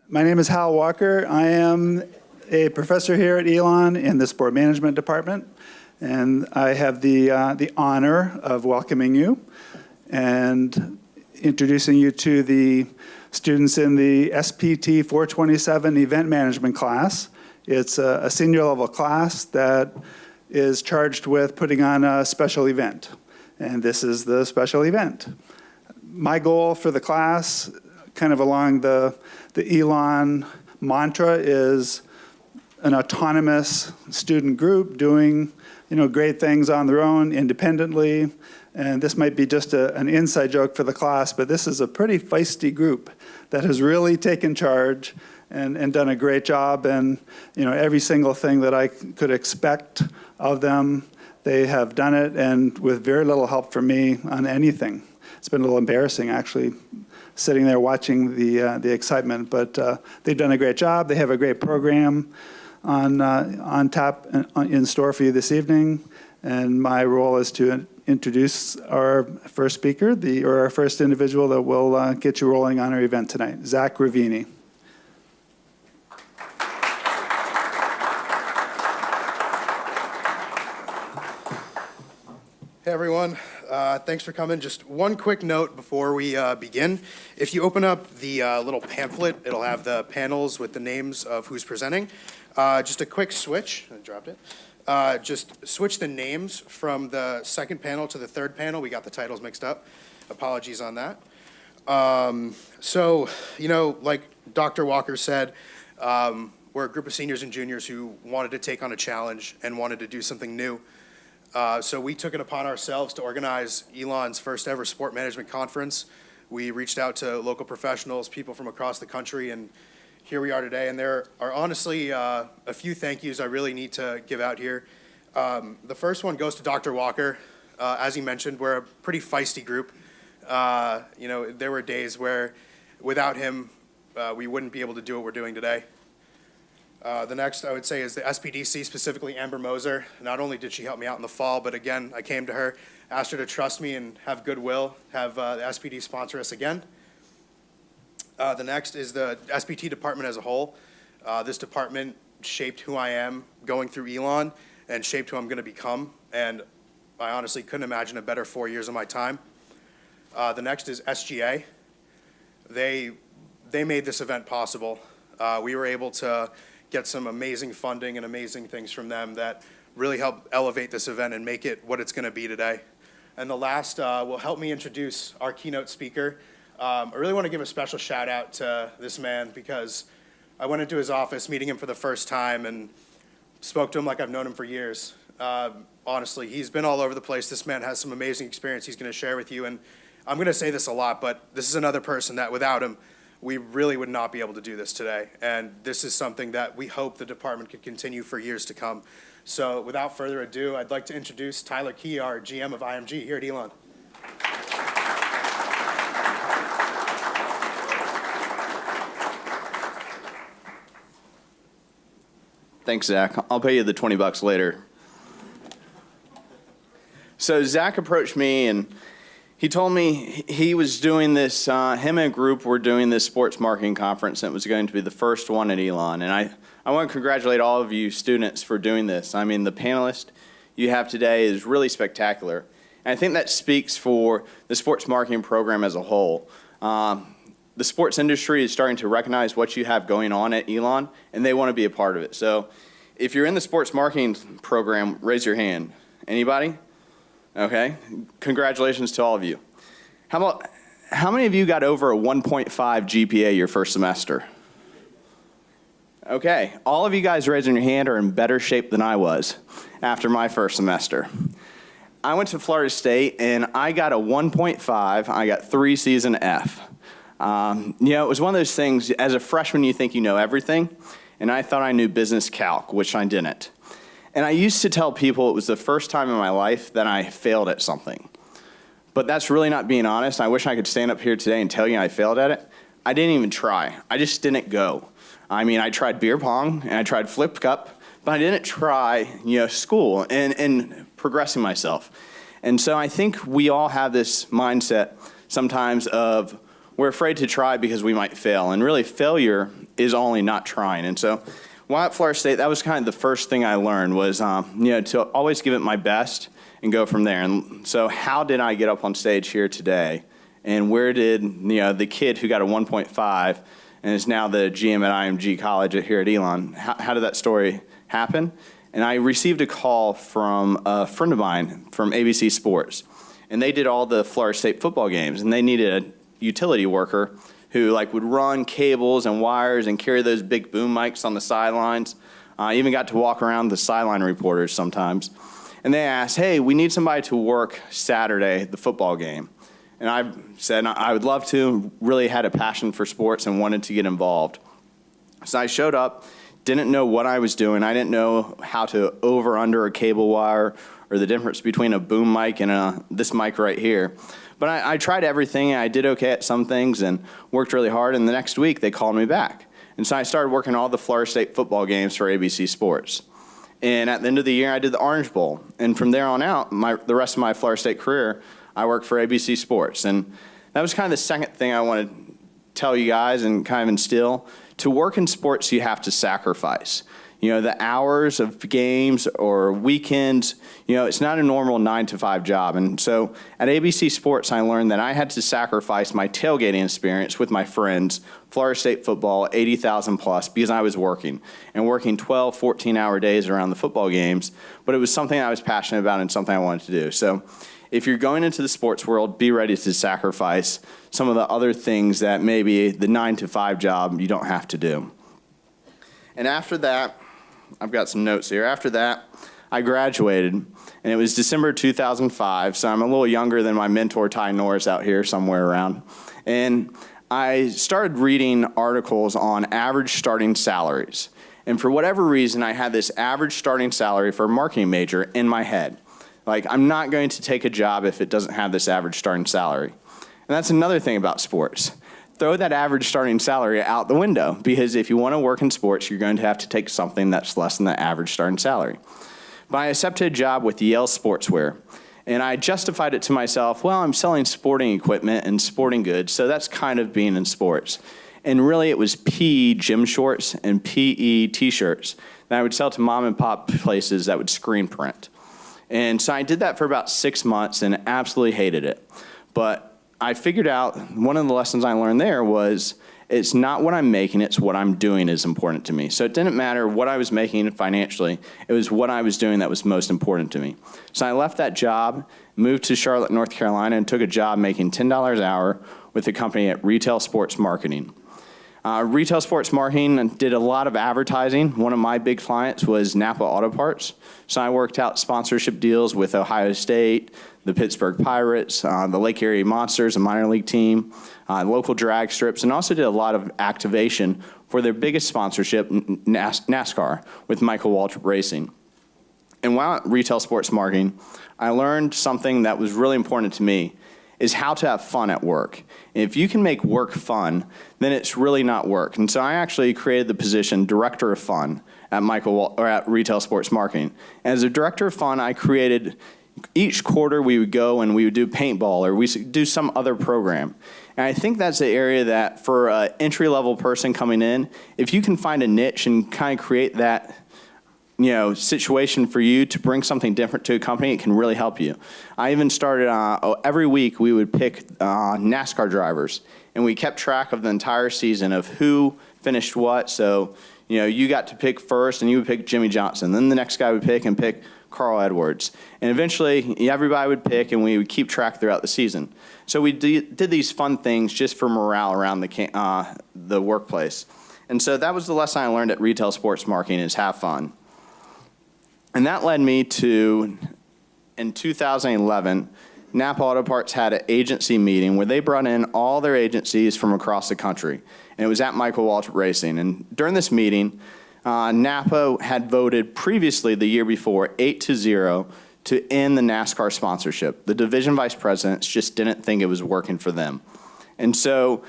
My name is Hal Walker. I am a professor here at Elon in the sport management department, and I have the honor of welcoming you and introducing you to the students in the SPT 427 event management class. It's a senior level class that is charged with putting on a special event, and this is the special event. My goal for the class, kind of along the Elon mantra, is an autonomous student group doing great things on their own independently. And this might be just an inside joke for the class, but this is a pretty feisty group that has really taken charge and done a great job. And every single thing that I could expect of them, they have done it, and with very little help from me on anything. It's been a little embarrassing, actually, sitting there watching the excitement, but they've done a great job. They have a great program on tap in store for you this evening, and my role is to introduce our first speaker, or our first individual that will get you rolling on our event tonight, Zach Ravini. Hey everyone, thanks for coming. Just one quick note before we begin. If you open up the little pamphlet, it'll have the panels with the names of who's presenting. Just a quick switch, I dropped it. Just switch the names from the second panel to the third panel. We got the titles mixed up. Apologies on that. So, like Dr. Walker said, we're a group of seniors and juniors who wanted to take on a challenge and wanted to do something new. So we took it upon ourselves to organize Elon's first ever sport management conference. We reached out to local professionals, people from across the country, and here we are today. And there are honestly a few thank yous I really need to give out here. The first one goes to Dr. Walker. As he mentioned, we're a pretty feisty group. There were days where without him, we wouldn't be able to do what we're doing today. The next, I would say, is the SPDC, specifically Amber Moser. Not only did she help me out in the fall, but again, I came to her, asked her to trust me and have goodwill, have the SPD sponsor us again. The next is the SPT department as a whole. This department shaped who I am going through Elon and shaped who I'm going to become, and I honestly couldn't imagine a better 4 years of my time. The next is SGA. They made this event possible. We were able to get some amazing funding and amazing things from them that really help elevate this event and make it what it's going to be today. And the last will help me introduce our keynote speaker. I really want to give a special shout out to this man because I went into his office meeting him for the first time and spoke to him like I've known him for years. Honestly, he's been all over the place. This man has some amazing experience he's going to share with you. And I'm going to say this a lot, but this is another person that without him, we really would not be able to do this today. And this is something that we hope the department could continue for years to come. So without further ado, I'd like to introduce Tyler Key, our GM of IMG here at Elon. Thanks, Zach. I'll pay you the $20 later. So Zach approached me and he told me he was doing this, him and a group were doing this sports marketing conference, and it was going to be the first one at Elon. And I want to congratulate all of you students for doing this. I mean, the panelist you have today is really spectacular. And I think that speaks for the sports marketing program as a whole. The sports industry is starting to recognize what you have going on at Elon, and they want to be a part of it. So if you're in the sports marketing program, raise your hand. Anybody? Okay, congratulations to all of you. How many of you got over a 1.5 GPA your first semester? Okay, all of you guys raising your hand are in better shape than I was after my first semester. I went to Florida State and I got a 1.5, I got 3 C's and an F. It was one of those things, as a freshman you think you know everything, and I thought I knew business calc, which I didn't. And I used to tell people it was the first time in my life that I failed at something. But that's really not being honest. I wish I could stand up here today and tell you I failed at it. I didn't even try. I just didn't go. I mean, I tried beer pong and I tried flip cup, but I didn't try, school and progressing myself. And so I think we all have this mindset sometimes of we're afraid to try because we might fail. And really, failure is only not trying. And so while at Florida State, that was kind of the first thing I learned was, to always give it my best and go from there. And so how did I get up on stage here today? And where did, the kid who got a 1.5 and is now the GM at IMG College here at Elon, how did that story happen? And I received a call from a friend of mine from ABC Sports. And they did all the Florida State football games. And they needed a utility worker who would run cables and wires and carry those big boom mics on the sidelines. I even got to walk around the sideline reporters sometimes. And they asked, hey, we need somebody to work Saturday, the football game. And I said I would love to, really had a passion for sports and wanted to get involved. So I showed up, didn't know what I was doing. I didn't know how to over under a cable wire or the difference between a boom mic and this mic right here. But I tried everything, and I did okay at some things and worked really hard, and the next week they called me back. And so I started working all the Florida State football games for ABC Sports. And at the end of the year, I did the Orange Bowl. And from there on out, the rest of my Florida State career, I worked for ABC Sports. And that was kind of the second thing I want to tell you guys and kind of instill. To work in sports, you have to sacrifice. The hours of games or weekends, it's not a normal 9-to-5 job. And so at ABC Sports, I learned that I had to sacrifice my tailgating experience with my friends, Florida State football, 80,000 plus, because I was working 12, 14-hour days around the football games. But it was something I was passionate about and something I wanted to do. So if you're going into the sports world, be ready to sacrifice some of the other things that maybe the 9-to-5 job you don't have to do. And after that, I've got some notes here. After that, I graduated, and it was December 2005, so I'm a little younger than my mentor, Ty Norris, out here somewhere around. And I started reading articles on average starting salaries. And for whatever reason, I had this average starting salary for a marketing major in my head. I'm not going to take a job if it doesn't have this average starting salary. And that's another thing about sports. Throw that average starting salary out the window, because if you want to work in sports, you're going to have to take something that's less than the average starting salary. But I accepted a job with Yale Sportswear, and I justified it to myself, well, I'm selling sporting equipment and sporting goods, so that's kind of being in sports. And really, it was PE gym shorts and PE t-shirts that I would sell to mom and pop places that would screen print. And so I did that for about 6 months and absolutely hated it. But I figured out one of the lessons I learned there was it's not what I'm making, it's what I'm doing is important to me. So it didn't matter what I was making financially, it was what I was doing that was most important to me. So I left that job, moved to Charlotte, North Carolina, and took a job making $10 an hour with a company at Retail Sports Marketing. Retail Sports Marketing did a lot of advertising. One of my big clients was Napa Auto Parts. So I worked out sponsorship deals with Ohio State, the Pittsburgh Pirates, the Lake Erie Monsters, a minor league team, local drag strips, and also did a lot of activation for their biggest sponsorship, NASCAR, with Michael Waltrip Racing. And while at Retail Sports Marketing, I learned something that was really important to me, is how to have fun at work. And if you can make work fun, then it's really not work. And so I actually created the position Director of Fun at Retail Sports Marketing. As a Director of Fun, I created, each quarter we would go and we would do paintball or we would do some other program. And I think that's the area that for an entry-level person coming in, if you can find a niche and kind of create that situation for you to bring something different to a company, it can really help you. I even started, every week we would pick NASCAR drivers, and we kept track of the entire season of who finished what. So, you got to pick first, and you would pick Jimmy Johnson. Then the next guy would pick Carl Edwards. And eventually, everybody would pick, and we would keep track throughout the season. So we did these fun things just for morale around the workplace. And so that was the lesson I learned at Retail Sports Marketing, is have fun. And that led me to, in 2011, Napa Auto Parts had an agency meeting where they brought in all their agencies from across the country. And it was at Michael Waltrip Racing. And during this meeting, Napa had voted previously the year before 8-0 to end the NASCAR sponsorship. The division vice presidents just didn't think it was working for them. And so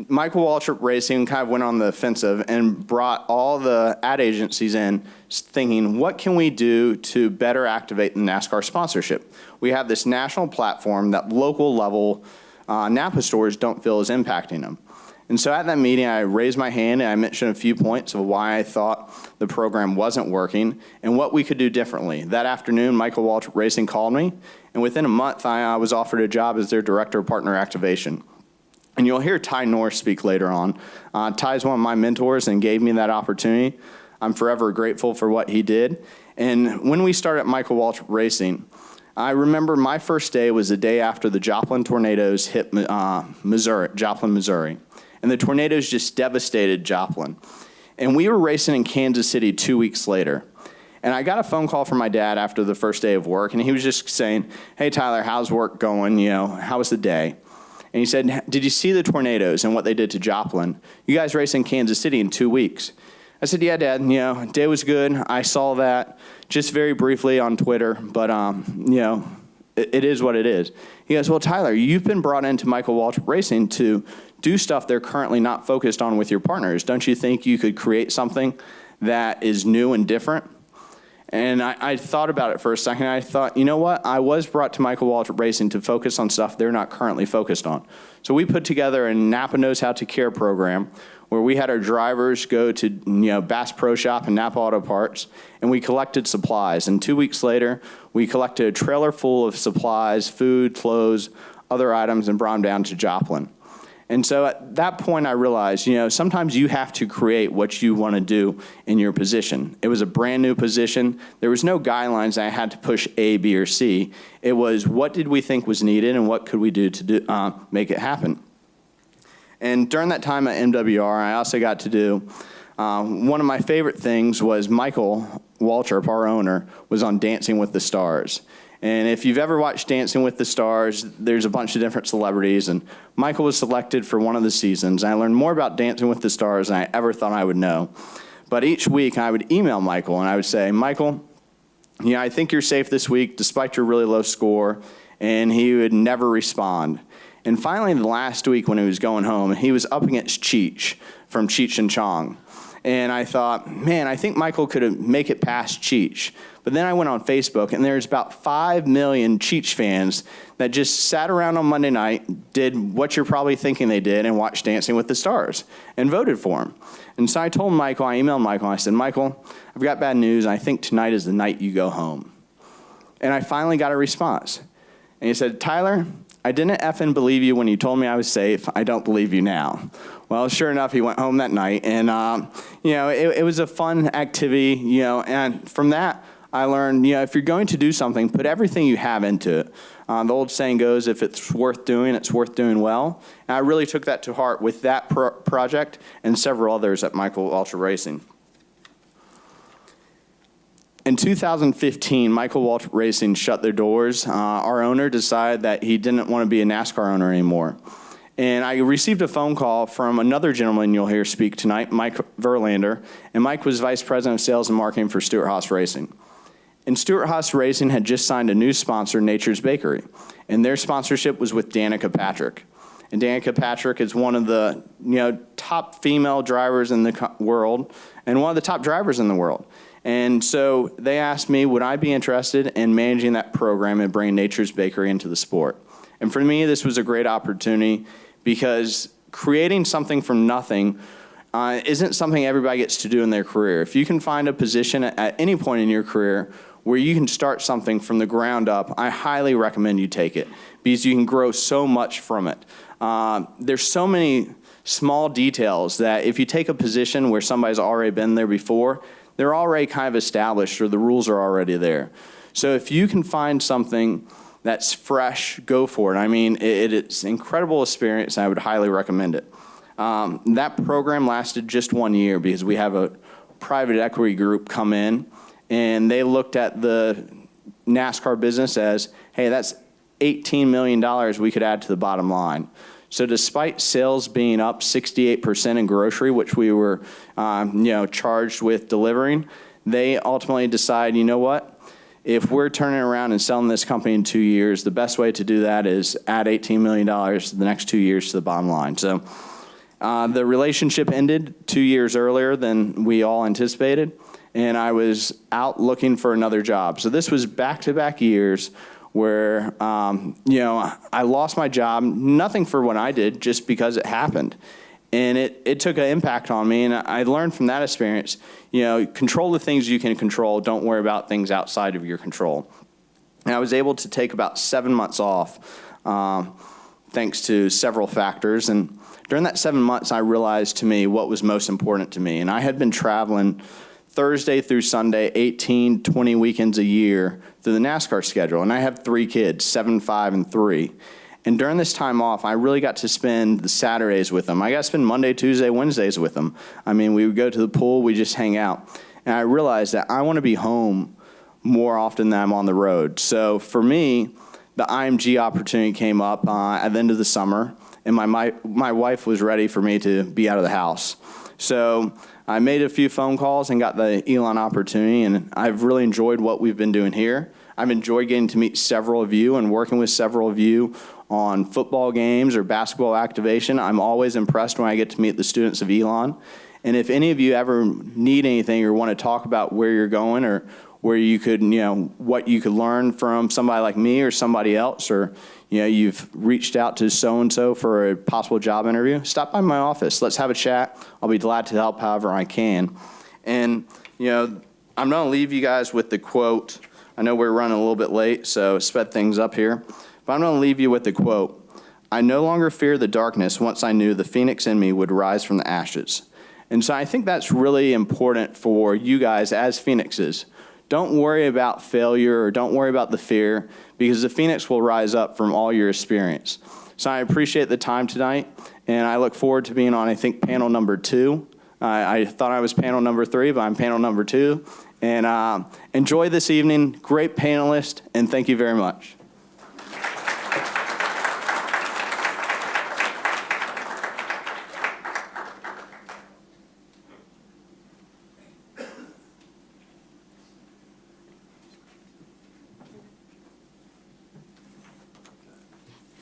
Michael Waltrip Racing kind of went on the offensive and brought all the ad agencies in thinking, what can we do to better activate the NASCAR sponsorship? We have this national platform that local level Napa stores don't feel is impacting them. And so at that meeting, I raised my hand and I mentioned a few points of why I thought the program wasn't working and what we could do differently. That afternoon, Michael Waltrip Racing called me, and within a month, I was offered a job as their Director of Partner Activation. And you'll hear Ty Norris speak later on. Ty's one of my mentors and gave me that opportunity. I'm forever grateful for what he did. And when we started Michael Waltrip Racing, I remember my first day was the day after the Joplin tornadoes hit Joplin, Missouri. And the tornadoes just devastated Joplin. And we were racing in Kansas City 2 weeks later. And I got a phone call from my dad after the first day of work, and he was just saying, "Hey, Tyler, how's work going? How was the day?" And he said, "Did you see the tornadoes and what they did to Joplin? You guys race in Kansas City in 2 weeks." I said, "Yeah, Dad, day was good. I saw that just very briefly on Twitter, but, it is what it is." He goes, "Well, Tyler, you've been brought into Michael Waltrip Racing to do stuff they're currently not focused on with your partners. Don't you think you could create something that is new and different?" And I thought about it for a second. I thought, you know what? I was brought to Michael Waltrip Racing to focus on stuff they're not currently focused on. So we put together a Napa Knows How to Care program where we had our drivers go to Bass Pro Shop and Napa Auto Parts, and we collected supplies. And 2 weeks later, we collected a trailer full of supplies, food, clothes, other items, and brought them down to Joplin. And so at that point, I realized, sometimes you have to create what you want to do in your position. It was a brand new position. There was no guidelines I had to push A, B, or C. It was what did we think was needed and what could we do to make it happen. And during that time at MWR, I also got to do one of my favorite things was Michael Waltrip, our owner, was on Dancing with the Stars. And if you've ever watched Dancing with the Stars, there's a bunch of different celebrities, and Michael was selected for one of the seasons. I learned more about Dancing with the Stars than I ever thought I would know. But each week, I would email Michael, and I would say, "Michael, I think you're safe this week, despite your really low score," and he would never respond. And finally, the last week when he was going home, he was up against Cheech from Cheech and Chong. And I thought, man, I think Michael could make it past Cheech. But then I went on Facebook, and there's about 5 million Cheech fans that just sat around on Monday night, did what you're probably thinking they did, and watched Dancing with the Stars, and voted for him. And so I told Michael, I emailed Michael, I said, "Michael, I've got bad news. I think tonight is the night you go home." And I finally got a response. And he said, "Tyler, I didn't effing believe you when you told me I was safe. I don't believe you now." Well, sure enough, he went home that night, and it was a fun activity, and from that, I learned, if you're going to do something, put everything you have into it. The old saying goes, if it's worth doing, it's worth doing well. And I really took that to heart with that project and several others at Michael Waltrip Racing. In 2015, Michael Waltrip Racing shut their doors. Our owner decided that he didn't want to be a NASCAR owner anymore. And I received a phone call from another gentleman you'll hear speak tonight, Mike Verlander. And Mike was Vice President of Sales and Marketing for Stewart-Haas Racing. And Stewart-Haas Racing had just signed a new sponsor, Nature's Bakery. And their sponsorship was with Danica Patrick. And Danica Patrick is one of the top female drivers in the world and one of the top drivers in the world. And so they asked me, would I be interested in managing that program and bringing Nature's Bakery into the sport? And for me, this was a great opportunity because creating something from nothing isn't something everybody gets to do in their career. If you can find a position at any point in your career where you can start something from the ground up, I highly recommend you take it because you can grow so much from it. There's so many small details that if you take a position where somebody's already been there before, they're already kind of established or the rules are already there. So if you can find something that's fresh, go for it. I mean, it's an incredible experience, and I would highly recommend it. That program lasted just 1 year because we have a private equity group come in, and they looked at the NASCAR business as, hey, that's $18 million we could add to the bottom line. So despite sales being up 68% in grocery, which we were charged with delivering, they ultimately decide, you know what? If we're turning around and selling this company in 2 years, the best way to do that is add $18 million the next 2 years to the bottom line. So the relationship ended 2 years earlier than we all anticipated, and I was out looking for another job. So this was back-to-back years where, I lost my job, nothing for what I did, just because it happened. And it took an impact on me, and I learned from that experience, control the things you can control, don't worry about things outside of your control. And I was able to take about 7 months off, thanks to several factors. And during that 7 months, I realized to me what was most important to me. And I had been traveling Thursday through Sunday, 18, 20 weekends a year through the NASCAR schedule. And I have 3 kids, 7, 5, and 3. And during this time off, I really got to spend the Saturdays with them. I got to spend Monday, Tuesday, Wednesdays with them. I mean, we would go to the pool, we just hang out. And I realized that I want to be home more often than I'm on the road. So for me, the IMG opportunity came up at the end of the summer, and my wife was ready for me to be out of the house. So I made a few phone calls and got the Elon opportunity, and I've really enjoyed what we've been doing here. I've enjoyed getting to meet several of you and working with several of you on football games or basketball activation. I'm always impressed when I get to meet the students of Elon. And if any of you ever need anything or want to talk about where you're going or where you could, what you could learn from somebody like me or somebody else, or, you've reached out to so-and-so for a possible job interview, stop by my office. Let's have a chat. I'll be glad to help however I can. And, I'm going to leave you guys with the quote. I know we're running a little bit late, so sped things up here. But I'm going to leave you with the quote. I no longer fear the darkness once I knew the phoenix in me would rise from the ashes. And so I think that's really important for you guys as phoenixes. Don't worry about failure or don't worry about the fear, because the phoenix will rise up from all your experience. So I appreciate the time tonight, and I look forward to being on, I think, panel number 2. I thought I was panel number 3, but I'm panel number 2. And enjoy this evening. Great panelist, and thank you very much.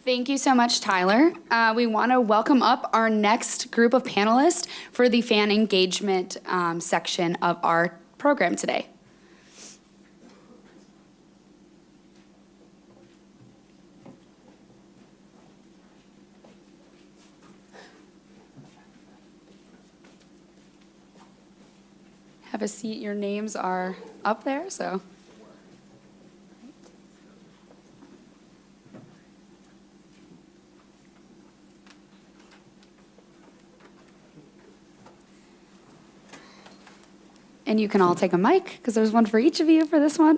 Thank you so much, Tyler. We want to welcome up our next group of panelists for the fan engagement section of our program today. Have a seat. Your names are up there, so. And you can all take a mic, because there's one for each of you for this one.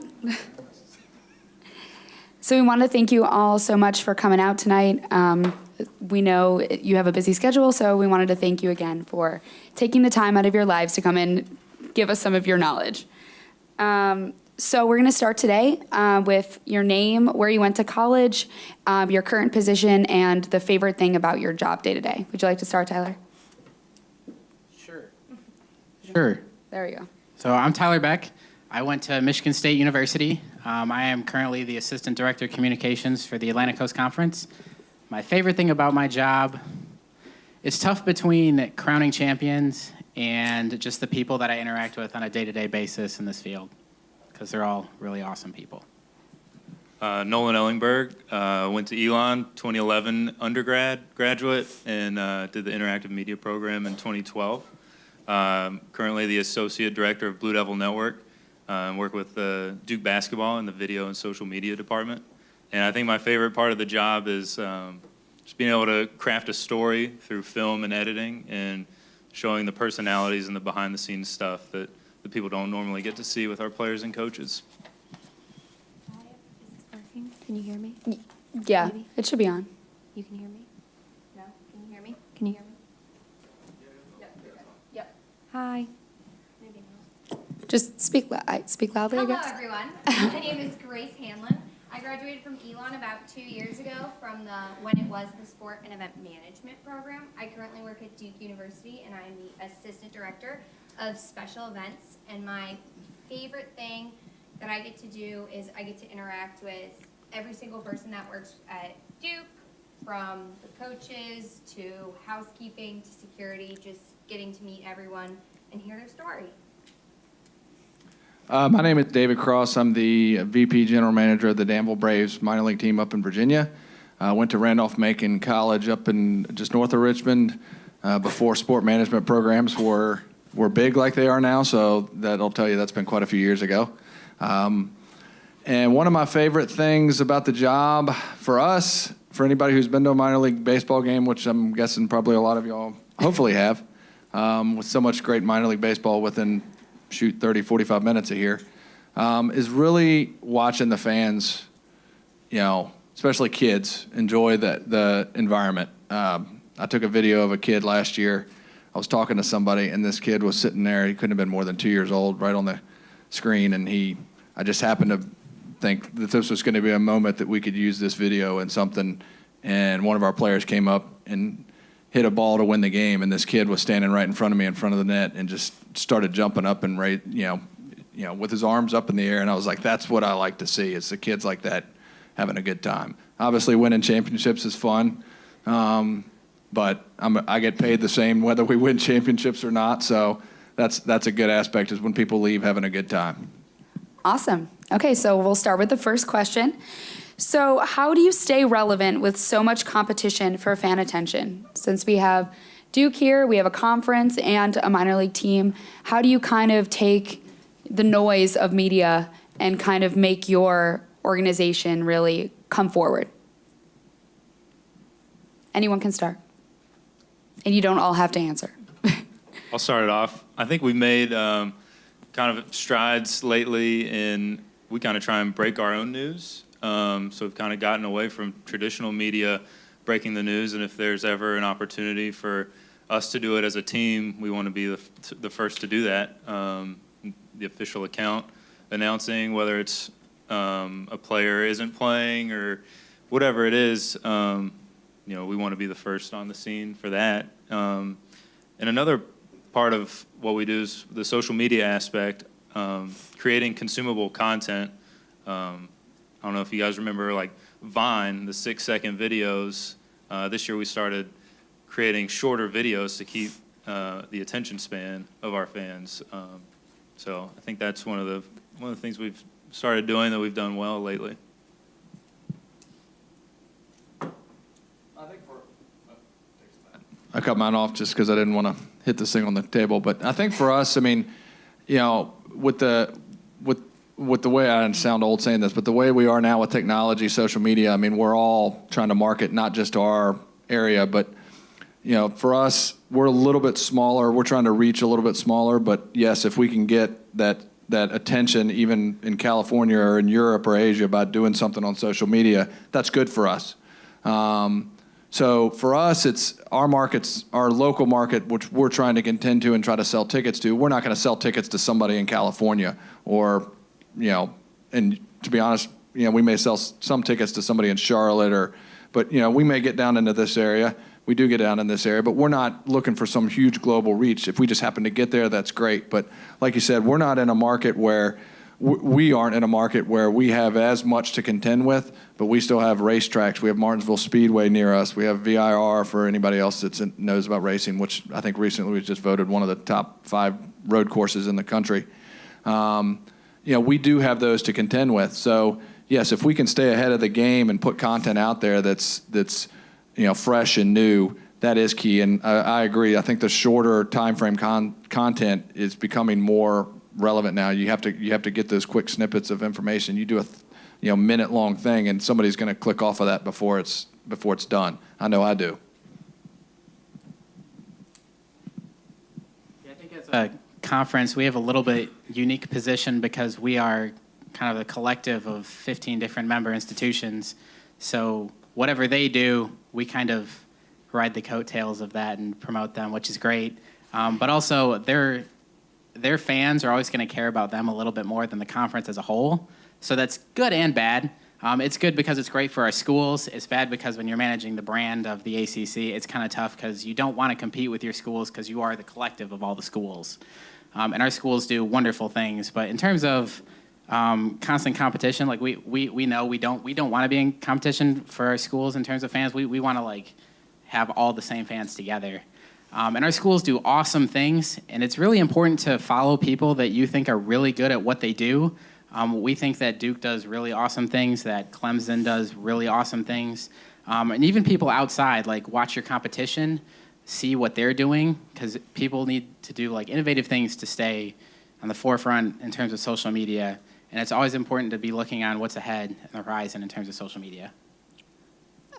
So we want to thank you all so much for coming out tonight. We know you have a busy schedule, so we wanted to thank you again for taking the time out of your lives to come and give us some of your knowledge. So we're going to start today with your name, where you went to college, your current position, and the favorite thing about your job day to day. Would you like to start, Tyler? Sure. There we go. So I'm Tyler Beck. I went to Michigan State University. I am currently the Assistant Director of Communications for the Atlantic Coast Conference. My favorite thing about my job, it's tough between crowning champions and just the people that I interact with on a day-to-day basis in this field, because they're all really awesome people. Nolan Ellingberg, went to Elon, 2011 graduate, and did the interactive media program in 2012. Currently the Associate Director of Blue Devil Network. Work with Duke Basketball in the video and social media department. And I think my favorite part of the job is just being able to craft a story through film and editing and showing the personalities and the behind-the-scenes stuff that the people don't normally get to see with our players and coaches. Is this working? Can you hear me? Yeah, Maybe. it should be on. You can hear me? No? Can you hear me? Can you hear me? Yep. Hi. Maybe not. Just speak loudly, I Hello, guess. everyone. My name is Grace Hanlon. I graduated from Elon about 2 years ago from when it was the Sport and Event Management program. I currently work at Duke University, and I'm the Assistant Director of Special Events. And my favorite thing that I get to do is I get to interact with every single person that works at Duke, from the coaches to housekeeping to security, just getting to meet everyone and hear their story. My name is David Cross. I'm the VP General Manager of the Danville Braves minor league team up in Virginia. I went to Randolph-Macon College up in just north of Richmond before sport management programs were big like they are now, so that'll tell you that's been quite a few years ago. And one of my favorite things about the job for us, for anybody who's been to a minor league baseball game, which I'm guessing probably a lot of y'all hopefully have, with so much great minor league baseball within, 30, 45 minutes of here, is really watching the fans, especially kids, enjoy the environment. I took a video of a kid last year. I was talking to somebody, and this kid was sitting there. He couldn't have been more than 2 years old, right on the screen, and I just happened to think that this was going to be a moment that we could use this video in something, and one of our players came up and hit a ball to win the game, and this kid was standing right in front of me in front of the net and just started jumping up and with his arms up in the air, and I was like, that's what I like to see, is the kids like that having a good time. Obviously, winning championships is fun, but I get paid the same whether we win championships or not, so that's a good aspect, is when people leave having a good time. Awesome. Okay, so we'll start with the first question. So how do you stay relevant with so much competition for fan attention? Since we have Duke here, we have a conference and a minor league team, how do you kind of take the noise of media and kind of make your organization really come forward? Anyone can start. And you don't all have to answer. I'll start it off. I think we've made kind of strides lately in, we kind of try and break our own news. So we've kind of gotten away from traditional media breaking the news, and if there's ever an opportunity for us to do it as a team, we want to be the first to do that. The official account announcing whether it's a player isn't playing or whatever it is, we want to be the first on the scene for that. And another part of what we do is the social media aspect, creating consumable content. I don't know if you guys remember, like Vine, the 6-second videos. This year we started creating shorter videos to keep the attention span of our fans. So I think that's one of the things we've started doing that we've done well lately. I cut mine off just because I didn't want to hit this thing on the table. But I think for us, with the way, I sound old saying this, but the way we are now with technology, social media, we're all trying to market not just to our area, but, for us, we're a little bit smaller. We're trying to reach a little bit smaller, but yes, if we can get that attention even in California or in Europe or Asia by doing something on social media, that's good for us. So for us, it's our markets, our local market, which we're trying to contend to and try to sell tickets to. We're not going to sell tickets to somebody in California or, and to be honest, we may sell some tickets to somebody in Charlotte but we may get down into this area. We do get down in this area, but we're not looking for some huge global reach. If we just happen to get there, that's great. But like you said, we're not in a market where we aren't in a market where we have as much to contend with, but we still have racetracks. We have Martinsville Speedway near us. We have VIR for anybody else that knows about racing, which I think recently was just voted one of the top 5 road courses in the country. We do have those to contend with. So yes, if we can stay ahead of the game and put content out there that's fresh and new, that is key. And I agree. I think the shorter time frame content is becoming more relevant now. You have to get those quick snippets of information. You do a minute-long thing, and somebody's going to click off of that before it's done. I know I do. Yeah, I think as a conference, we have a little bit unique position because we are kind of a collective of 15 different member institutions. So whatever they do, we kind of ride the coattails of that and promote them, which is great. But also, their fans are always going to care about them a little bit more than the conference as a whole. So that's good and bad. It's good because it's great for our schools. It's bad because when you're managing the brand of the ACC, it's kind of tough because you don't want to compete with your schools because you are the collective of all the schools. And our schools do wonderful things. But in terms of constant competition, like we know we don't want to be in competition for our schools in terms of fans. We want to have all the same fans together. And our schools do awesome things, and it's really important to follow people that you think are really good at what they do. We think that Duke does really awesome things, that Clemson does really awesome things. And even people outside, like, watch your competition, see what they're doing, because people need to do like innovative things to stay on the forefront in terms of social media. And it's always important to be looking on what's ahead in the horizon in terms of social media.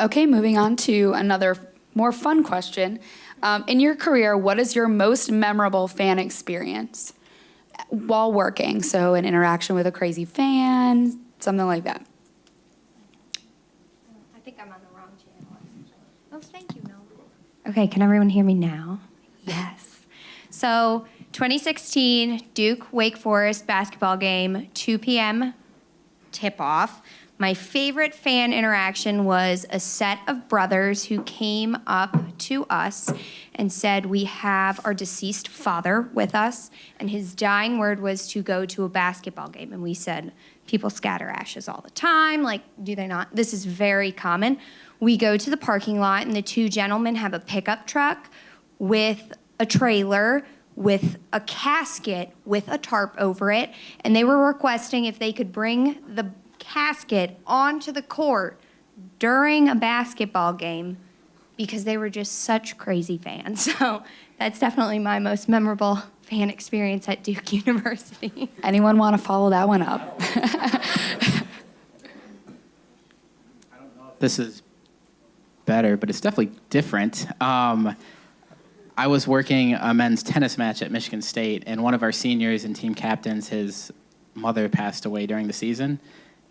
Okay, moving on to another more fun question. In your career, what is your most memorable fan experience while working? So an interaction with a crazy fan, something like that. I think I'm on the wrong channel. Oh, thank you, Noel. Okay, can everyone hear me now? Yes. So 2016 Duke Wake Forest basketball game, 2 p.m. tip-off. My favorite fan interaction was a set of brothers who came up to us and said, we have our deceased father with us, and his dying word was to go to a basketball game. And we said, people scatter ashes all the time. Like, do they not? This is very common. We go to the parking lot, and the two gentlemen have a pickup truck with a trailer with a casket with a tarp over it, and they were requesting if they could bring the casket onto the court during a basketball game because they were just such crazy fans. So that's definitely my most memorable fan experience at Duke University. Anyone want to follow that one up? This is better, but it's definitely different. I was working a men's tennis match at Michigan State, and one of our seniors and team captains, his mother passed away during the season.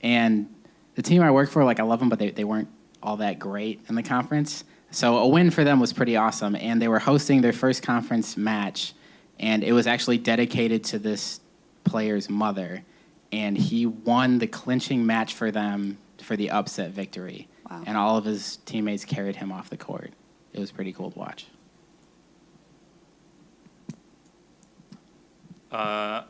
And the team I work for, like, I love them, but they weren't all that great in the conference. So a win for them was pretty awesome. And they were hosting their first conference match, and it was actually dedicated to this player's mother. And he won the clinching match for them for the upset victory. Wow. And all of his teammates carried him off the court. It was pretty cool to watch. I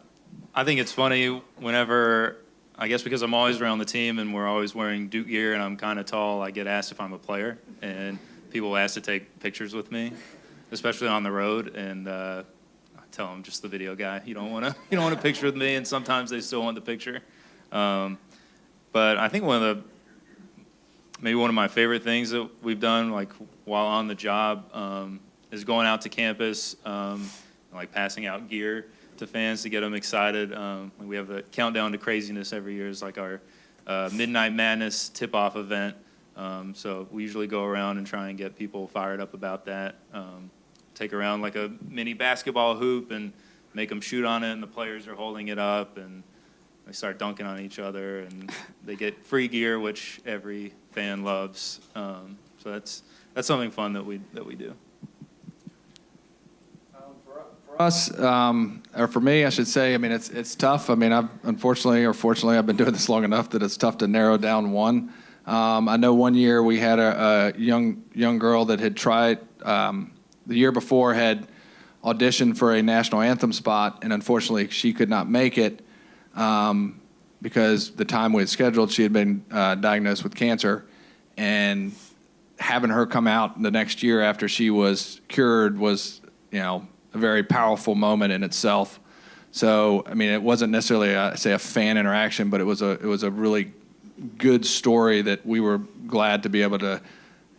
think it's funny whenever, I guess because I'm always around the team and we're always wearing Duke gear and I'm kind of tall, I get asked if I'm a player. And people ask to take pictures with me, especially on the road. And I tell them, just the video guy. You don't want a picture with me. And sometimes they still want the picture. But I think maybe one of my favorite things that we've done, like while on the job, is going out to campus, like passing out gear to fans to get them excited. We have a countdown to craziness every year. It's like our Midnight Madness tip-off event. So we usually go around and try and get people fired up about that. Take around like a mini basketball hoop and make them shoot on it, and the players are holding it up, and they start dunking on each other, and they get free gear, which every fan loves. So that's something fun that we do. For us, or for me, I should say, I mean, it's tough. I mean, unfortunately or fortunately, I've been doing this long enough that it's tough to narrow down one. I know one year we had a young girl that had tried, the year before had auditioned for a national anthem spot, and unfortunately she could not make it because the time we had scheduled, she had been diagnosed with cancer. And having her come out the next year after she was cured was, a very powerful moment in itself. So, I mean, it wasn't necessarily a fan interaction, but it was a really good story that we were glad to be able to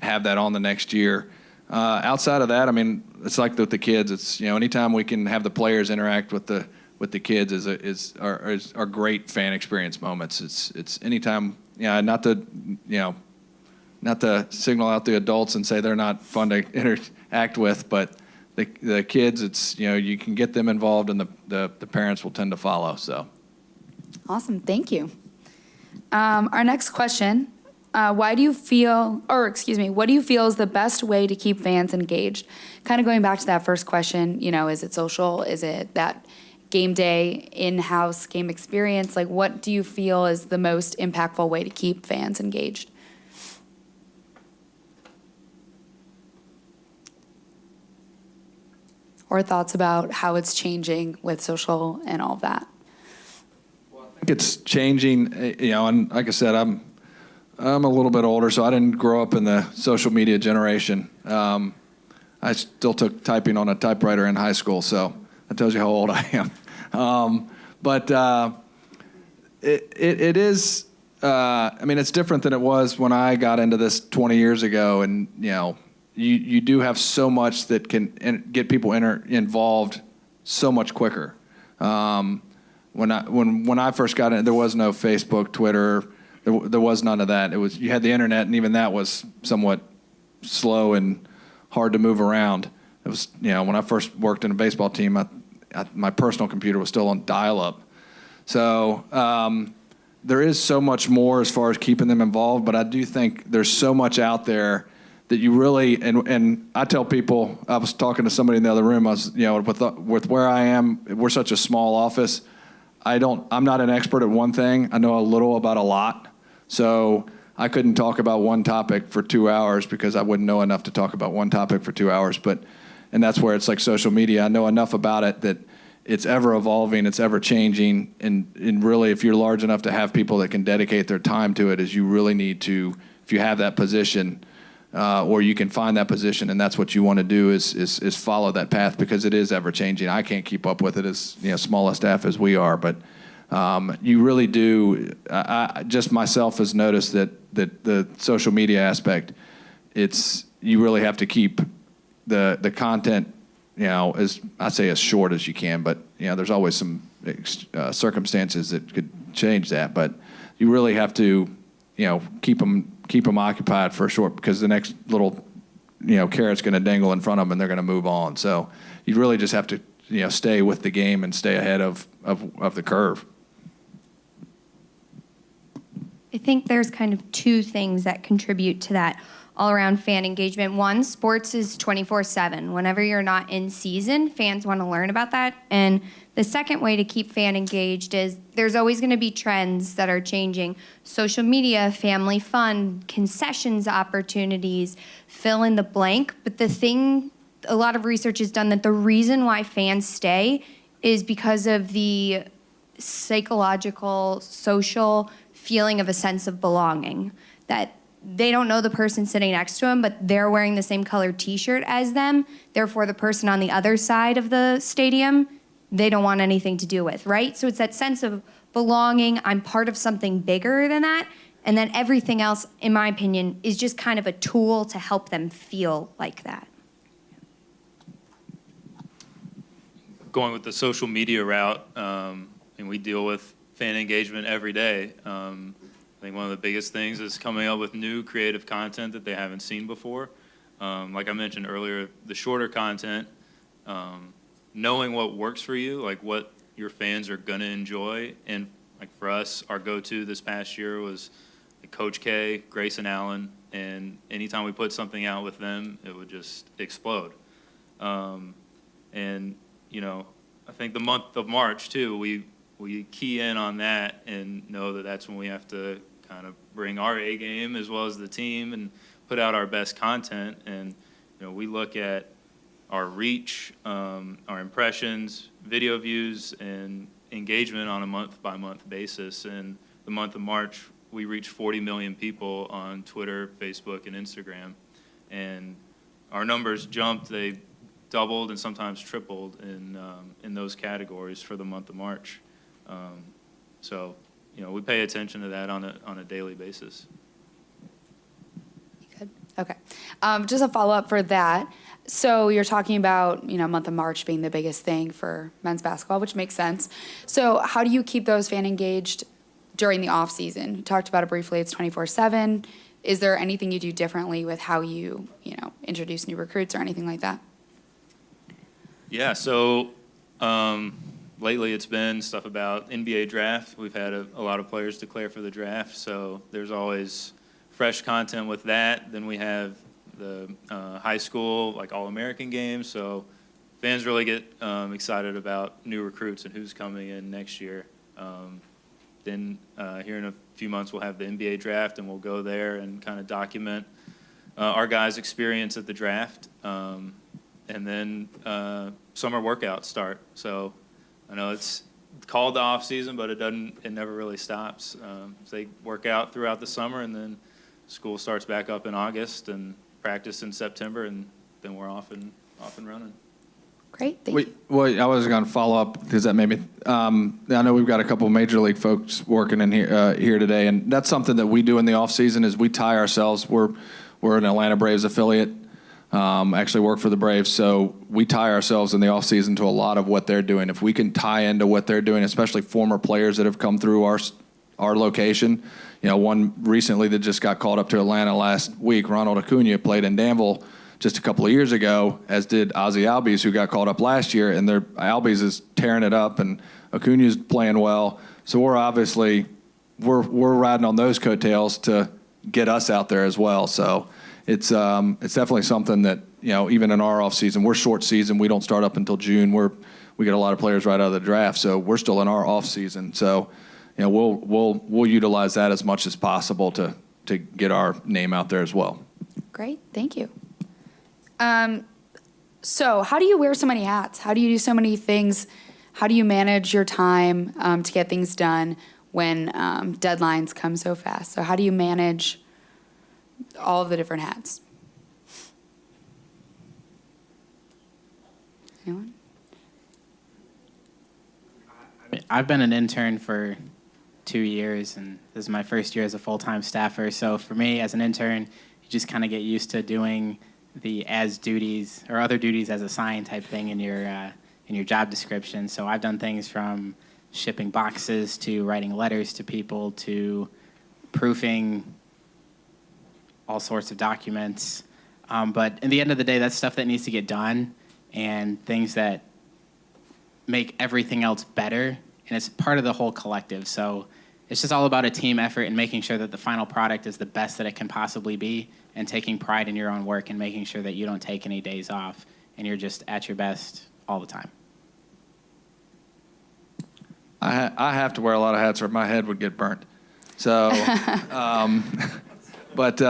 have that on the next year. Outside of that, I mean, it's like with the kids. It's, anytime we can have the players interact with the kids are great fan experience moments. It's anytime, not to signal out the adults and say they're not fun to interact with, but the kids, it's, you can get them involved, and the parents will tend to follow. So, Awesome, thank you. Our next question, what do you feel is the best way to keep fans engaged? Kind of going back to that first question, is it social? Is it that game day, in-house game experience? Like, what do you feel is the most impactful way to keep fans engaged? Or thoughts about how it's changing with social and all of that? I think it's changing, and like I said, I'm a little bit older, so I didn't grow up in the social media generation. I still took typing on a typewriter in high school, so that tells you how old I am. It is, I mean, it's different than it was when I got into this 20 years ago, and, you know, you do have so much that can get people involved so much quicker. When I first got in, there was no Facebook, Twitter, there was none of that. You had the internet, and even that was somewhat slow and hard to move around. It was, you know, when I first worked in a baseball team, my personal computer was still on dial-up. So there is so much more as far as keeping them involved, but I do think there's so much out there that you really, and I tell people, I was talking to somebody in the other room, I was, you know, with where I am, we're such a small office. I'm not an expert at one thing. I know a little about a lot. So I couldn't talk about one topic for 2 hours because I wouldn't know enough to talk about one topic for 2 hours. And that's where it's like social media. I know enough about it that it's ever evolving, it's ever changing. And really, if you're large enough to have people that can dedicate their time to it, is you really need to, if you have that position, or you can find that position, and that's what you want to do is follow that path, because it is ever changing. I can't keep up with it as, you know, small a staff as we are, but you really do. I just myself has noticed that the social media aspect, you really have to keep the content, you know, as I say, as short as you can. But you know, there's always some circumstances that could change that. But you really have to, you know, keep them occupied for a short, because the next little, you know, carrot's going to dangle in front of them and they're going to move on. So you really just have to, you know, stay with the game and stay ahead of the curve. I think there's kind of two things that contribute to that all-around fan engagement. One, sports is 24/7. Whenever you're not in season, fans want to learn about that. And the second way to keep fan engaged is there's always going to be trends that are changing. Social media, family fun, concessions opportunities, fill in the blank. But the thing, a lot of research has done that the reason why fans stay is because of the psychological, social feeling of a sense of belonging, that they don't know the person sitting next to them, but they're wearing the same colored t-shirt as them. Therefore, the person on the other side of the stadium, they don't want anything to do with, right? So it's that sense of belonging. I'm part of something bigger than that. And then everything else, in my opinion, is just kind of a tool to help them feel like that. Going with the social media route, and we deal with fan engagement every day. I think one of the biggest things is coming up with new creative content that they haven't seen before. Like I mentioned earlier, the shorter content, knowing what works for you, like what your fans are going to enjoy. And like for us, our go-to this past year was like Coach K, Grayson Allen, and anytime we put something out with them, it would just explode. And, you know, I think the month of March, too, we key in on that and know that that's when we have to kind of bring our A game as well as the team and put out our best content. And, you know, we look at our reach, our impressions, video views, and engagement on a month-by-month basis. And the month of March, we reached 40 million people on Twitter, Facebook, and Instagram. And our numbers jumped. They doubled and sometimes tripled in those categories for the month of March. So, you know, we pay attention to that on a daily basis. Good. Okay. Just a follow-up for that. So you're talking about, you know, month of March being the biggest thing for men's basketball, which makes sense. So how do you keep those fans engaged during the off season? You talked about it briefly. It's 24/7. Is there anything you do differently with how you introduce new recruits or anything like that? Yeah. So lately it's been stuff about NBA draft. We've had a lot of players declare for the draft, so there's always fresh content with that. Then we have the high school, like All-American games, so fans really get excited about new recruits and who's coming in next year. Then here in a few months we'll have the NBA draft, and we'll go there and kind of document our guys' experience at the draft. And then summer workouts start. So I know it's called the off season, but it never really stops. So they work out throughout the summer, and then school starts back up in August and practice in September, and then we're off and running. Great, thank you. Well, I was going to follow up because that made me. I know we've got a couple of major league folks working in here today, and that's something that we do in the off season. Is we tie ourselves. We're an Atlanta Braves affiliate. Actually work for the Braves, so we tie ourselves in the off season to a lot of what they're doing. If we can tie into what they're doing, especially former players that have come through our location. One recently that just got called up to Atlanta last week, Ronald Acuna, played in Danville just a couple of years ago, as did Ozzie Albies, who got called up last year, and Albies is tearing it up, and Acuna's playing well. So we're obviously we're riding on those coattails to get us out there as well. So it's definitely something that even in our off season, we're short season. We don't start up until June. We get a lot of players right out of the draft, so we're still in our off season. So we'll utilize that as much as possible to get our name out there as well. Great, thank you. So how do you wear so many hats? How do you do so many things? How do you manage your time to get things done when deadlines come so fast? So how do you manage all of the different hats? Anyone? I've been an intern for 2 years, and this is my first year as a full-time staffer. So for me, as an intern, you just kind of get used to doing the as duties or other duties as assigned type thing in your job description. So I've done things from shipping boxes to writing letters to people to proofing all sorts of documents. But in the end of the day, that's stuff that needs to get done and things that make everything else better. And it's part of the whole collective. So it's just all about a team effort and making sure that the final product is the best that it can possibly be, and taking pride in your own work and making sure that you don't take any days off and you're just at your best all the time. I have to wear a lot of hats or my head would get burnt. So, but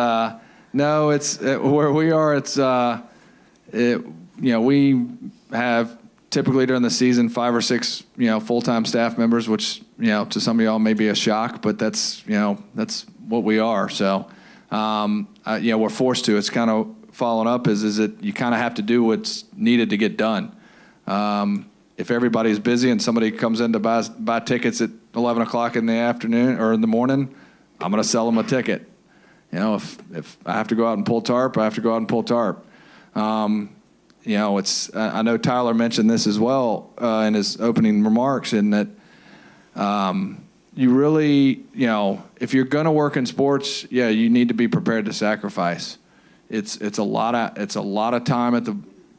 no, it's where we are. It's we have typically during the season 5 or 6 full-time staff members, which to some of y'all may be a shock, but that's what we are. So we're forced to. It's kind of following up is that you kind of have to do what's needed to get done. If everybody's busy and somebody comes in to buy tickets at 11 o'clock in the afternoon or in the morning, I'm going to sell them a ticket. If I have to go out and pull tarp, I have to go out and pull tarp. I know Tyler mentioned this as well in his opening remarks, in that you really, if you're going to work in sports, you need to be prepared to sacrifice. It's a lot of time at the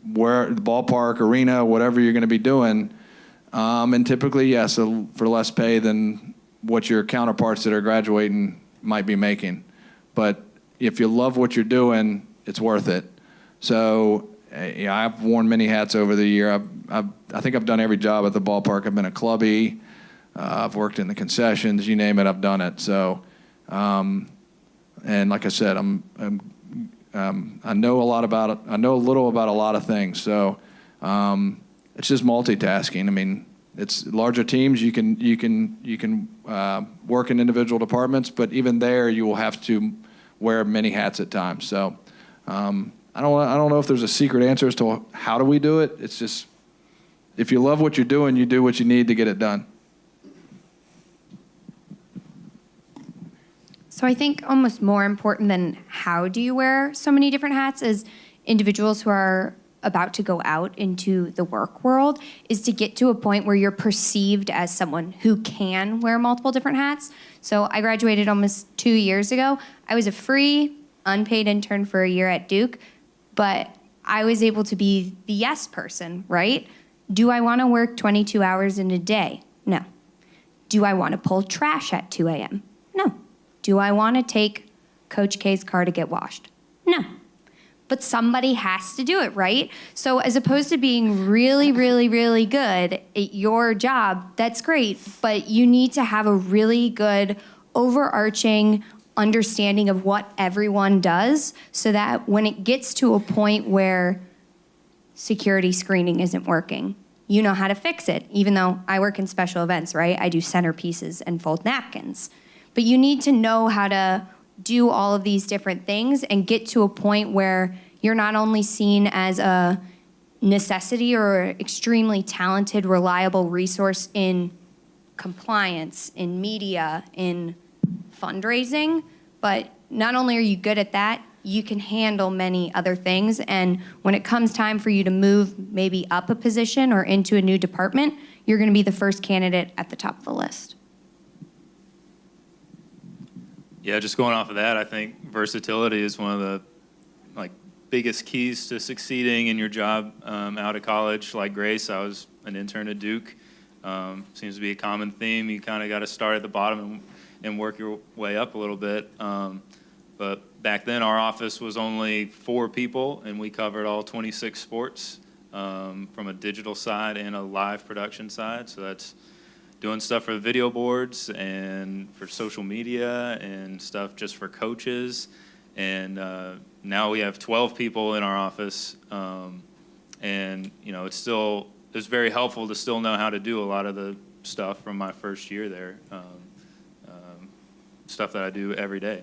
ballpark, arena, whatever you're going to be doing, and typically, so for less pay than what your counterparts that are graduating might be making. But if you love what you're doing, it's worth it. So I've worn many hats over the year. I think I've done every job at the ballpark. I've been a clubby. I've worked in the concessions. You name it, I've done it. So, and like I said, I know a lot about it. I know a little about a lot of things. So, it's just multitasking. I mean, it's larger teams. You can work in individual departments, but even there, you will have to wear many hats at times. So, I don't know if there's a secret answer as to how do we do it. It's just, if you love what you're doing, you do what you need to get it done. So I think almost more important than how do you wear so many different hats as individuals who are about to go out into the work world is to get to a point where you're perceived as someone who can wear multiple different hats. So I graduated almost 2 years ago. I was a free, unpaid intern for a year at Duke, but I was able to be the yes person, right? Do I want to work 22 hours in a day? No. Do I want to pull trash at 2 a.m.? No. Do I want to take Coach K's car to get washed? No. But somebody has to do it, right? So as opposed to being really, really, really good at your job, that's great, but you need to have a really good overarching understanding of what everyone does so that when it gets to a point where security screening isn't working, you know how to fix it. Even though I work in special events, right? I do centerpieces and fold napkins. But you need to know how to do all of these different things and get to a point where you're not only seen as a necessity or extremely talented, reliable resource in compliance, in media, in fundraising, but not only are you good at that, you can handle many other things. And when it comes time for you to move maybe up a position or into a new department, you're going to be the first candidate at the top of the list. Yeah, just going off of that, I think versatility is one of the biggest keys to succeeding in your job out of college. Like Grace, I was an intern at Duke. Seems to be a common theme. You kind of got to start at the bottom and work your way up a little bit. But back then, our office was only 4 people, and we covered all 26 sports from a digital side and a live production side. So that's doing stuff for the video boards and for social media and stuff just for coaches. And now we have 12 people in our office, and it's very helpful to still know how to do a lot of the stuff from my first year there, stuff that I do every day.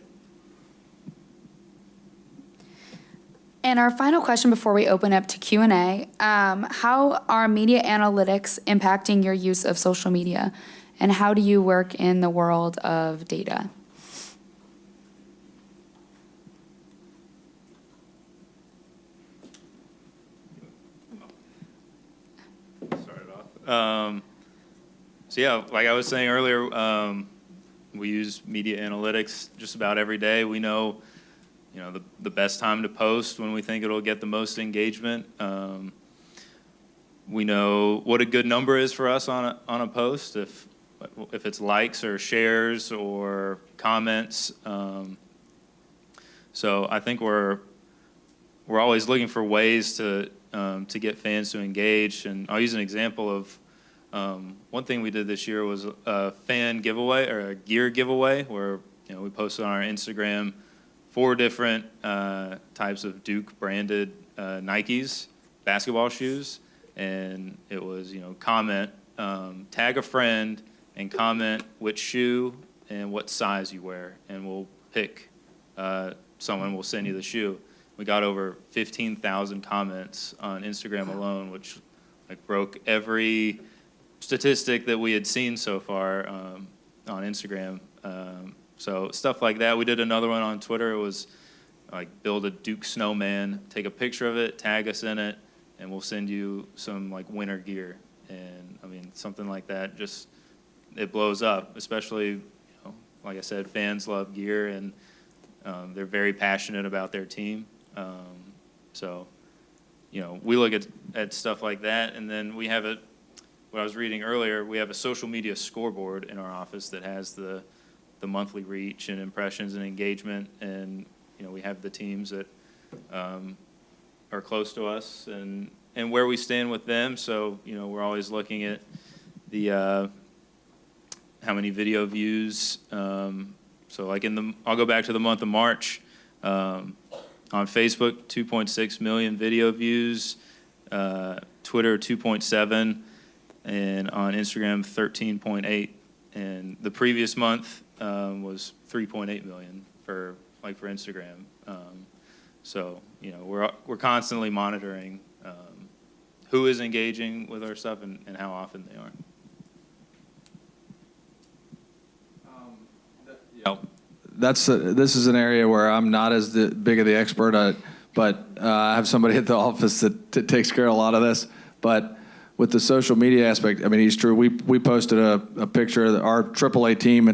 And our final question before we open up to Q&A, how are media analytics impacting your use of social media? And how do you work in the world of data? So yeah, like I was saying earlier, we use media analytics just about every day. We know, the best time to post when we think it'll get the most engagement. We know what a good number is for us on a post, if it's likes or shares or comments. So I think we're always looking for ways to get fans to engage. And I'll use an example of one thing we did this year was a fan giveaway or a gear giveaway where we posted on our Instagram 4 different types of Duke branded Nikes basketball shoes, and it was comment, tag a friend, and comment which shoe and what size you wear, and we'll pick someone. We'll send you the shoe. We got over 15,000 comments on Instagram alone, which broke every statistic that we had seen so far on Instagram. So stuff like that. We did another one on Twitter. It was build a Duke snowman, take a picture of it, tag us in it, and we'll send you some winter gear. And I mean, something like that, just it blows up. Especially, like I said, fans love gear, and they're very passionate about their team. So, we look at stuff like that, and then we have what I was reading earlier, we have a social media scoreboard in our office that has the monthly reach and impressions and engagement, and we have the teams that are close to us and where we stand with them. So we're always looking at the how many video views. So I'll go back to the month of March. On Facebook, 2.6 million video views, Twitter 2.7, and on Instagram 13.8. And the previous month was 3.8 million for Instagram. So we're constantly monitoring who is engaging with our stuff and how often they are. This is an area where I'm not as big of the expert, but I have somebody at the office that takes care of a lot of this. But with the social media aspect, I mean, he's true. We posted a picture of our AAA team,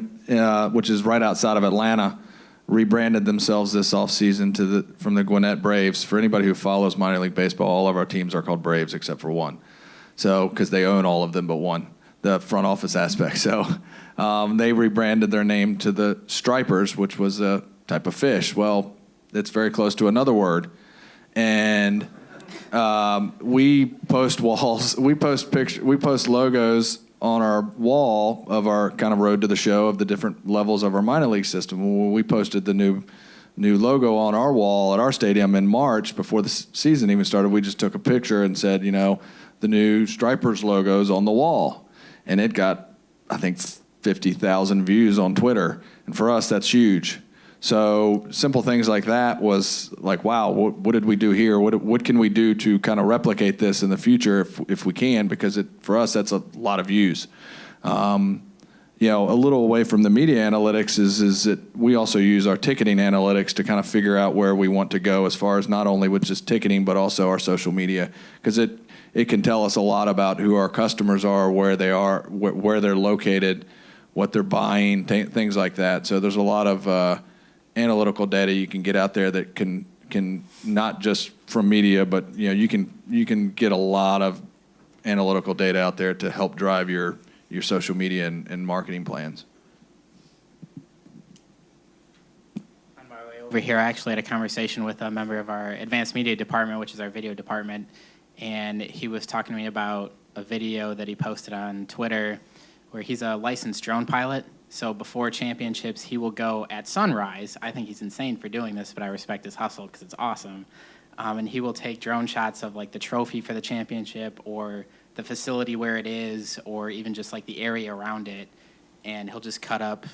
which is right outside of Atlanta, rebranded themselves this offseason from the Gwinnett Braves. For anybody who follows minor league baseball, all of our teams are called Braves except for one. So, because they own all of them but one, the front office aspect. So they rebranded their name to the Stripers, which was a type of fish. Well, it's very close to another word. And we post walls, we post pictures, we post logos on our wall of our kind of road to the show of the different levels of our minor league system. When we posted the new logo on our wall at our stadium in March before the season even started, we just took a picture and said, the new Stripers logo's on the wall. And it got, I think, 50,000 views on Twitter. And for us, that's huge. So simple things like that was like, wow, what did we do here? What can we do to kind of replicate this in the future if we can? Because for us, that's a lot of views. A little away from the media analytics is that we also use our ticketing analytics to kind of figure out where we want to go as far as not only with just ticketing, but also our social media, because it can tell us a lot about who our customers are, where they are, where they're located, what they're buying, things like that. So there's a lot of analytical data you can get out there that can not just from media, but you can get a lot of analytical data out there to help drive your social media and marketing plans. On my way over here, I actually had a conversation with a member of our advanced media department, which is our video department, and he was talking to me about a video that he posted on Twitter where he's a licensed drone pilot. So before championships, he will go at sunrise. I think he's insane for doing this, but I respect his hustle because it's awesome. And he will take drone shots of like the trophy for the championship or the facility where it is, or even just like the area around it. And he'll just cut up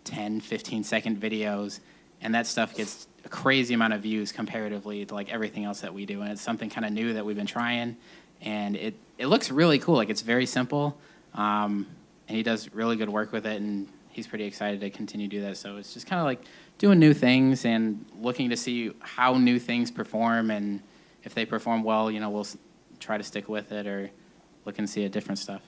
10, 15-second videos. And that stuff gets a crazy amount of views comparatively to like everything else that we do. And it's something kind of new that we've been trying. And it looks really cool. Like, it's very simple. And he does really good work with it, and he's pretty excited to continue to do that. So it's just kind of like doing new things and looking to see how new things perform, and if they perform well, we'll try to stick with it or look and see at different stuff.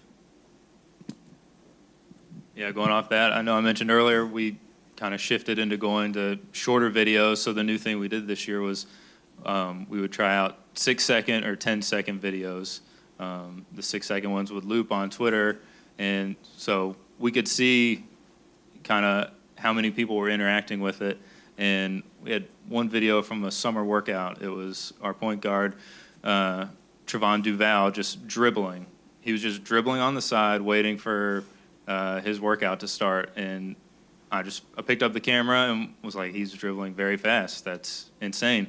Yeah, going off that, I know I mentioned earlier we kind of shifted into going to shorter videos. So the new thing we did this year was we would try out 6-second or 10-second videos. The 6-second ones would loop on Twitter. And so we could see kind of how many people were interacting with it. And we had one video from a summer workout. It was our point guard, Trevon Duval, just dribbling. He was just dribbling on the side, waiting for his workout to start. And I picked up the camera and was like, he's dribbling very fast. That's insane.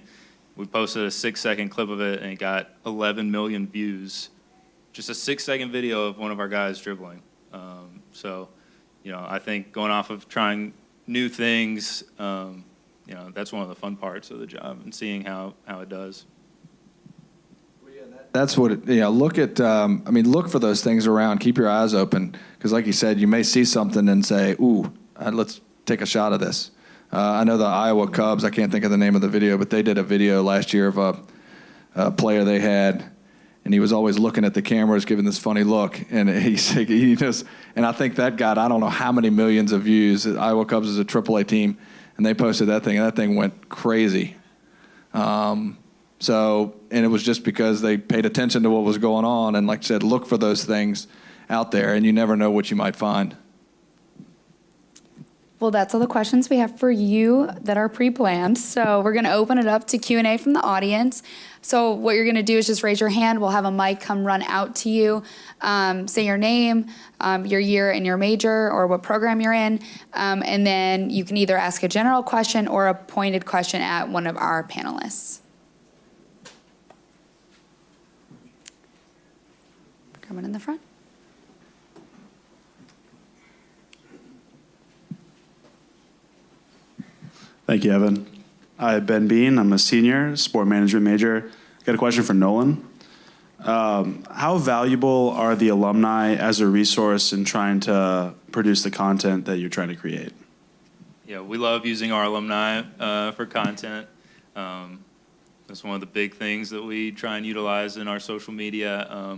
We posted a 6-second clip of it, and it got 11 million views. Just a 6-second video of one of our guys dribbling. So, I think going off of trying new things, that's one of the fun parts of the job, and seeing how it does. That's what look at. Look for those things around. Keep your eyes open, because like you said, you may see something and say, "Ooh, let's take a shot of this." I know the Iowa Cubs. I can't think of the name of the video, but they did a video last year of a player they had. And he was always looking at the cameras, giving this funny look. And and I think that got, I don't know how many millions of views. Iowa Cubs is a AAA team, and they posted that thing, and that thing went crazy. And it was just because they paid attention to what was going on. And like I said, look for those things out there, and you never know what you might find. Well, that's all the questions we have for you that are pre-planned. So we're going to open it up to Q&A from the audience. So what you're going to do is just raise your hand. We'll have a mic come run out to you. Say your name, your year and your major, or what program you're in. And then you can either ask a general question or a pointed question at one of our panelists. Coming in the front. Thank you, Evan. I'm Ben Bean. I'm a senior sport management major. Got a question for Nolan. How valuable are the alumni as a resource in trying to produce the content that you're trying to create? Yeah, we love using our alumni for content. That's one of the big things that we try and utilize in our social media.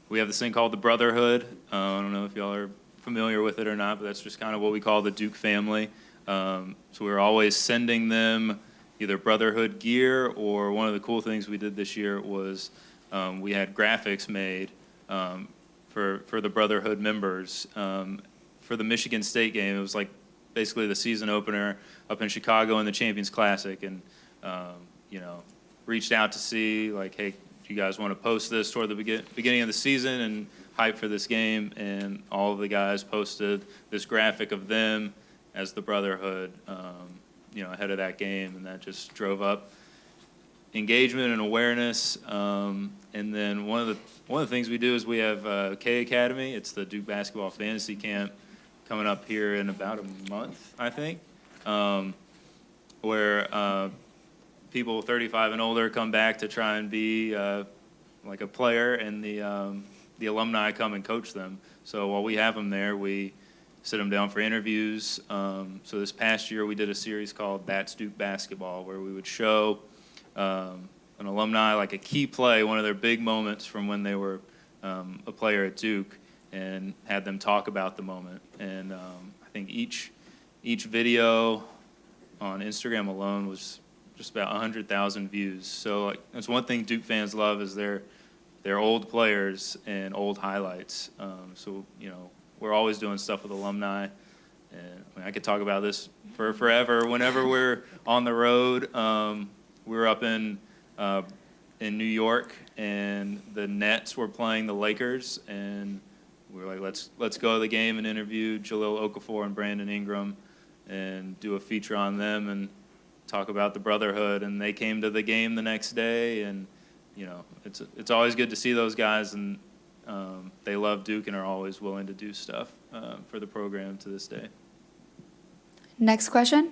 We have this thing called the Brotherhood. I don't know if y'all are familiar with it or not, but that's just kind of what we call the Duke family. So we're always sending them either Brotherhood gear, or one of the cool things we did this year was we had graphics made for the Brotherhood members. For the Michigan State game, it was like basically the season opener up in Chicago in the Champions Classic, and reached out to see like, hey, do you guys want to post this toward the beginning of the season and hype for this game? And all of the guys posted this graphic of them as the Brotherhood, ahead of that game, and that just drove up engagement and awareness. And then one of the things we do is we have K Academy. It's the Duke Basketball Fantasy Camp coming up here in about a month, I think. where people 35 and older come back to try and be like a player, and the alumni come and coach them. So while we have them there, we sit them down for interviews. So this past year, we did a series called That's Duke Basketball, where we would show an alumni like a key play, one of their big moments from when they were a player at Duke, and had them talk about the moment. And I think each video on Instagram alone was just about 100,000 views. So like, that's one thing Duke fans love, is their old players and old highlights. So we're always doing stuff with alumni, and I mean, I could talk about this for forever. Whenever we're on the road, we were up in New York, and the Nets were playing the Lakers, and we were like, let's go to the game and interview Jahlil Okafor and Brandon Ingram, and do a feature on them and talk about the brotherhood. And they came to the game the next day, and it's always good to see those guys, and they love Duke and are always willing to do stuff for the program to this day. Next question.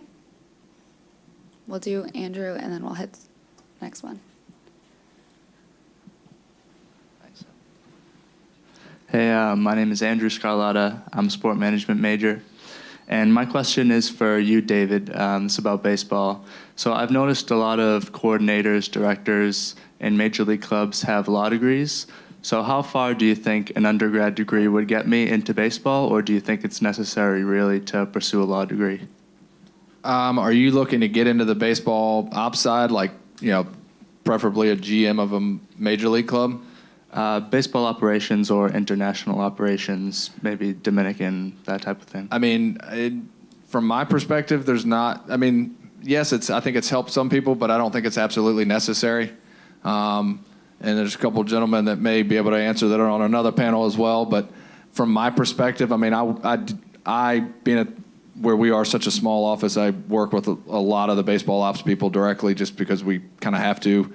We'll do Andrew, and then we'll hit next one. Hey, my name is Andrew Scarlatta. I'm a sport management major. And my question is for you, David. It's about baseball. So I've noticed a lot of coordinators, directors in major league clubs have law degrees. So how far do you think an undergrad degree would get me into baseball, or do you think it's necessary really to pursue a law degree? Are you looking to get into the baseball ops side, like, preferably a GM of a major league club? Baseball operations or international operations, maybe Dominican, that type of thing. I mean, from my perspective, there's not. I mean, yes, I think it's helped some people, but I don't think it's absolutely necessary. And there's a couple of gentlemen that may be able to answer that are on another panel as well. But from my perspective, I mean, I being where we are such a small office, I work with a lot of the baseball ops people directly, just because we kind of have to,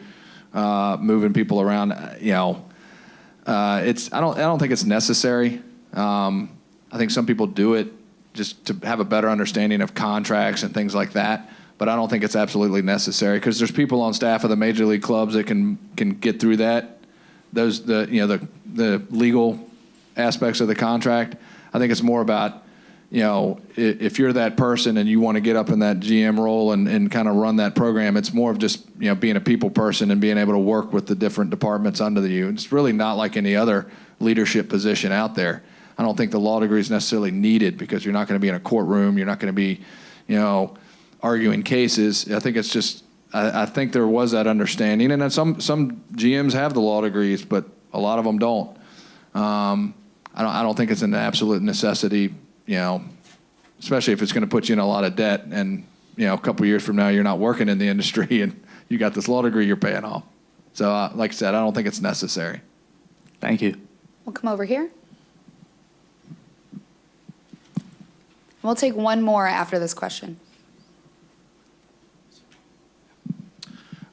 moving people around. I don't think it's necessary. I think some people do it just to have a better understanding of contracts and things like that. But I don't think it's absolutely necessary, because there's people on staff of the major league clubs that can get through that. The legal aspects of the contract. I think it's more about, if you're that person and you want to get up in that GM role and kind of run that program, it's more of just, being a people person and being able to work with the different departments under you. It's really not like any other leadership position out there. I don't think the law degree is necessarily needed, because you're not going to be in a courtroom. You're not going to be, arguing cases. I think it's just, I think there was that understanding. And then some GMs have the law degrees, but a lot of them don't. I don't think it's an absolute necessity, especially if it's going to put you in a lot of debt, and a couple years from now you're not working in the industry and you got this law degree you're paying off. So like I said, I don't think it's necessary. Thank you. We'll come over here. We'll take one more after this question.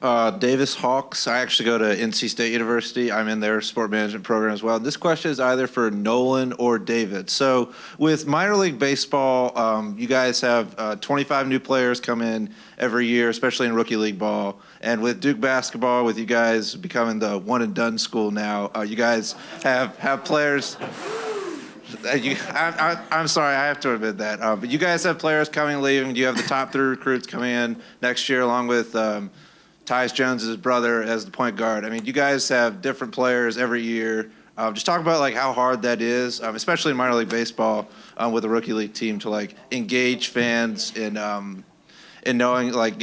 Davis Hawks. I actually go to NC State University. I'm in their sport management program as well. This question is either for Nolan or David. So with minor league baseball, you guys have 25 new players come in every year, especially in rookie league ball. And with Duke basketball, with you guys becoming the one and done school now, you guys have players. I'm sorry, I have to admit that. But you guys have players coming and leaving. You have the top 3 recruits coming in next year, along with Tyus Jones' brother as the point guard. I mean, you guys have different players every year. Just talk about like how hard that is, especially in minor league baseball, with a rookie league team, to like engage fans in knowing, like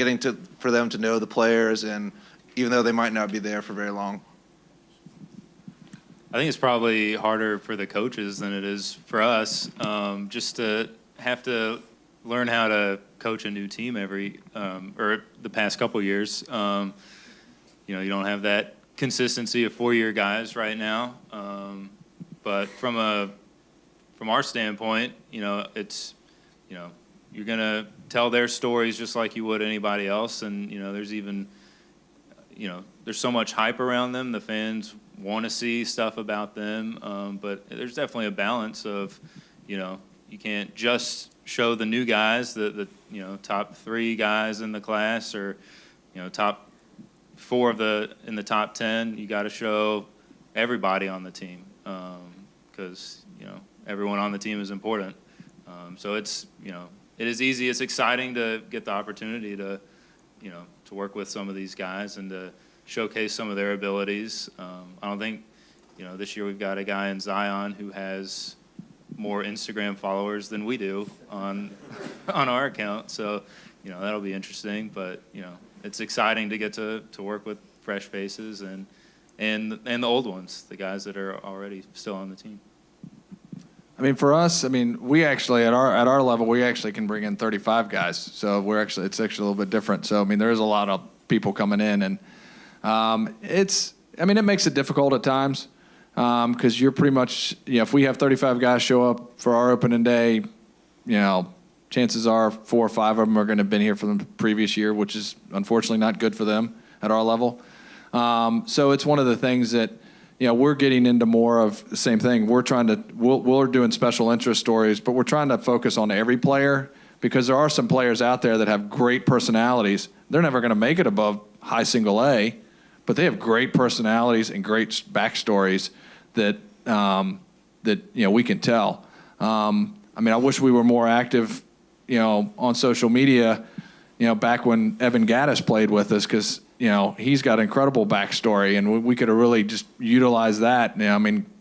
for them to know the players, and even though they might not be there for very long. I think it's probably harder for the coaches than it is for us, just to have to learn how to coach a new team or the past couple years. You don't have that consistency of 4-year guys right now. But from our standpoint, it's, you're gonna tell their stories just like you would anybody else, and there's even, there's so much hype around them. The fans want to see stuff about them, but there's definitely a balance of, you can't just show the new guys, the top 3 guys in the class, or top 4 in the top 10. You got to show everybody on the team, because everyone on the team is important. So it's it is easy. It's exciting to get the opportunity to to work with some of these guys and to showcase some of their abilities. I don't think this year we've got a guy in Zion who has more Instagram followers than we do on our account. So that'll be interesting. But it's exciting to get to work with fresh faces and the old ones, the guys that are already still on the team. I mean, for us, I mean, we actually at our level, we actually can bring in 35 guys. So it's actually a little bit different. So I mean, there is a lot of people coming in, and it makes it difficult at times, because you're pretty much, if we have 35 guys show up for our opening day, chances are 4 or 5 of them are going to have been here from the previous year, which is unfortunately not good for them at our level. So it's one of the things that, we're getting into more of the same thing. We're doing special interest stories, but we're trying to focus on every player, because there are some players out there that have great personalities. They're never going to make it above high single A, but they have great personalities and great backstories that we can tell. I wish we were more active, on social media, back when Evan Gaddis played with us, because he's got an incredible backstory, and we could have really just utilized that.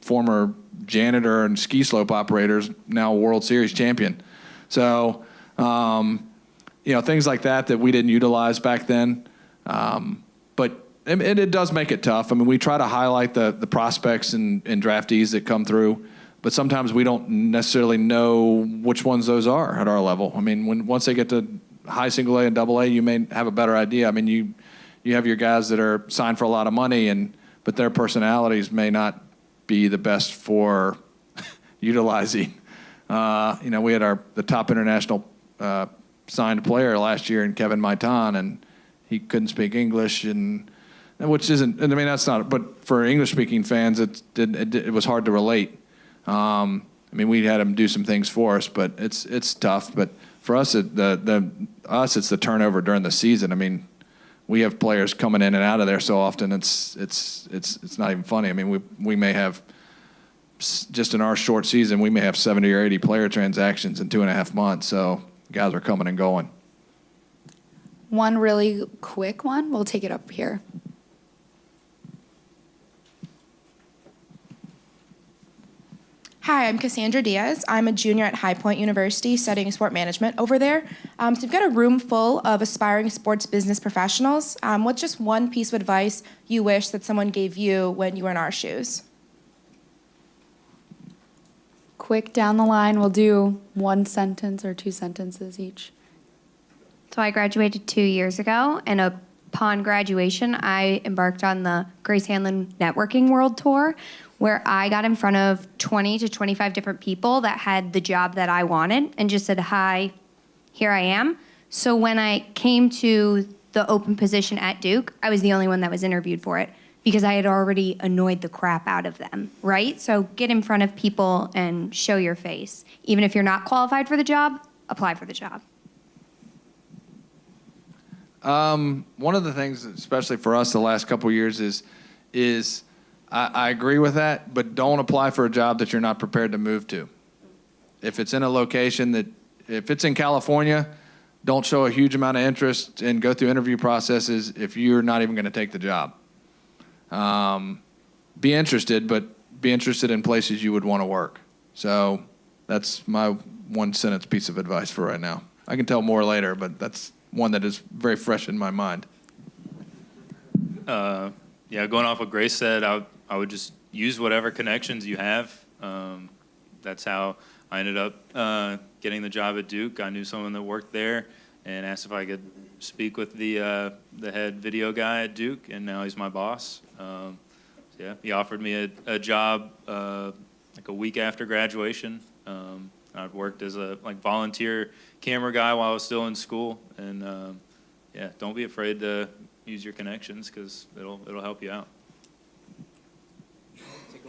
Former janitor and ski slope operators, now World Series champion. So, things like that we didn't utilize back then. But it does make it tough. We try to highlight the prospects and draftees that come through, but sometimes we don't necessarily know which ones those are at our level. Once they get to high single A and double A, you may have a better idea. You have your guys that are signed for a lot of money, but their personalities may not be the best for utilizing. We had the top international signed player last year in Kevin Maitan, and he couldn't speak English, which isn't. That's not. But for English-speaking fans, it was hard to relate. We had him do some things for us, but it's tough. But for us, it's the turnover during the season. We have players coming in and out of there so often. It's not even funny. We may have, just in our short season, we may have 70 or 80 player transactions in 2.5 months. So guys are coming and going. One really quick one. We'll take it up here. Hi, I'm Cassandra Diaz. I'm a junior at High Point University studying sport management over there. So we've got a room full of aspiring sports business professionals. What's just one piece of advice you wish that someone gave you when you were in our shoes? Quick down the line. We'll do 1 sentence or 2 sentences each. So I graduated 2 years ago, and upon graduation, I embarked on the Grace Hanlon Networking World Tour, where I got in front of 20 to 25 different people that had the job that I wanted and just said, hi, here I am. So when I came to the open position at Duke, I was the only one that was interviewed for it because I had already annoyed the crap out of them, right? So get in front of people and show your face. Even if you're not qualified for the job, apply for the job. One of the things, especially for us the last couple of years, is I agree with that, but don't apply for a job that you're not prepared to move to. If it's in a location if it's in California, don't show a huge amount of interest and go through interview processes if you're not even going to take the job. Be interested, but be interested in places you would want to work. So that's my 1 sentence piece of advice for right now. I can tell more later, but that's one that is very fresh in my mind. Going off what Grace said, I would just use whatever connections you have. That's how I ended up getting the job at Duke. I knew someone that worked there and asked if I could speak with the head video guy at Duke, and now he's my boss. He offered me a job like a week after graduation. I'd worked as a volunteer camera guy while I was still in school, and don't be afraid to use your connections because it'll help you out.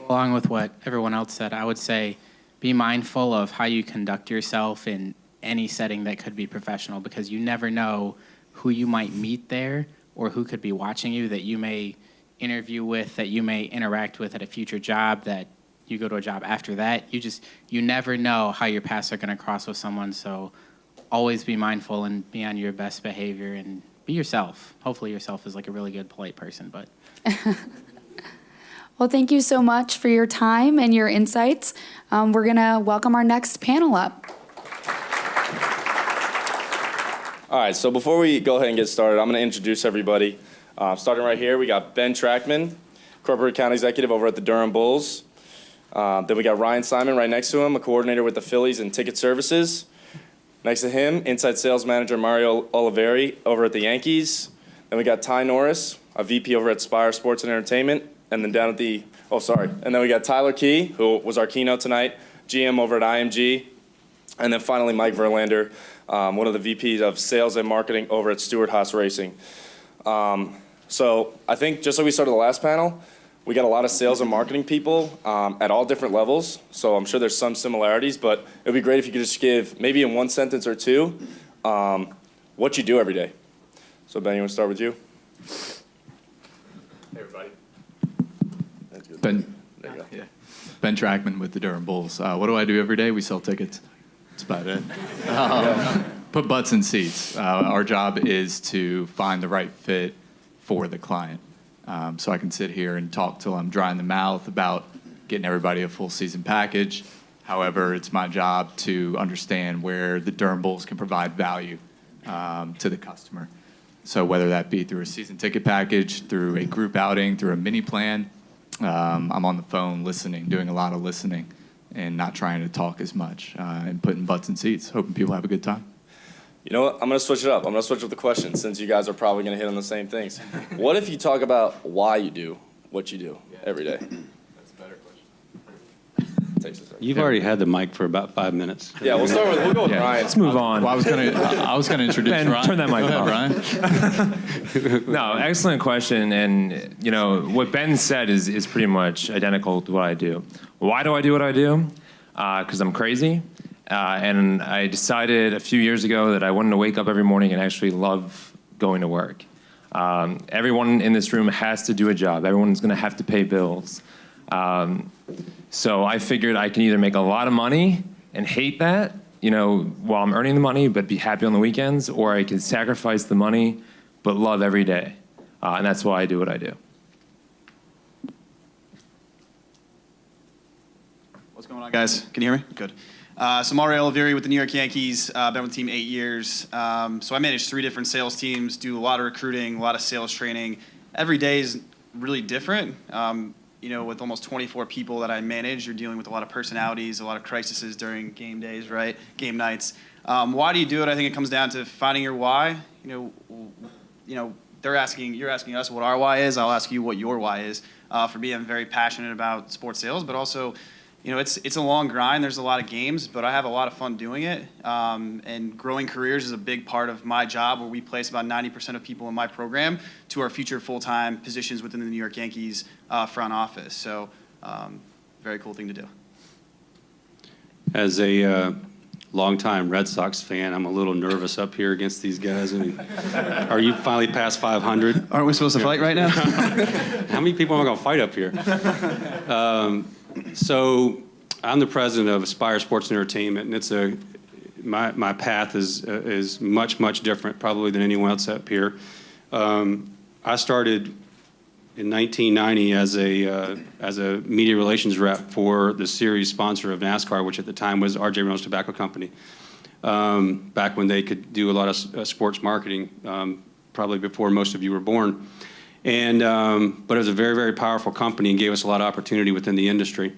Along with what everyone else said, I would say be mindful of how you conduct yourself in any setting that could be professional, because you never know who you might meet there or who could be watching you that you may interview with, that you may interact with at a future job, that you go to a job after that. You never know how your paths are going to cross with someone, so always be mindful and be on your best behavior and be yourself. Hopefully yourself is like a really good, polite person, but... Well, thank you so much for your time and your insights. We're going to welcome our next panel up. All right, so before we go ahead and get started, I'm going to introduce everybody. Starting right here, we got Ben Trackman, Corporate Account Executive over at the Durham Bulls. Then we got Ryan Simon right next to him, a coordinator with the Phillies and Ticket Services. Next to him, Inside Sales Manager Mario Oliveri over at the Yankees. Then we got Ty Norris, a VP over at Spire Sports and Entertainment. And then down at the, and then we got Tyler Key, who was our keynote tonight, GM over at IMG. And then finally, Mike Verlander, one of the VPs of Sales and Marketing over at Stewart Haas Racing. So I think just like we started the last panel, we got a lot of sales and marketing people at all different levels. So I'm sure there's some similarities, but it would be great if you could just give, maybe in one sentence or two, what you do every day. So Ben, you want to start with you? Hey, everybody. Ben Trackman with the Durham Bulls. What do I do every day? We sell tickets. That's about it. Put butts in seats. Our job is to find the right fit for the client. So I can sit here and talk till I'm dry in the mouth about getting everybody a full season package. However, it's my job to understand where the Durham Bulls can provide value to the customer. So whether that be through a season ticket package, through a group outing, through a mini plan, I'm on the phone listening, doing a lot of listening, and not trying to talk as much, and putting butts in seats, hoping people have a good time. You know what? I'm going to switch it up. I'm going to switch up the question since you guys are probably going to hit on the same things. What if you talk about why you do what you do every day? That's a better question. You've already had the mic for about 5 minutes. Yeah, we'll go with Ryan. Let's move on. Well, I was going to introduce Ben, Ryan. turn that mic off. Ryan. No, excellent question. And, you know, what Ben said is pretty much identical to what I do. Why do I do what I do? Because I'm crazy. And I decided a few years ago that I wanted to wake up every morning and actually love going to work. Everyone in this room has to do a job. Everyone's going to have to pay bills. So I figured I can either make a lot of money and hate that, you know, while I'm earning the money, but be happy on the weekends, or I can sacrifice the money but love every day. And that's why I do what I do. What's going on, guys? Can you hear me? Good. So Mario Oliveri with the New York Yankees. Been with the team 8 years. So I manage 3 different sales teams, do a lot of recruiting, a lot of sales training. Every day is really different. You know, with almost 24 people that I manage, you're dealing with a lot of personalities, a lot of crises during game days, right? Game nights. Why do you do it? I think it comes down to finding your why. You know, you're asking us what our why is. I'll ask you what your why is. For me, I'm very passionate about sports sales, but also, you know, it's a long grind. There's a lot of games, but I have a lot of fun doing it. And growing careers is a big part of my job, where we place about 90% of people in my program to our future full-time positions within the New York Yankees front office. So, very cool thing to do. As a longtime Red Sox fan, I'm a little nervous up here against these guys. I mean, are you finally past 500? Aren't we supposed to fight right now? How many people am I going to fight up here? So I'm the president of Aspire Sports and Entertainment, and it's my path is much different probably than anyone else up here. I started in 1990 as a media relations rep for the series sponsor of NASCAR, which at the time was R.J. Reynolds Tobacco Company. Back when they could do a lot of sports marketing, probably before most of you were born. And but it was a very powerful company and gave us a lot of opportunity within the industry.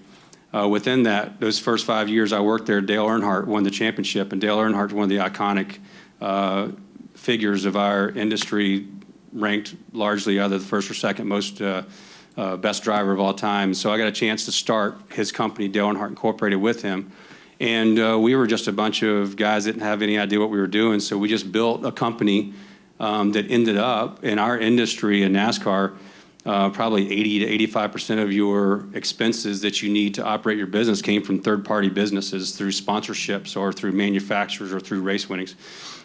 Within those first 5 years I worked there, Dale Earnhardt won the championship, and Dale Earnhardt's one of the iconic figures of our industry, ranked largely either the first or second most best driver of all time. So I got a chance to start his company, Dale Earnhardt Incorporated, with him. And we were just a bunch of guys that didn't have any idea what we were doing, so we just built a company that ended up in our industry in NASCAR probably 80 to 85% of your expenses that you need to operate your business came from third-party businesses through sponsorships or through manufacturers or through race winnings.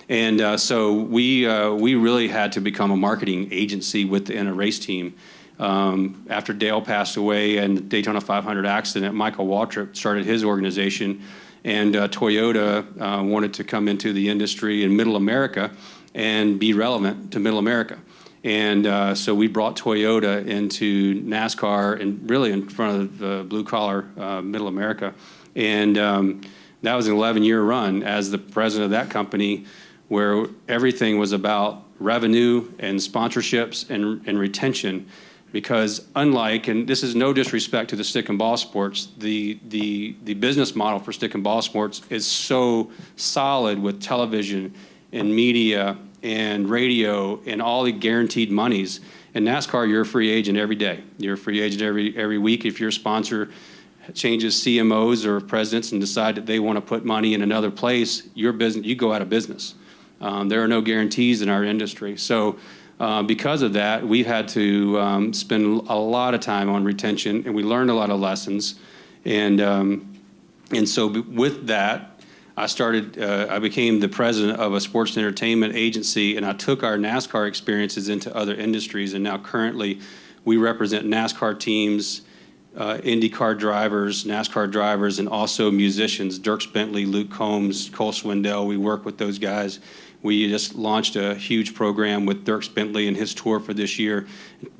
And so we really had to become a marketing agency within a race team. After Dale passed away and the Daytona 500 accident, Michael Waltrip started his organization, and Toyota wanted to come into the industry in Middle America and be relevant to Middle America. And so we brought Toyota into NASCAR and really in front of blue-collar Middle America. And that was an 11-year run as the president of that company, where everything was about revenue and sponsorships and retention. Because unlike, and this is no disrespect to the stick and ball sports, the business model for stick and ball sports is so solid with television and media and radio and all the guaranteed monies. In NASCAR, you're a free agent every day. You're a free agent every week. If your sponsor changes CMOs or presidents and decide that they want to put money in another place, your business, you go out of business. There are no guarantees in our industry. So because of that, we've had to spend a lot of time on retention, and we learned a lot of lessons. And so with that, I became the president of a sports and entertainment agency, and I took our NASCAR experiences into other industries. And now currently, we represent NASCAR teams, IndyCar drivers, NASCAR drivers, and also musicians. Dierks Bentley, Luke Combs, Cole Swindell, we work with those guys. We just launched a huge program with Dierks Bentley and his tour for this year,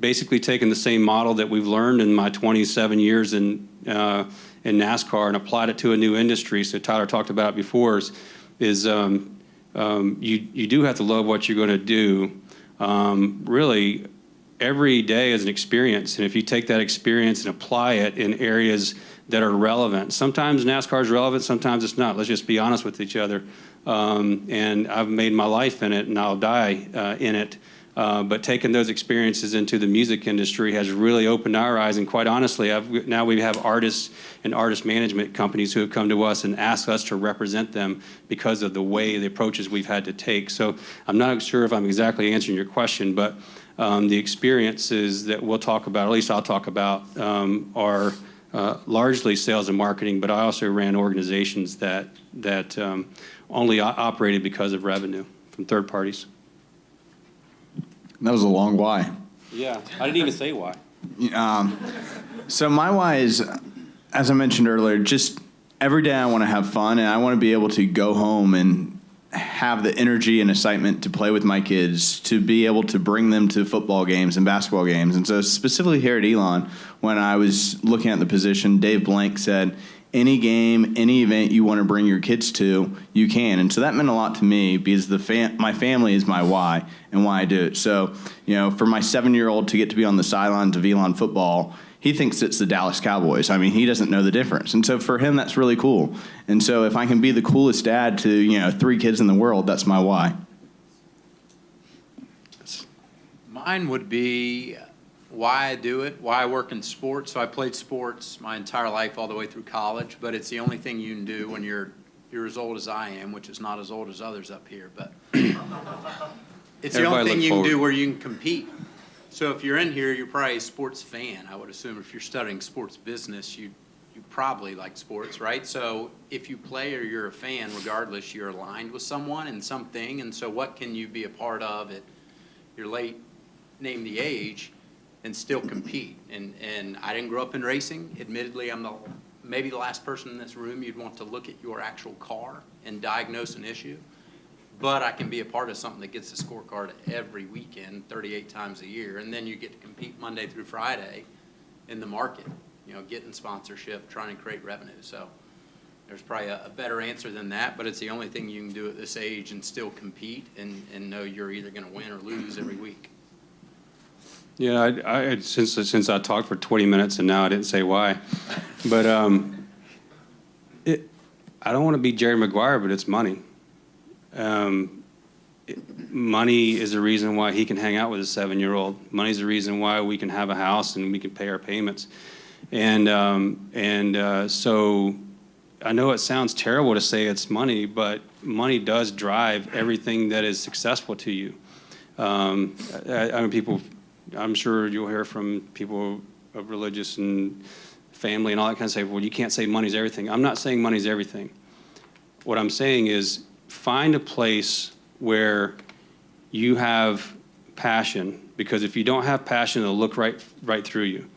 basically taking the same model that we've learned in my 27 years in NASCAR and applied it to a new industry. So Tyler talked about it before, is you do have to love what you're going to do. Really, every day is an experience, and if you take that experience and apply it in areas that are relevant, sometimes NASCAR is relevant, sometimes it's not. Let's just be honest with each other. And I've made my life in it, and I'll die in it. But taking those experiences into the music industry has really opened our eyes. And quite honestly, now we have artists and artist management companies who have come to us and asked us to represent them because of the approaches we've had to take. So I'm not sure if I'm exactly answering your question, but the experiences that we'll talk about, at least I'll talk about, are largely sales and marketing. But I also ran organizations that only operated because of revenue from third parties. That was a long why. Yeah, I didn't even say why. So my why is, as I mentioned earlier, just every day I want to have fun, and I want to be able to go home and have the energy and excitement to play with my kids, to be able to bring them to football games and basketball games. And so specifically here at Elon, when I was looking at the position, Dave Blank said, any game, any event you want to bring your kids to, you can. And so that meant a lot to me because my family is my why and why I do it. So, for my 7-year-old to get to be on the sidelines of Elon football, he thinks it's the Dallas Cowboys. I mean, he doesn't know the difference. And so for him, that's really cool. And so if I can be the coolest dad to, 3 kids in the world, that's my why. Mine would be why I do it, why I work in sports. So I played sports my entire life all the way through college, but it's the only thing you can do when you're as old as I am, which is not as old as others up here, but it's the only thing you can do where you can compete. So if you're in here, you're probably a sports fan. I would assume if you're studying sports business, you probably like sports, right? So if you play or you're a fan, regardless, you're aligned with someone and something. And so what can you be a part of at your late, name the age, and still compete? And I didn't grow up in racing. Admittedly, I'm maybe the last person in this room you'd want to look at your actual car and diagnose an issue. But I can be a part of something that gets a scorecard every weekend, 38 times a year, and then you get to compete Monday through Friday in the market, getting sponsorship, trying to create revenue. So there's probably a better answer than that, but it's the only thing you can do at this age and still compete and know you're either going to win or lose every week. Yeah, since I talked for 20 minutes and now I didn't say why, but I don't want to be Jerry Maguire, but it's money. Money is the reason why he can hang out with a 7-year-old. Money is the reason why we can have a house and we can pay our payments. And so I know it sounds terrible to say it's money, but money does drive everything that is successful to you. I mean, people I'm sure you'll hear from people of religious and family and all that kind of stuff, well, you can't say money's everything. I'm not saying money's everything. What I'm saying is find a place where you have passion, because if you don't have passion, it'll look right through you.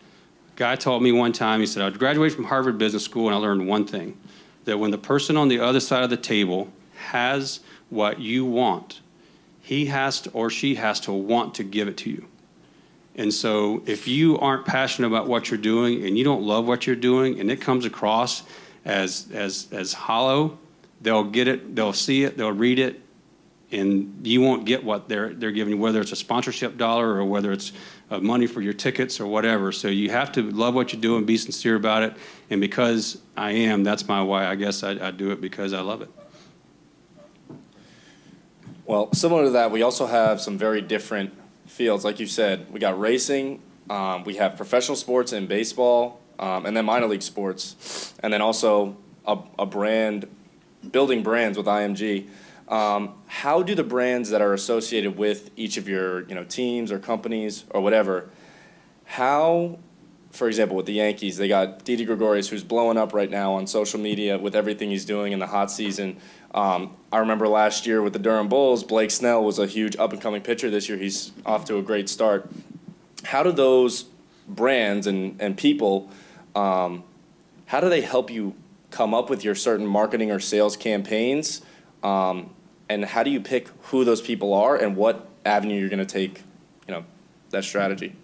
A guy told me one time, he said, I graduated from Harvard Business School and I learned one thing, that when the person on the other side of the table has what you want, he has to, or she has to want to give it to you. And so if you aren't passionate about what you're doing and you don't love what you're doing and it comes across as hollow, they'll get it, they'll see it, they'll read it, and you won't get what they're giving you, whether it's a sponsorship dollar or whether it's money for your tickets or whatever. So you have to love what you do and be sincere about it. And because I am, that's my why. I guess I do it because I love it. Well, similar to that, we also have some very different fields. Like you said, we got racing, we have professional sports in baseball, and then minor league sports, and then also a brand, building brands with IMG. How do the brands that are associated with each of your teams or companies or whatever, how, for example, with the Yankees, they got Didi Gregorius, who's blowing up right now on social media with everything he's doing in the hot season. I remember last year with the Durham Bulls, Blake Snell was a huge up-and-coming pitcher. This year he's off to a great start. How do those brands and people, how do they help you come up with your certain marketing or sales campaigns? And how do you pick who those people are and what avenue you're going to take, that strategy?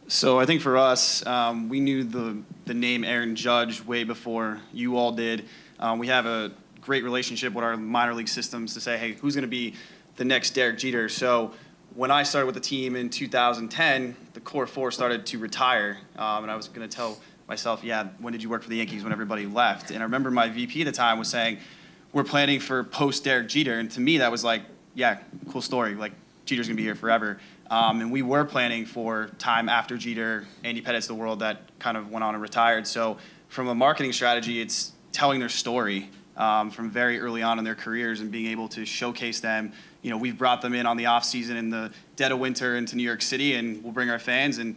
So I think for us, we knew the name Aaron Judge way before you all did. We have a great relationship with our minor league systems to say, hey, who's going to be the next Derek Jeter? So when I started with the team in 2010, the core four started to retire. And I was going to tell myself, yeah, when did you work for the Yankees? When everybody left. And I remember my VP at the time was saying, we're planning for post-Derek Jeter. And to me, that was like, yeah, cool story. Like, Jeter's going to be here forever. And we were planning for time after Jeter, Andy Pettit's the world that kind of went on and retired. So from a marketing strategy, it's telling their story from very early on in their careers and being able to showcase them. We've brought them in on the off season in the dead of winter into New York City, and we'll bring our fans, and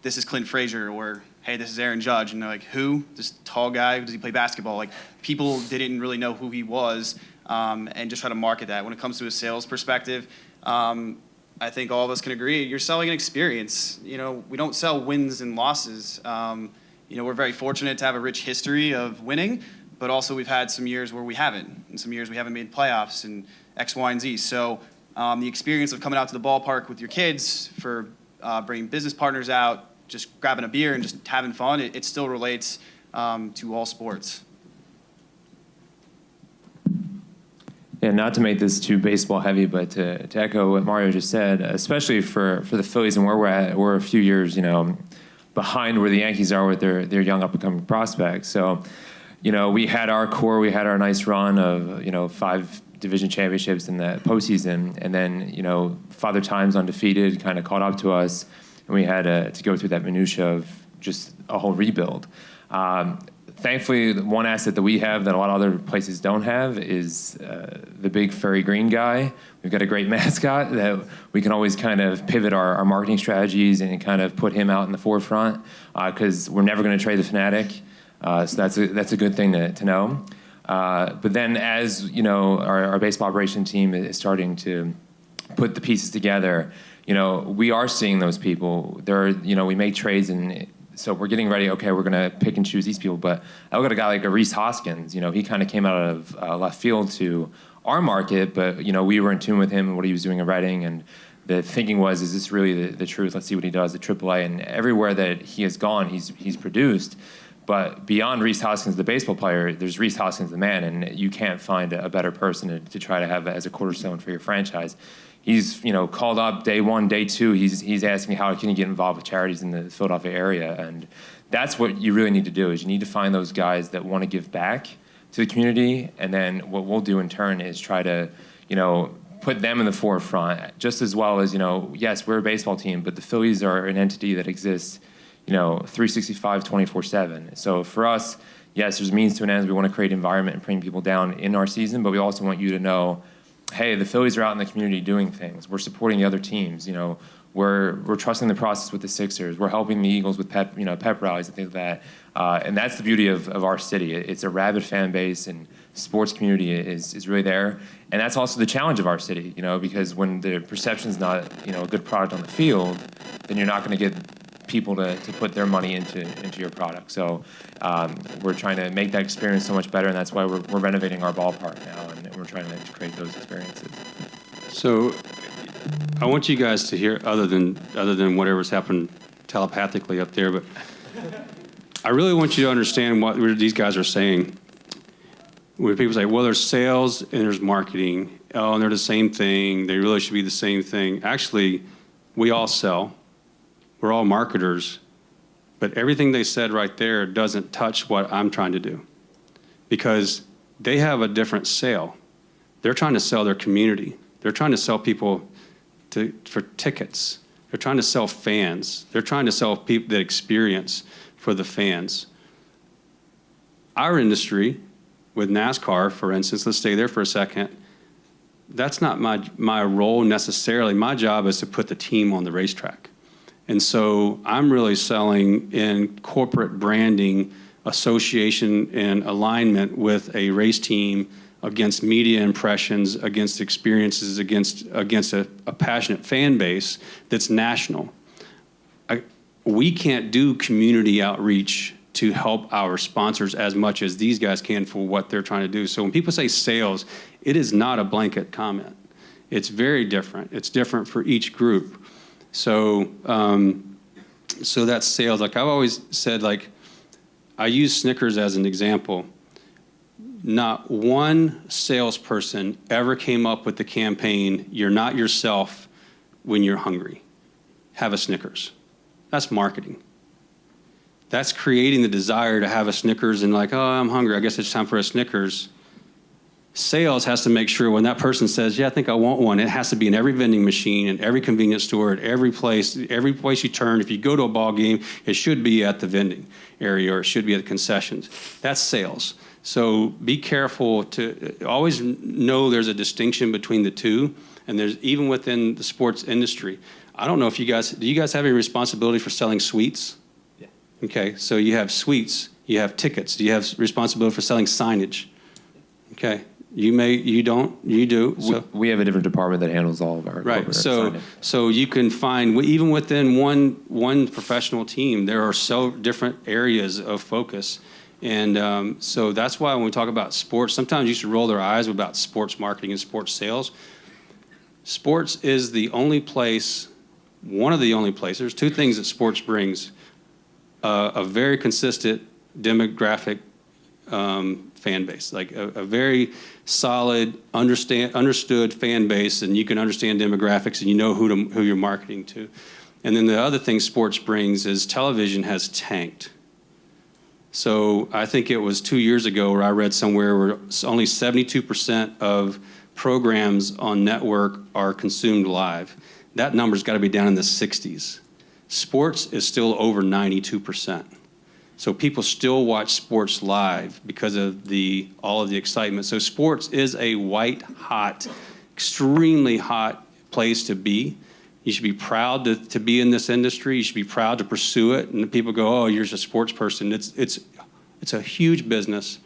this is Clint Frazier, or hey, this is Aaron Judge. And they're like, who? This tall guy? Does he play basketball? Like, people didn't really know who he was, and just try to market that. When it comes to a sales perspective, I think all of us can agree, you're selling an experience. We don't sell wins and losses. We're very fortunate to have a rich history of winning, but also we've had some years where we haven't, and some years we haven't made playoffs and X, Y, and Z. So the experience of coming out to the ballpark with your kids, for bringing business partners out, just grabbing a beer and just having fun, it still relates to all sports. Yeah, not to make this too baseball heavy, but to echo what Mario just said, especially for the Phillies and where we're at, we're a few years, behind where the Yankees are with their young up-and-coming prospects. So, we had our core, we had our nice run of, 5 division championships in the postseason, and then, Father Time's undefeated kind of caught up to us, and we had to go through that minutia of just a whole rebuild. Thankfully, the one asset that we have that a lot of other places don't have is the big furry green guy. We've got a great mascot that we can always kind of pivot our marketing strategies and kind of put him out in the forefront because we're never going to trade the Fanatic. So that's a good thing to know. But then as, our baseball operation team is starting to put the pieces together, we are seeing those people. We make trades and so we're getting ready, okay, we're going to pick and choose these people. But I look at a guy like a Reese Hoskins. He kind of came out of left field to our market, but, we were in tune with him and what he was doing in Reading. And the thinking was, is this really the truth? Let's see what he does at AAA. And everywhere that he has gone, he's produced. But beyond Reese Hoskins, the baseball player, there's Reese Hoskins, the man. And you can't find a better person to try to have as a cornerstone for your franchise. He's, called up day 1, day 2. He's asking how can he get involved with charities in the Philadelphia area, and that's what you really need to do. Is you need to find those guys that want to give back to the community, and then what we'll do in turn is try to, put them in the forefront, just as well as yes, we're a baseball team, but the Phillies are an entity that exists, 365, 24/7. So for us, yes, there's means to an end. We want to create environment and bring people down in our season, but we also want you to know, hey, the Phillies are out in the community doing things. We're supporting the other teams. we're trusting the process with the Sixers. We're helping the Eagles with pep rallies and things like that. And that's the beauty of our city. It's a rabid fan base, and sports community is really there. And that's also the challenge of our city, because when the perception's not, a good product on the field, then you're not going to get people to put their money into your product. So we're trying to make that experience so much better, and that's why we're renovating our ballpark now, and we're trying to create those experiences. So I want you guys to hear, other than whatever's happened telepathically up there, but I really want you to understand what these guys are saying. When people say, well, there's sales and there's marketing, and they're the same thing, they really should be the same thing. Actually, we all sell. We're all marketers, but everything they said right there doesn't touch what I'm trying to do, because they have a different sale. They're trying to sell their community. They're trying to sell people for tickets. They're trying to sell fans. They're trying to sell people the experience for the fans. Our industry, with NASCAR, for instance, let's stay there for a second, that's not my role necessarily. My job is to put the team on the racetrack. And so I'm really selling in corporate branding, association, and alignment with a race team against media impressions, against experiences, against a passionate fan base that's national. We can't do community outreach to help our sponsors as much as these guys can for what they're trying to do. So when people say sales, it is not a blanket comment. It's very different. It's different for each group. So that's sales. Like I've always said, I use Snickers as an example. Not one salesperson ever came up with the campaign, "You're not yourself when you're hungry. Have a Snickers." That's marketing. That's creating the desire to have a Snickers and oh, I'm hungry, I guess it's time for a Snickers. Sales has to make sure when that person says, yeah, I think I want one, it has to be in every vending machine, in every convenience store, at every place you turn. If you go to a ball game, it should be at the vending area or it should be at the concessions. That's sales. So be careful to always know there's a distinction between the two, and there's even within the sports industry. I don't know if do you guys have any responsibility for selling suites? Yeah. Okay, so you have suites, you have tickets. Do you have responsibility for selling signage? Okay. You don't, you do. So. We have a different department that handles all of our right. So you can find, even within one professional team, there are so different areas of focus. And so that's why when we talk about sports, sometimes you should roll their eyes about sports marketing and sports sales. Sports is the only place, one of the only places, there's two things that sports brings. A very consistent demographic fan base, like a very solid, understood fan base, and you can understand demographics and you know who you're marketing to. And then the other thing sports brings is television has tanked. So I think it was 2 years ago where I read somewhere where only 72% of programs on network are consumed live. That number's got to be down in the 60s. Sports is still over 92%. So people still watch sports live because of all of the excitement. So sports is a white hot, extremely hot place to be. You should be proud to be in this industry. You should be proud to pursue it. And people go, "Oh, you're just a sports person." It's a huge business,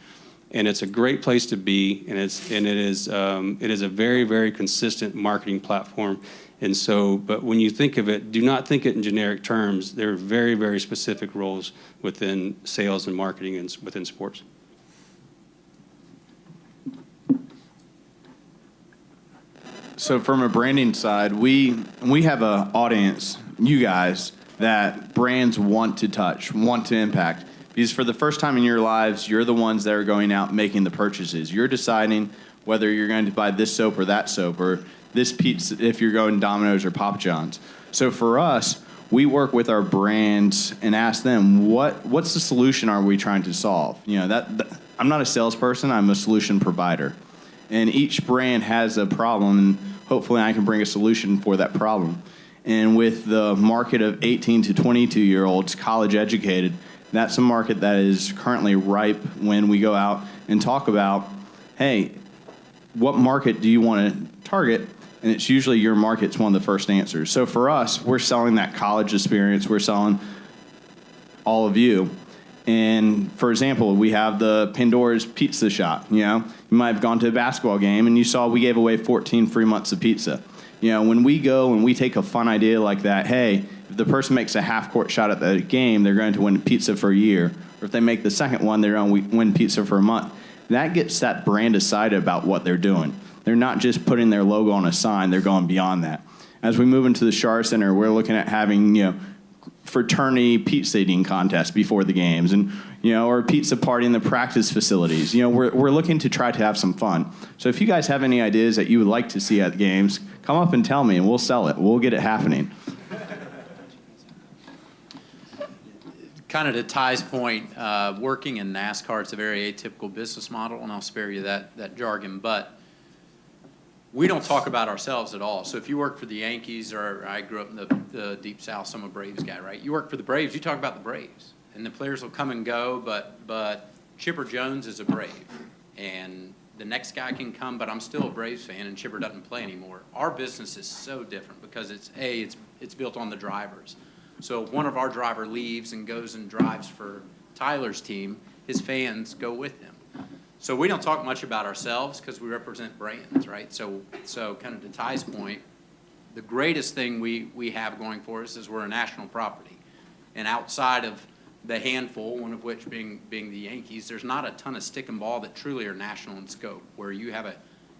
and it's a great place to be. And it is a very, very consistent marketing platform. And so, but when you think of it, do not think it in generic terms. There are very, very specific roles within sales and marketing and within sports. So from a branding side, we have an audience, you guys, that brands want to touch, want to impact. Because for the first time in your lives, you're the ones that are going out making the purchases. You're deciding whether you're going to buy this soap or that soap, or this pizza if you're going Domino's or Papa John's. So for us, we work with our brands and ask them, what's the solution are we trying to solve? I'm not a salesperson, I'm a solution provider. And each brand has a problem, and hopefully I can bring a solution for that problem. And with the market of 18 to 22-year-olds, college educated, that's a market that is currently ripe when we go out and talk about, hey, what market do you want to target? and it's usually your market's one of the first answers. So for us, we're selling that college experience. We're selling all of you. And for example, we have the Pandora's Pizza Shop. You might have gone to a basketball game and you saw we gave away 14 free months of pizza. When we go and we take a fun idea like that, hey, if the person makes a half-court shot at the game, they're going to win pizza for a year. Or if they make the second one, they're going to win pizza for a month. That gets that brand excited about what they're doing. They're not just putting their logo on a sign, they're going beyond that. As we move into the Shar Center, we're looking at having, fraternity pizza eating contests before the games, and or a pizza party in the practice facilities. We're looking to try to have some fun. So if you guys have any ideas that you would like to see at the games, come up and tell me, and we'll sell it. We'll get it happening. Kind of to Ty's point, working in NASCAR, it's a very atypical business model, and I'll spare you that jargon, but we don't talk about ourselves at all. So if you work for the Yankees, or I grew up in the Deep South, so I'm a Braves guy, right? You work for the Braves, you talk about the Braves. And the players will come and go, but Chipper Jones is a Brave. And the next guy can come, but I'm still a Braves fan, and Chipper doesn't play anymore. Our business is so different because it's built on the drivers. So if one of our driver leaves and goes and drives for Tyler's team, his fans go with him. So we don't talk much about ourselves because we represent brands, right? So kind of to Ty's point, the greatest thing we have going for us is we're a national property. And outside of the handful, one of which being the Yankees, there's not a ton of stick and ball that truly are national in scope, where you have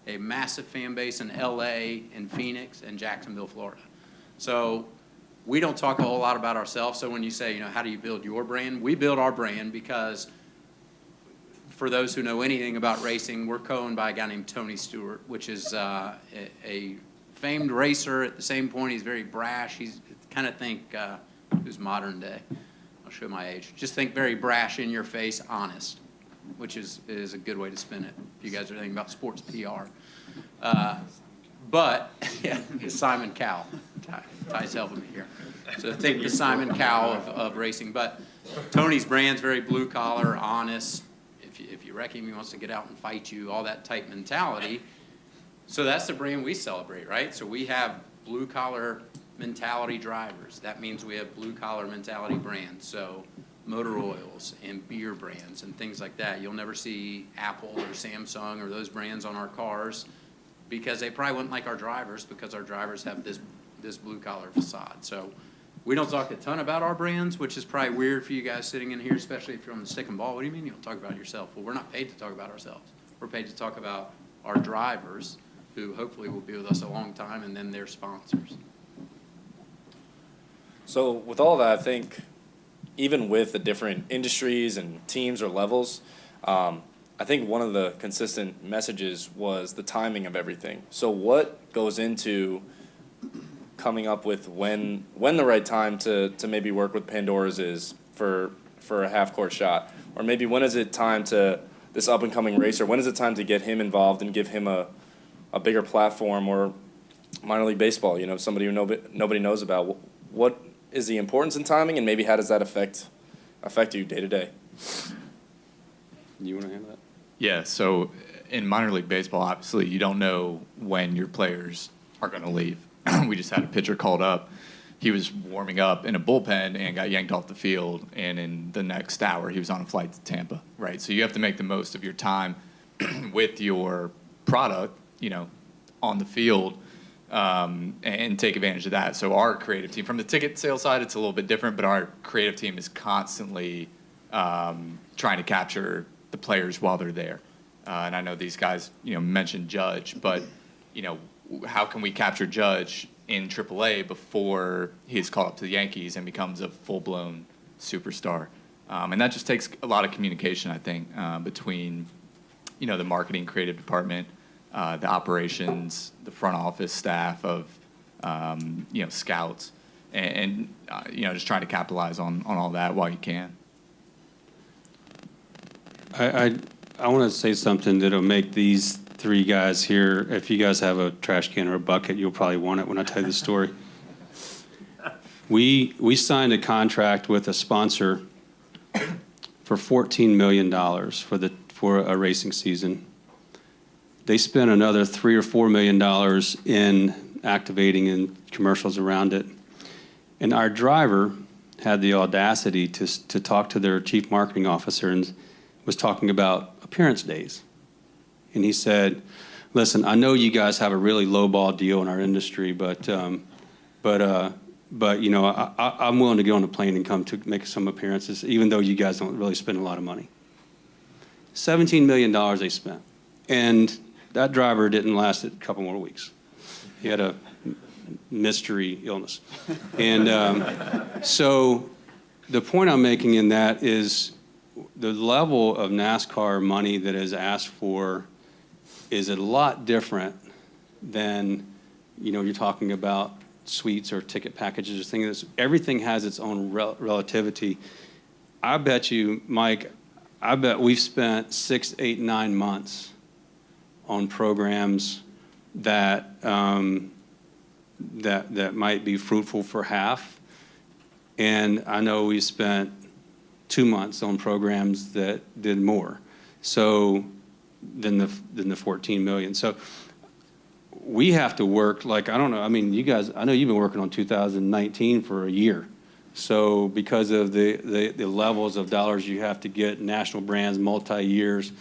a massive fan base in LA and Phoenix and Jacksonville, Florida. So we don't talk a whole lot about ourselves. So when you say, how do you build your brand? We build our brand because for those who know anything about racing, we're co-owned by a guy named Tony Stewart, which is a famed racer. At the same point, he's very brash. He's kind of think, who's modern day? I'll show my age. Just think very brash, in your face, honest, which is a good way to spin it if you guys are thinking about sports PR. But, yeah, Simon Cowell. Ty's helping me here. So think the Simon Cowell of racing. But Tony's brand's very blue collar, honest. If you wreck him, he wants to get out and fight you, all that type mentality. So that's the brand we celebrate, right? So we have blue collar mentality drivers. That means we have blue collar mentality brands. So motor oils and beer brands and things like that. You'll never see Apple or Samsung or those brands on our cars because they probably wouldn't like our drivers because our drivers have this blue collar facade. So we don't talk a ton about our brands, which is probably weird for you guys sitting in here, especially if you're on the stick and ball. What do you mean you don't talk about yourself? Well, we're not paid to talk about ourselves. We're paid to talk about our drivers, who hopefully will be with us a long time, and then their sponsors. So with all that, I think even with the different industries and teams or levels, I think one of the consistent messages was the timing of everything. So what goes into coming up with when the right time to maybe work with Pandora's is for a half-court shot? Or maybe when is it time to, this up-and-coming racer, when is it time to get him involved and give him a bigger platform, or minor league baseball, somebody who nobody knows about? What is the importance in timing, and maybe how does that affect you day to day? You want to handle that? Yeah, so in minor league baseball, obviously, you don't know when your players are going to leave. We just had a pitcher called up. He was warming up in a bullpen and got yanked off the field, and in the next hour, he was on a flight to Tampa, right? So you have to make the most of your time with your product, on the field, and take advantage of that. So our creative team, from the ticket sales side, it's a little bit different, but our creative team is constantly trying to capture the players while they're there. And I know these guys, mentioned Judge, but, how can we capture Judge in AAA before he's called up to the Yankees and becomes a full-blown superstar? And that just takes a lot of communication, I think, between, the marketing creative department, the operations, the front office staff of, scouts, and just trying to capitalize on all that while you can. I want to say something that'll make these three guys here, if you guys have a trash can or a bucket, you'll probably want it when I tell you the story. We signed a contract with a sponsor for $14 million for a racing season. They spent another $3 or $4 million in activating and commercials around it. And our driver had the audacity to talk to their chief marketing officer and was talking about appearance days. And he said, listen, I know you guys have a really lowball deal in our industry, but I'm willing to get on a plane and come to make some appearances, even though you guys don't really spend a lot of money. $17 million they spent. And that driver didn't last a couple more weeks. He had a mystery illness. And so the point I'm making in that is the level of NASCAR money that is asked for is a lot different than, you're talking about suites or ticket packages or things. Everything has its own relativity. I bet you, Mike, we've spent 6, 8, 9 months on programs that might be fruitful for half. And I know we spent 2 months on programs that did more. So than the 14 million. So we have to work like, I don't know, I mean, you guys, I know you've been working on 2019 for a year. So because of the levels of dollars you have to get, national brands, multi-years,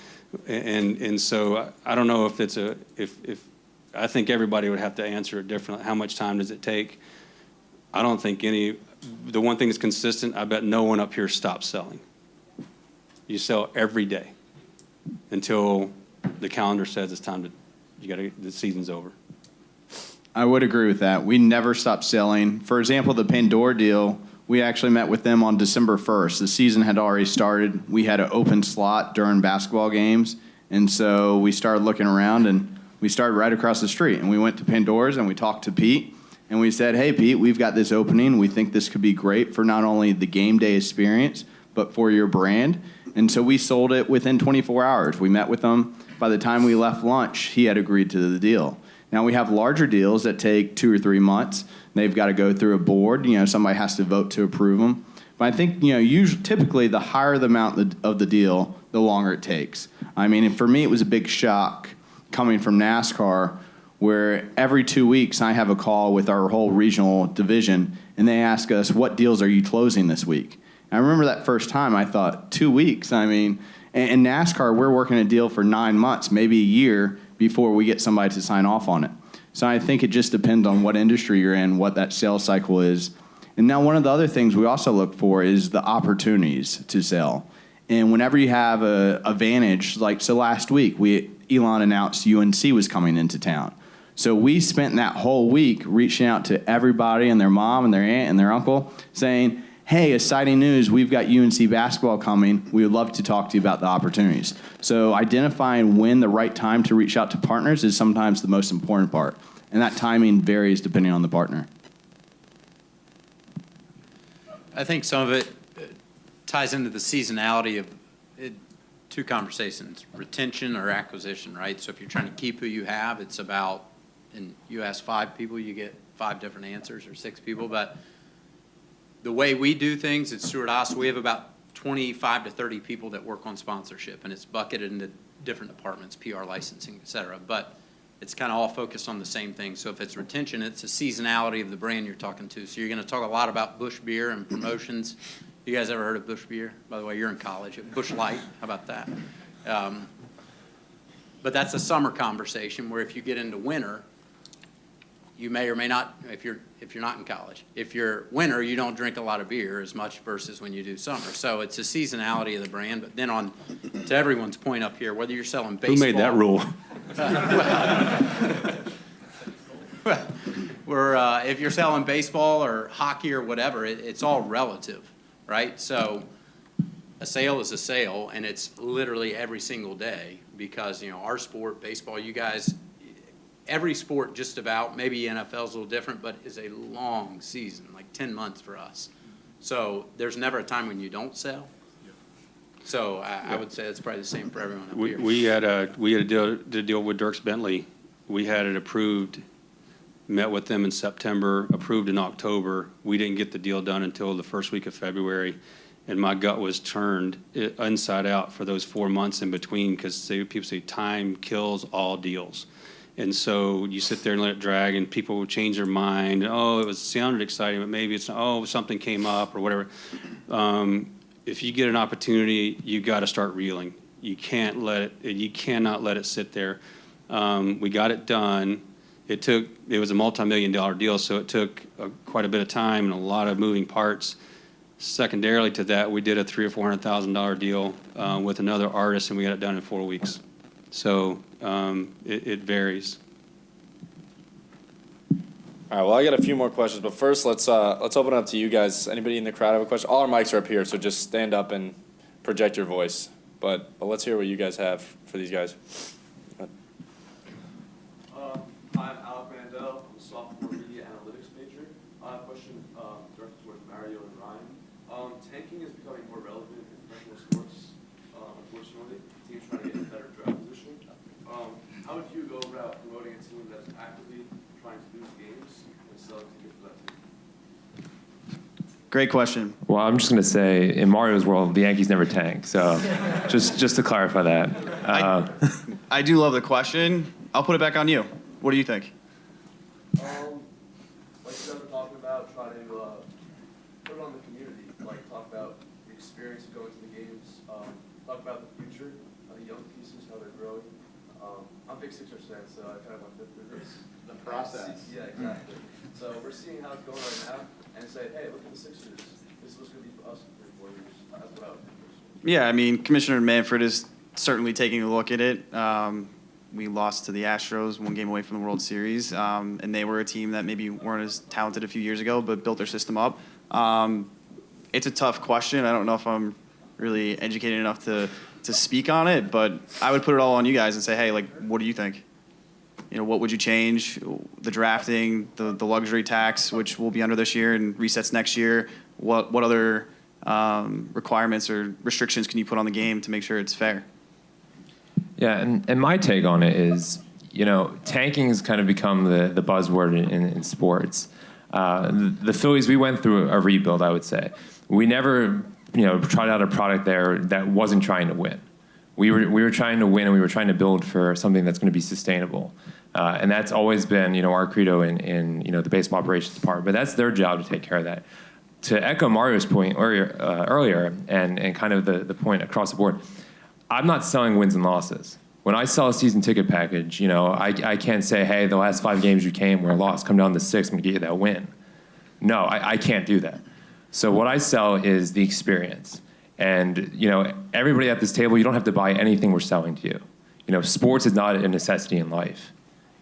and so I don't know if it's if I think everybody would have to answer it differently. How much time does it take? I don't think the one thing that's consistent, I bet no one up here stops selling. You sell every day until the calendar says it's time the season's over. I would agree with that. We never stop selling. For example, the Pandora deal, we actually met with them on December 1st. The season had already started. We had an open slot during basketball games. And so we started looking around, and we started right across the street. And we went to Pandora's, and we talked to Pete. And we said, hey, Pete, we've got this opening. We think this could be great for not only the game day experience, but for your brand. And so we sold it within 24 hours. We met with them. By the time we left lunch, he had agreed to the deal. Now we have larger deals that take 2 or 3 months. They've got to go through a board. Somebody has to vote to approve them. But I think, typically the higher the amount of the deal, the longer it takes. I mean, for me, it was a big shock coming from NASCAR, where every 2 weeks I have a call with our whole regional division, and they ask us, what deals are you closing this week? And I remember that first time I thought, 2 weeks? I mean, in NASCAR, we're working a deal for 9 months, maybe a year, before we get somebody to sign off on it. So I think it just depends on what industry you're in, what that sales cycle is. And now one of the other things we also look for is the opportunities to sell. And whenever you have a advantage, so last week, Elon announced UNC was coming into town. So we spent that whole week reaching out to everybody and their mom and their aunt and their uncle saying, hey, exciting news, we've got UNC basketball coming. We would love to talk to you about the opportunities. So identifying when the right time to reach out to partners is sometimes the most important part. And that timing varies depending on the partner. I think some of it ties into the seasonality of two conversations, retention or acquisition, right? So if you're trying to keep who you have, it's about, and you ask 5 people, you get 5 different answers, or 6 people. But the way we do things at Stewart Haas, we have about 25 to 30 people that work on sponsorship, and it's bucketed into different departments, PR, licensing, et cetera. But it's kind of all focused on the same thing. So if it's retention, it's a seasonality of the brand you're talking to. So you're going to talk a lot about Busch Beer and promotions. You guys ever heard of Busch Beer? By the way, you're in college. Busch Light, how about that? But that's a summer conversation where if you get into winter, you may or may not, if you're not in college. If you're winter, you don't drink a lot of beer as much versus when you do summer. So it's a seasonality of the brand. But then on to everyone's point up here, whether you're selling baseball. Who made that rule? If you're selling baseball or hockey or whatever, it's all relative, right? So a sale is a sale, and it's literally every single day because, our sport, baseball, you guys, every sport just about, maybe NFL's a little different, but is a long season, like 10 months for us. So there's never a time when you don't sell. So I would say it's probably the same for everyone up here. We had a deal with Dierks Bentley. We had it approved, met with them in September, approved in October. We didn't get the deal done until the first week of February. and my gut was turned inside out for those 4 months in between, because people say time kills all deals. And so you sit there and let it drag, and people will change their mind. Oh, it sounded exciting, but maybe it's, oh, something came up or whatever. If you get an opportunity, you got to start reeling. You cannot let it sit there. We got it done. It was a multi-million-dollar deal, so it took quite a bit of time and a lot of moving parts. Secondarily to that, we did a $300,000 or $400,000 deal with another artist, and we got it done in 4 weeks. So it varies. All right, well, I got a few more questions, but first let's open it up to you guys. Anybody in the crowd have a question? All our mics are up here, so just stand up and project your voice. But let's hear what you guys have for these guys. I'm Alec Mandel. I'm a sophomore media analytics major. I have a question directed towards Mario and Ryan. Tanking is becoming more relevant in professional sports, unfortunately. Teams trying to get in a better draft position. How would you go about promoting a team that's actively trying to lose games and selling tickets for that team? Great question. Well, I'm just going to say, in Mario's world, the Yankees never tank. So just to clarify that. I do love the question. I'll put it back on you. What do you think? Like you guys were talking about, try to put it on the community. Like talk about the experience of going to the games. Talk about the future of the young pieces, how they're growing. I'm a big Sixers fan, so I kind of want to through this. The process. Yeah, exactly. So we're seeing how it's going right now, and say, hey, look at the Sixers. This is what's going to be for us in 3 or 4 years. That's what I would do. Yeah, I mean, Commissioner Manfred is certainly taking a look at it. We lost to the Astros, 1 game away from the World Series, and they were a team that maybe weren't as talented a few years ago, but built their system up. It's a tough question. I don't know if I'm really educated enough to speak on it, but I would put it all on you guys and say, hey, like, what do you think? You know, what would you change? The drafting, the luxury tax, which will be under this year and resets next year. What other requirements or restrictions can you put on the game to make sure it's fair? Yeah, and my take on it is, you know, tanking has kind of become the buzzword in sports. The Phillies, we went through a rebuild, I would say. We never, you know, tried out a product there that wasn't trying to win. We were trying to win, and we were trying to build for something that's going to be sustainable. And that's always been, you know, our credo in you know, the baseball operations department. But that's their job to take care of that. To echo Mario's point earlier and kind of the point across the board, I'm not selling wins and losses. When I sell a season ticket package, you know, I can't say, hey, the last 5 games you came were a loss. Come down to 6, I'm going to get you that win. No, I can't do that. So what I sell is the experience. And, you know, everybody at this table, you don't have to buy anything we're selling to you. You know, sports is not a necessity in life.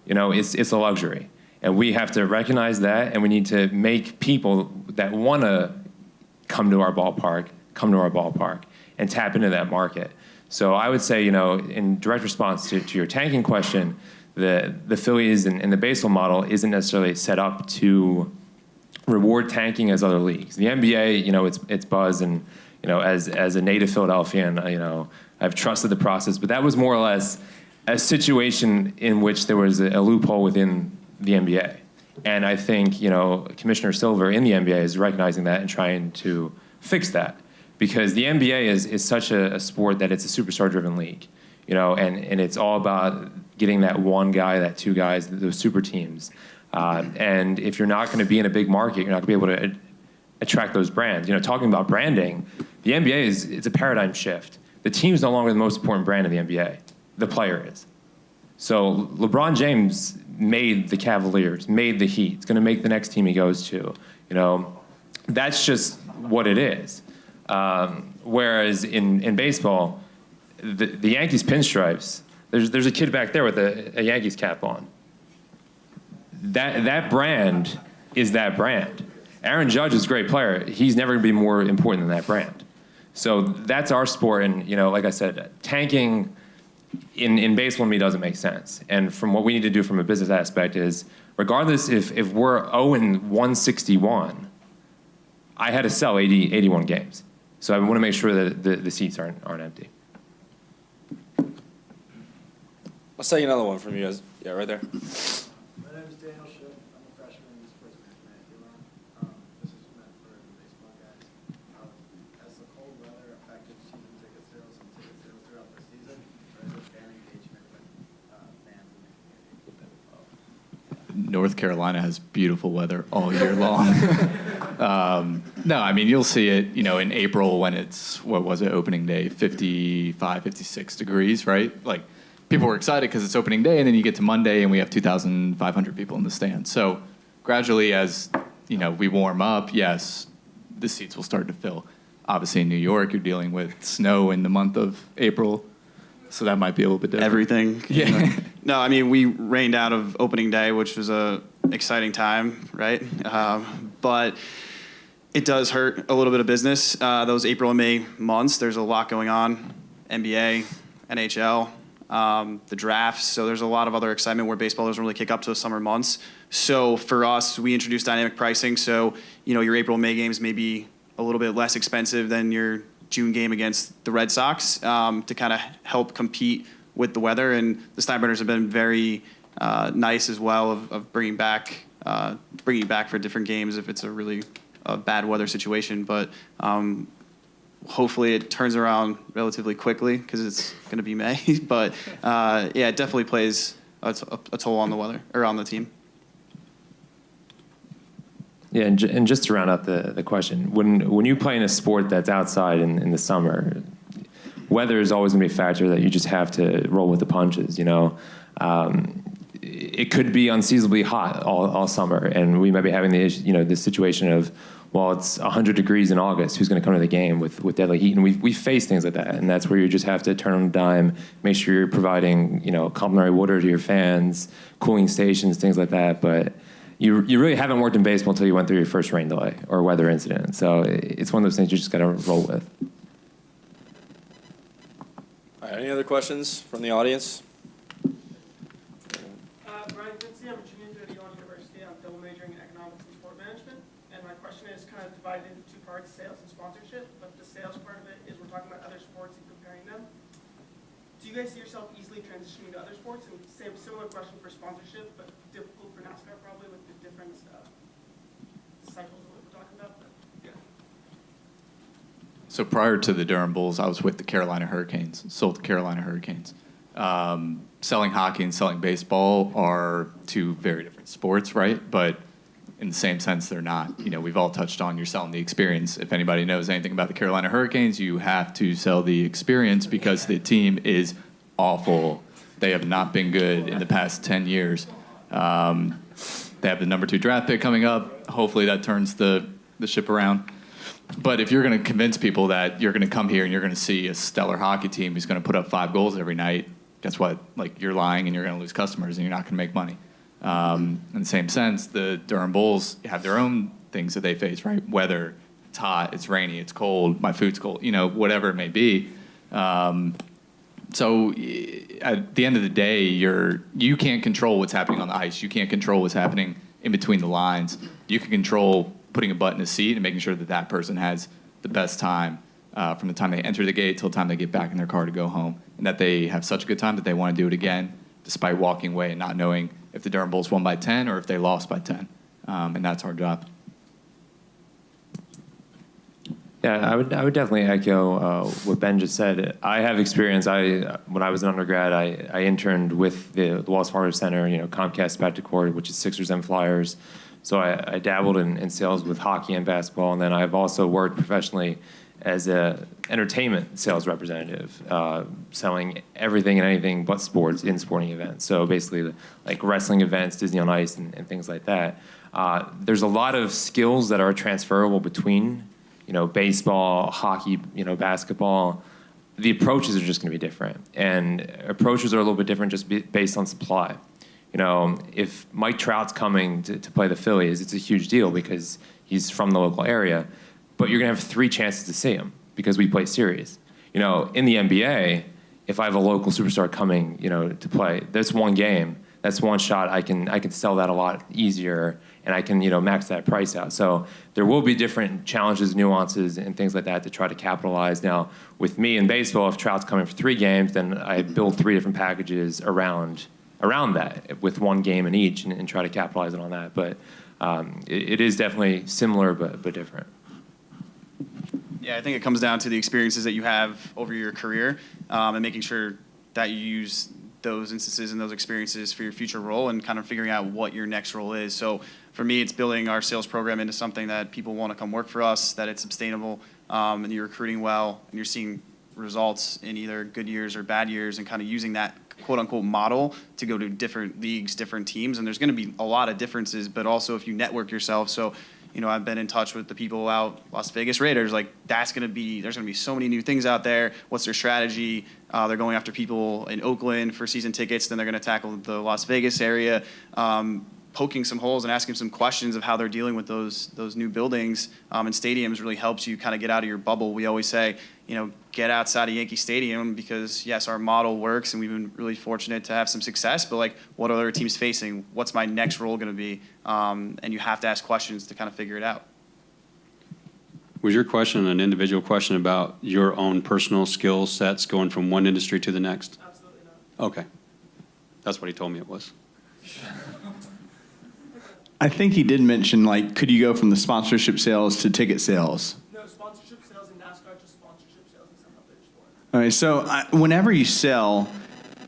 You know, it's a luxury. And we have to recognize that, and we need to make people that want to come to our ballpark, and tap into that market. So I would say, you know, in direct response to your tanking question, the Phillies and the baseball model isn't necessarily set up to reward tanking as other leagues. The NBA, you know, it's buzz, and, you know, as a native Philadelphian, you know, I've trusted the process, but that was more or less a situation in which there was a loophole within the NBA. And I think, you know, Commissioner Silver in the NBA is recognizing that and trying to fix that. Because the NBA is such a sport that it's a superstar-driven league, you know, and it's all about getting that one guy, that 2 guys, those super teams. And if you're not going to be in a big market, you're not going to be able to attract those brands. You know, talking about branding, the NBA it's a paradigm shift. The team's no longer the most important brand in the NBA. The player is. So LeBron James made the Cavaliers, made the Heat. It's going to make the next team he goes to. You know, that's just what it is. Whereas in baseball, the Yankees pinstripes, there's a kid back there with a Yankees cap on. That brand is that brand. Aaron Judge is a great player. He's never going to be more important than that brand. So that's our sport. And, you know, like I said, tanking in baseball to me doesn't make sense. And from what we need to do from a business aspect is, regardless if we're 0-161, I had to sell 81 games. So I want to make sure that the seats aren't empty. Let's take another one from you guys. Yeah, right there. My name is Daniel Schiff. I'm a freshman in the sports management at Elon. This is meant for the baseball guys. As the North Carolina has beautiful weather all year long. No, I mean, you'll see it, in April when it's, what was it, opening day, 55, 56 degrees, right? Like, people were excited because it's opening day, and then you get to Monday and we have 2,500 people in the stands. So gradually as, we warm up, yes, the seats will start to fill. Obviously in New York, you're dealing with snow in the month of April, so that might be a little bit different. Everything. Yeah. No, I mean, we rained out of opening day, which was a exciting time, right? But it does hurt a little bit of business. Those April and May months, there's a lot going on. NBA, NHL, the drafts. So there's a lot of other excitement where baseball doesn't really kick up to the summer months. So for us, we introduced dynamic pricing. So, your April, May games may be a little bit less expensive than your June game against the Red Sox to kind of help compete with the weather. And the Steinbrenners have been very nice as well of bringing back for different games if it's a really bad weather situation. But hopefully it turns around relatively quickly because it's going to be May. But yeah, it definitely plays a toll on the weather or on the team. Yeah, and just to round out the question, when you play in a sport that's outside in the summer, weather is always going to be a factor that you just have to roll with the punches, It could be unseasonably hot all summer, and we might be having this situation of, well, it's 100 degrees in August, who's going to come to the game with deadly heat? And we face things like that, and that's where you just have to turn on a dime, make sure you're providing, complimentary water to your fans, cooling stations, things like that, but you really haven't worked in baseball until you went through your first rain delay or weather incident. So it's one of those things you just got to roll with. All right, any other questions from the audience? Brian Quincy, I'm a junior at Elon University. I'm double majoring in economics and sport management. And my question is kind of divided into two parts, sales and sponsorship. But the sales part of it is we're talking about other sports and comparing them. Do you guys see yourself easily transitioning to other sports? And similar question for sponsorship, but difficult for NASCAR probably with the different cycles that we're talking about. But, yeah. So prior to the Durham Bulls, I was with the Carolina Hurricanes, sold the Carolina Hurricanes. Selling hockey and selling baseball are two very different sports, right? But in the same sense, they're not. We've all touched on you're selling the experience. If anybody knows anything about the Carolina Hurricanes, you have to sell the experience because the team is awful. They have not been good in the past 10 years. They have the number 2 draft pick coming up. Hopefully that turns the ship around. But if you're going to convince people that you're going to come here and you're going to see a stellar hockey team who's going to put up 5 goals every night, guess what? You're lying and you're going to lose customers and you're not going to make money. In the same sense, the Durham Bulls have their own things that they face, right? Weather, it's hot, it's rainy, it's cold, my food's cold, whatever it may be. So at the end of the day, you can't control what's happening on the ice. You can't control what's happening in between the lines. You can control putting a butt in a seat and making sure that person has the best time from the time they enter the gate till the time they get back in their car to go home, and that they have such a good time that they want to do it again, despite walking away and not knowing if the Durham Bulls won by 10 or if they lost by 10. And that's our job. Yeah, I would definitely echo what Ben just said. I have experience. When I was an undergrad, I interned with the Wells Fargo Center, Comcast Spectacor, which is Sixers and Flyers. So I dabbled in sales with hockey and basketball, and then I've also worked professionally as a entertainment sales representative, selling everything and anything but sports in sporting events. So basically, like wrestling events, Disney on Ice, and things like that. There's a lot of skills that are transferable between baseball, hockey, basketball. The approaches are just going to be different. And approaches are a little bit different just based on supply. If Mike Trout's coming to play the Phillies, it's a huge deal because he's from the local area. But you're going to have 3 chances to see him because we play series. In the NBA, if I have a local superstar coming, to play, that's one game. That's one shot. I can sell that a lot easier, and I can, max that price out. So there will be different challenges, nuances, and things like that to try to capitalize. Now, with me in baseball, if Trout's coming for 3 games, then I build 3 different packages around that with 1 game in each and try to capitalize on that. But it is definitely similar but different. Yeah, I think it comes down to the experiences that you have over your career and making sure that you use those instances and those experiences for your future role and kind of figuring out what your next role is. So for me, it's building our sales program into something that people want to come work for us, that it's sustainable, and you're recruiting well, and you're seeing results in either good years or bad years, and kind of using that quote unquote model to go to different leagues, different teams. And there's going to be a lot of differences, but also if you network yourself. So, I've been in touch with the people out Las Vegas Raiders. Like, there's going to be so many new things out there. What's their strategy? They're going after people in Oakland for season tickets. Then they're going to tackle the Las Vegas area, poking some holes and asking some questions of how they're dealing with those new buildings and stadiums really helps you kind of get out of your bubble. We always say, get outside of Yankee Stadium because, yes, our model works and we've been really fortunate to have some success, but like, what are other teams facing? What's my next role going to be? And you have to ask questions to kind of figure it out. Was your question an individual question about your own personal skill sets going from one industry to the next? Absolutely not. Okay. That's what he told me it was. I think he did mention, like, could you go from the sponsorship sales to ticket sales? No, sponsorship sales in NASCAR, just sponsorship sales in some other sports. All right, so whenever you sell,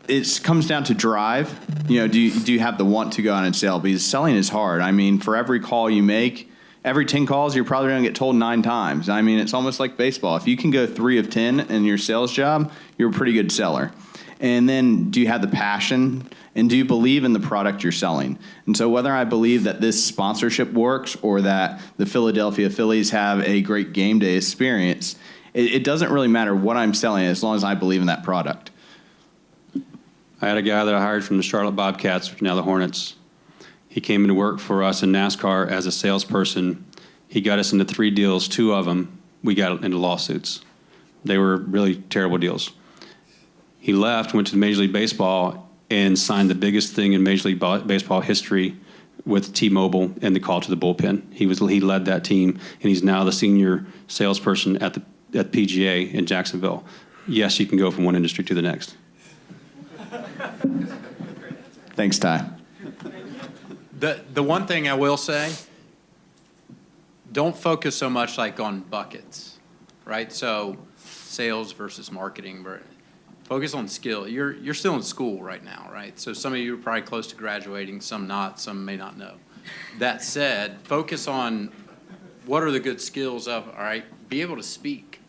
it comes down to drive. Do you have the want to go out and sell? Because selling is hard. I mean, for every call you make, every 10 calls, you're probably going to get told 9 times. I mean, it's almost like baseball. If you can go 3 of 10 in your sales job, you're a pretty good seller. And then do you have the passion? And do you believe in the product you're selling? And so whether I believe that this sponsorship works or that the Philadelphia Phillies have a great game day experience, it doesn't really matter what I'm selling as long as I believe in that product. I had a guy that I hired from the Charlotte Bobcats, which are now the Hornets. He came into work for us in NASCAR as a salesperson. He got us into 3 deals. 2 of them, we got into lawsuits. They were really terrible deals. He left, went to Major League Baseball, and signed the biggest thing in Major League Baseball history with T-Mobile and the call to the bullpen. He led that team, and he's now the senior salesperson at PGA in Jacksonville. Yes, you can go from one industry to the next. Thanks, Ty. The one thing I will say, don't focus so much like on buckets, right? So sales versus marketing. Focus on skill. You're still in school right now, right? So some of you are probably close to graduating, some not, some may not know. That said, focus on what are the good skills of, all right, be able to speak,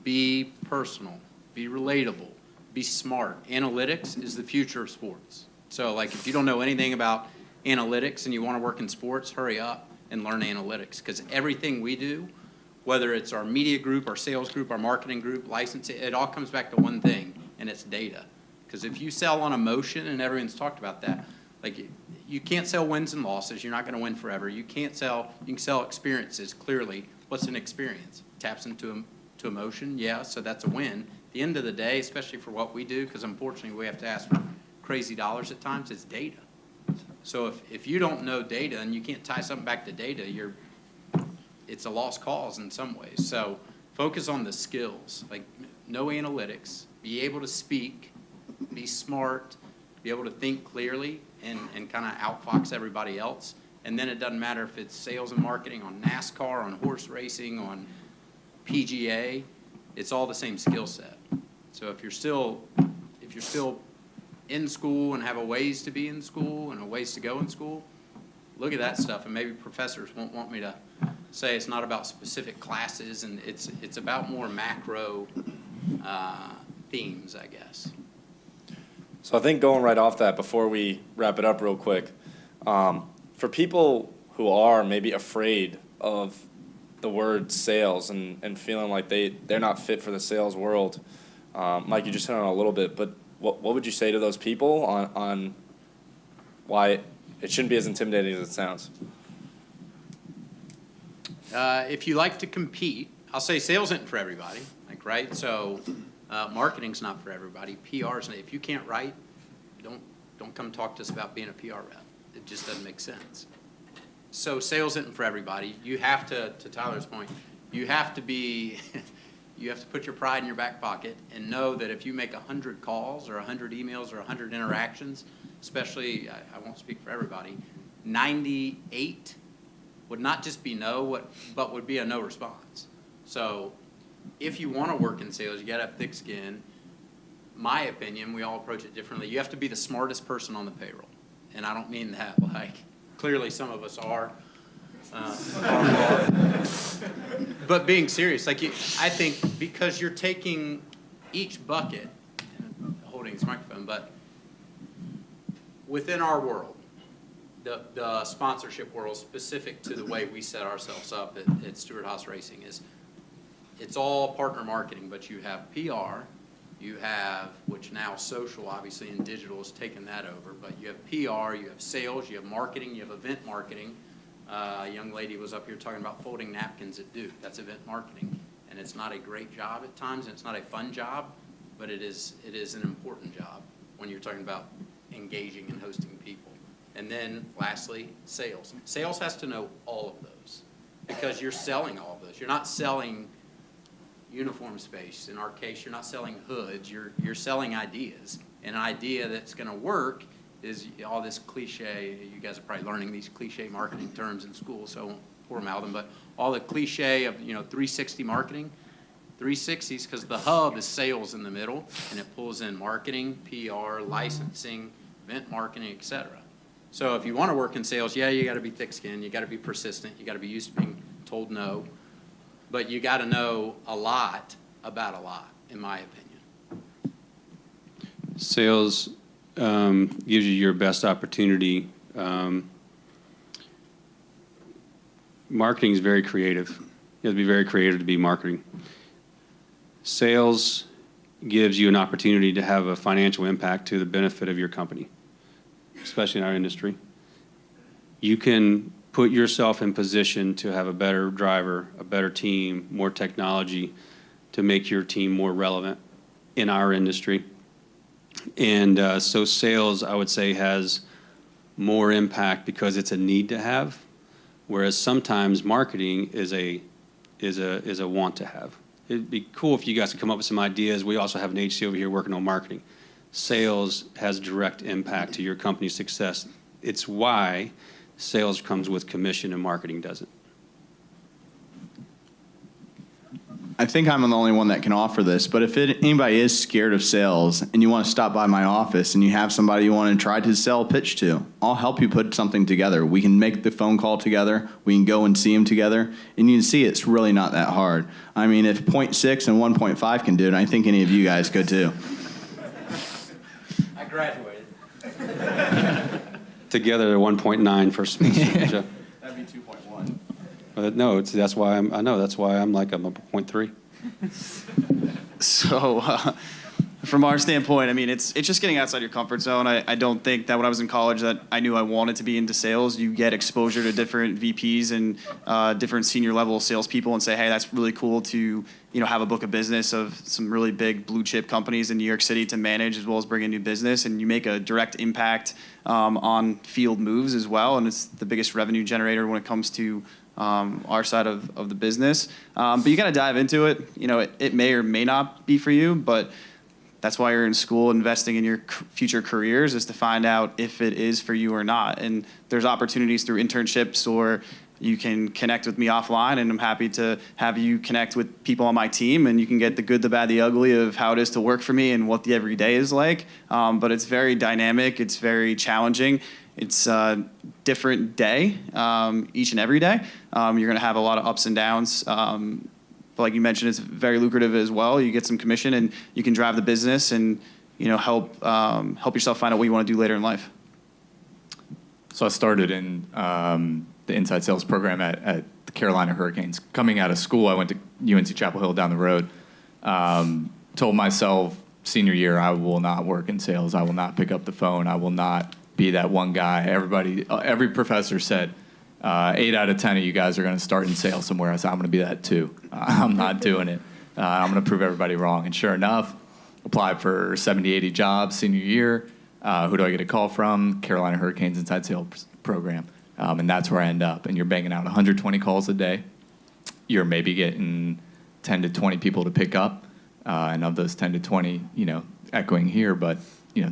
be personal, be relatable, be smart. Analytics is the future of sports. So like if you don't know anything about analytics and you want to work in sports, hurry up and learn analytics because everything we do, whether it's our media group, our sales group, our marketing group, licensing, it all comes back to one thing, and it's data. Because if you sell on emotion, and everyone's talked about that, like you can't sell wins and losses. You're not going to win forever. You can sell experiences, clearly. What's an experience? Taps into emotion, yeah, so that's a win. At the end of the day, especially for what we do, because unfortunately we have to ask for crazy dollars at times, it's data. So if you don't know data and you can't tie something back to data, it's a lost cause in some ways. So focus on the skills, like know analytics, be able to speak, be smart, be able to think clearly and kind of outfox everybody else. And then it doesn't matter if it's sales and marketing on NASCAR, on horse racing, on PGA, it's all the same skill set. So if you're still in school and have a ways to be in school and a ways to go in school, look at that stuff, and maybe professors won't want me to say it's not about specific classes, and it's about more macro themes, I guess. So I think going right off that, before we wrap it up real quick, for people who are maybe afraid of the word sales and feeling like they're not fit for the sales world, Mike, you just hit on it a little bit, but what would you say to those people on why it shouldn't be as intimidating as it sounds? If you like to compete, I'll say sales isn't for everybody, like, right? So marketing's not for everybody. PR's, if you can't write, don't come talk to us about being a PR rep. It just doesn't make sense. So sales isn't for everybody. You have to Tyler's point, you have to put your pride in your back pocket and know that if you make 100 calls or 100 emails or 100 interactions, especially, I won't speak for everybody, 98 would not just be no, but would be a no response. So if you want to work in sales, you got to have thick skin. my opinion, we all approach it differently. You have to be the smartest person on the payroll. And I don't mean that like, clearly some of us are. But being serious, like I think because you're taking each bucket, holding his microphone, but within our world, the sponsorship world, specific to the way we set ourselves up at Stewart Haas Racing, is it's all partner marketing, but you have PR, you have, which now social, obviously, and digital has taken that over, but you have PR, you have sales, you have marketing, you have event marketing. A young lady was up here talking about folding napkins at Duke. That's event marketing. And it's not a great job at times, and it's not a fun job, but it is an important job when you're talking about engaging and hosting people. And then lastly, sales. Sales has to know all of those because you're selling all of those. You're not selling uniform space. In our case, you're not selling hoods. You're selling ideas. And an idea that's going to work is all this cliche. You guys are probably learning these cliche marketing terms in school, so I won't pour them out them. But all the cliche of 360 marketing, 360s because the hub is sales in the middle, and it pulls in marketing, PR, licensing, event marketing, etc. So if you want to work in sales, yeah, you got to be thick-skinned, you got to be persistent, you got to be used to being told no, but you got to know a lot about a lot, in my opinion. Sales gives you your best opportunity. Marketing is very creative. You have to be very creative to be marketing. Sales gives you an opportunity to have a financial impact to the benefit of your company, especially in our industry. You can put yourself in position to have a better driver, a better team, more technology to make your team more relevant in our industry. And so sales, I would say, has more impact because it's a need to have, whereas sometimes marketing is a want to have. It'd be cool if you guys could come up with some ideas. We also have an agency over here working on marketing. Sales has direct impact to your company's success. It's why sales comes with commission and marketing doesn't. I think I'm the only one that can offer this, but if anybody is scared of sales and you want to stop by my office and you have somebody you want to try to sell pitch to, I'll help you put something together. We can make the phone call together. We can go and see them together. And you can see it's really not that hard. I mean, if 0.6 and 1.5 can do it, I think any of you guys could too. I graduated. Together, they're 1.9 for semester. That'd be 2.1. No, that's why I'm like I'm a 0.3. So, from our standpoint, I mean, it's just getting outside your comfort zone. I don't think that when I was in college that I knew I wanted to be into sales. You get exposure to different VPs and different senior level salespeople and say, hey, that's really cool to have a book of business of some really big blue chip companies in New York City to manage as well as bring in new business. And you make a direct impact on field moves as well. And it's the biggest revenue generator when it comes to our side of the business. But you got to dive into it. It may or may not be for you, but that's why you're in school investing in your future careers, is to find out if it is for you or not. And there's opportunities through internships, or you can connect with me offline, and I'm happy to have you connect with people on my team, and you can get the good, the bad, the ugly of how it is to work for me and what the everyday is like. But it's very dynamic. It's very challenging. It's a different day each and every day. You're going to have a lot of ups and downs. But like you mentioned, it's very lucrative as well. You get some commission, and you can drive the business and help yourself find out what you want to do later in life. So I started in the inside sales program at the Carolina Hurricanes. Coming out of school, I went to UNC Chapel Hill down the road. Told myself senior year, I will not work in sales. I will not pick up the phone. I will not be that one guy. Every professor said, 8 out of 10 of you guys are going to start in sales somewhere. I said, I'm going to be that too. I'm not doing it. I'm going to prove everybody wrong. And sure enough, applied for 70, 80 jobs senior year. Who do I get a call from? Carolina Hurricanes Inside Sales Program. And that's where I end up. And you're banging out 120 calls a day. You're maybe getting 10 to 20 people to pick up. And of those 10 to 20, echoing here, but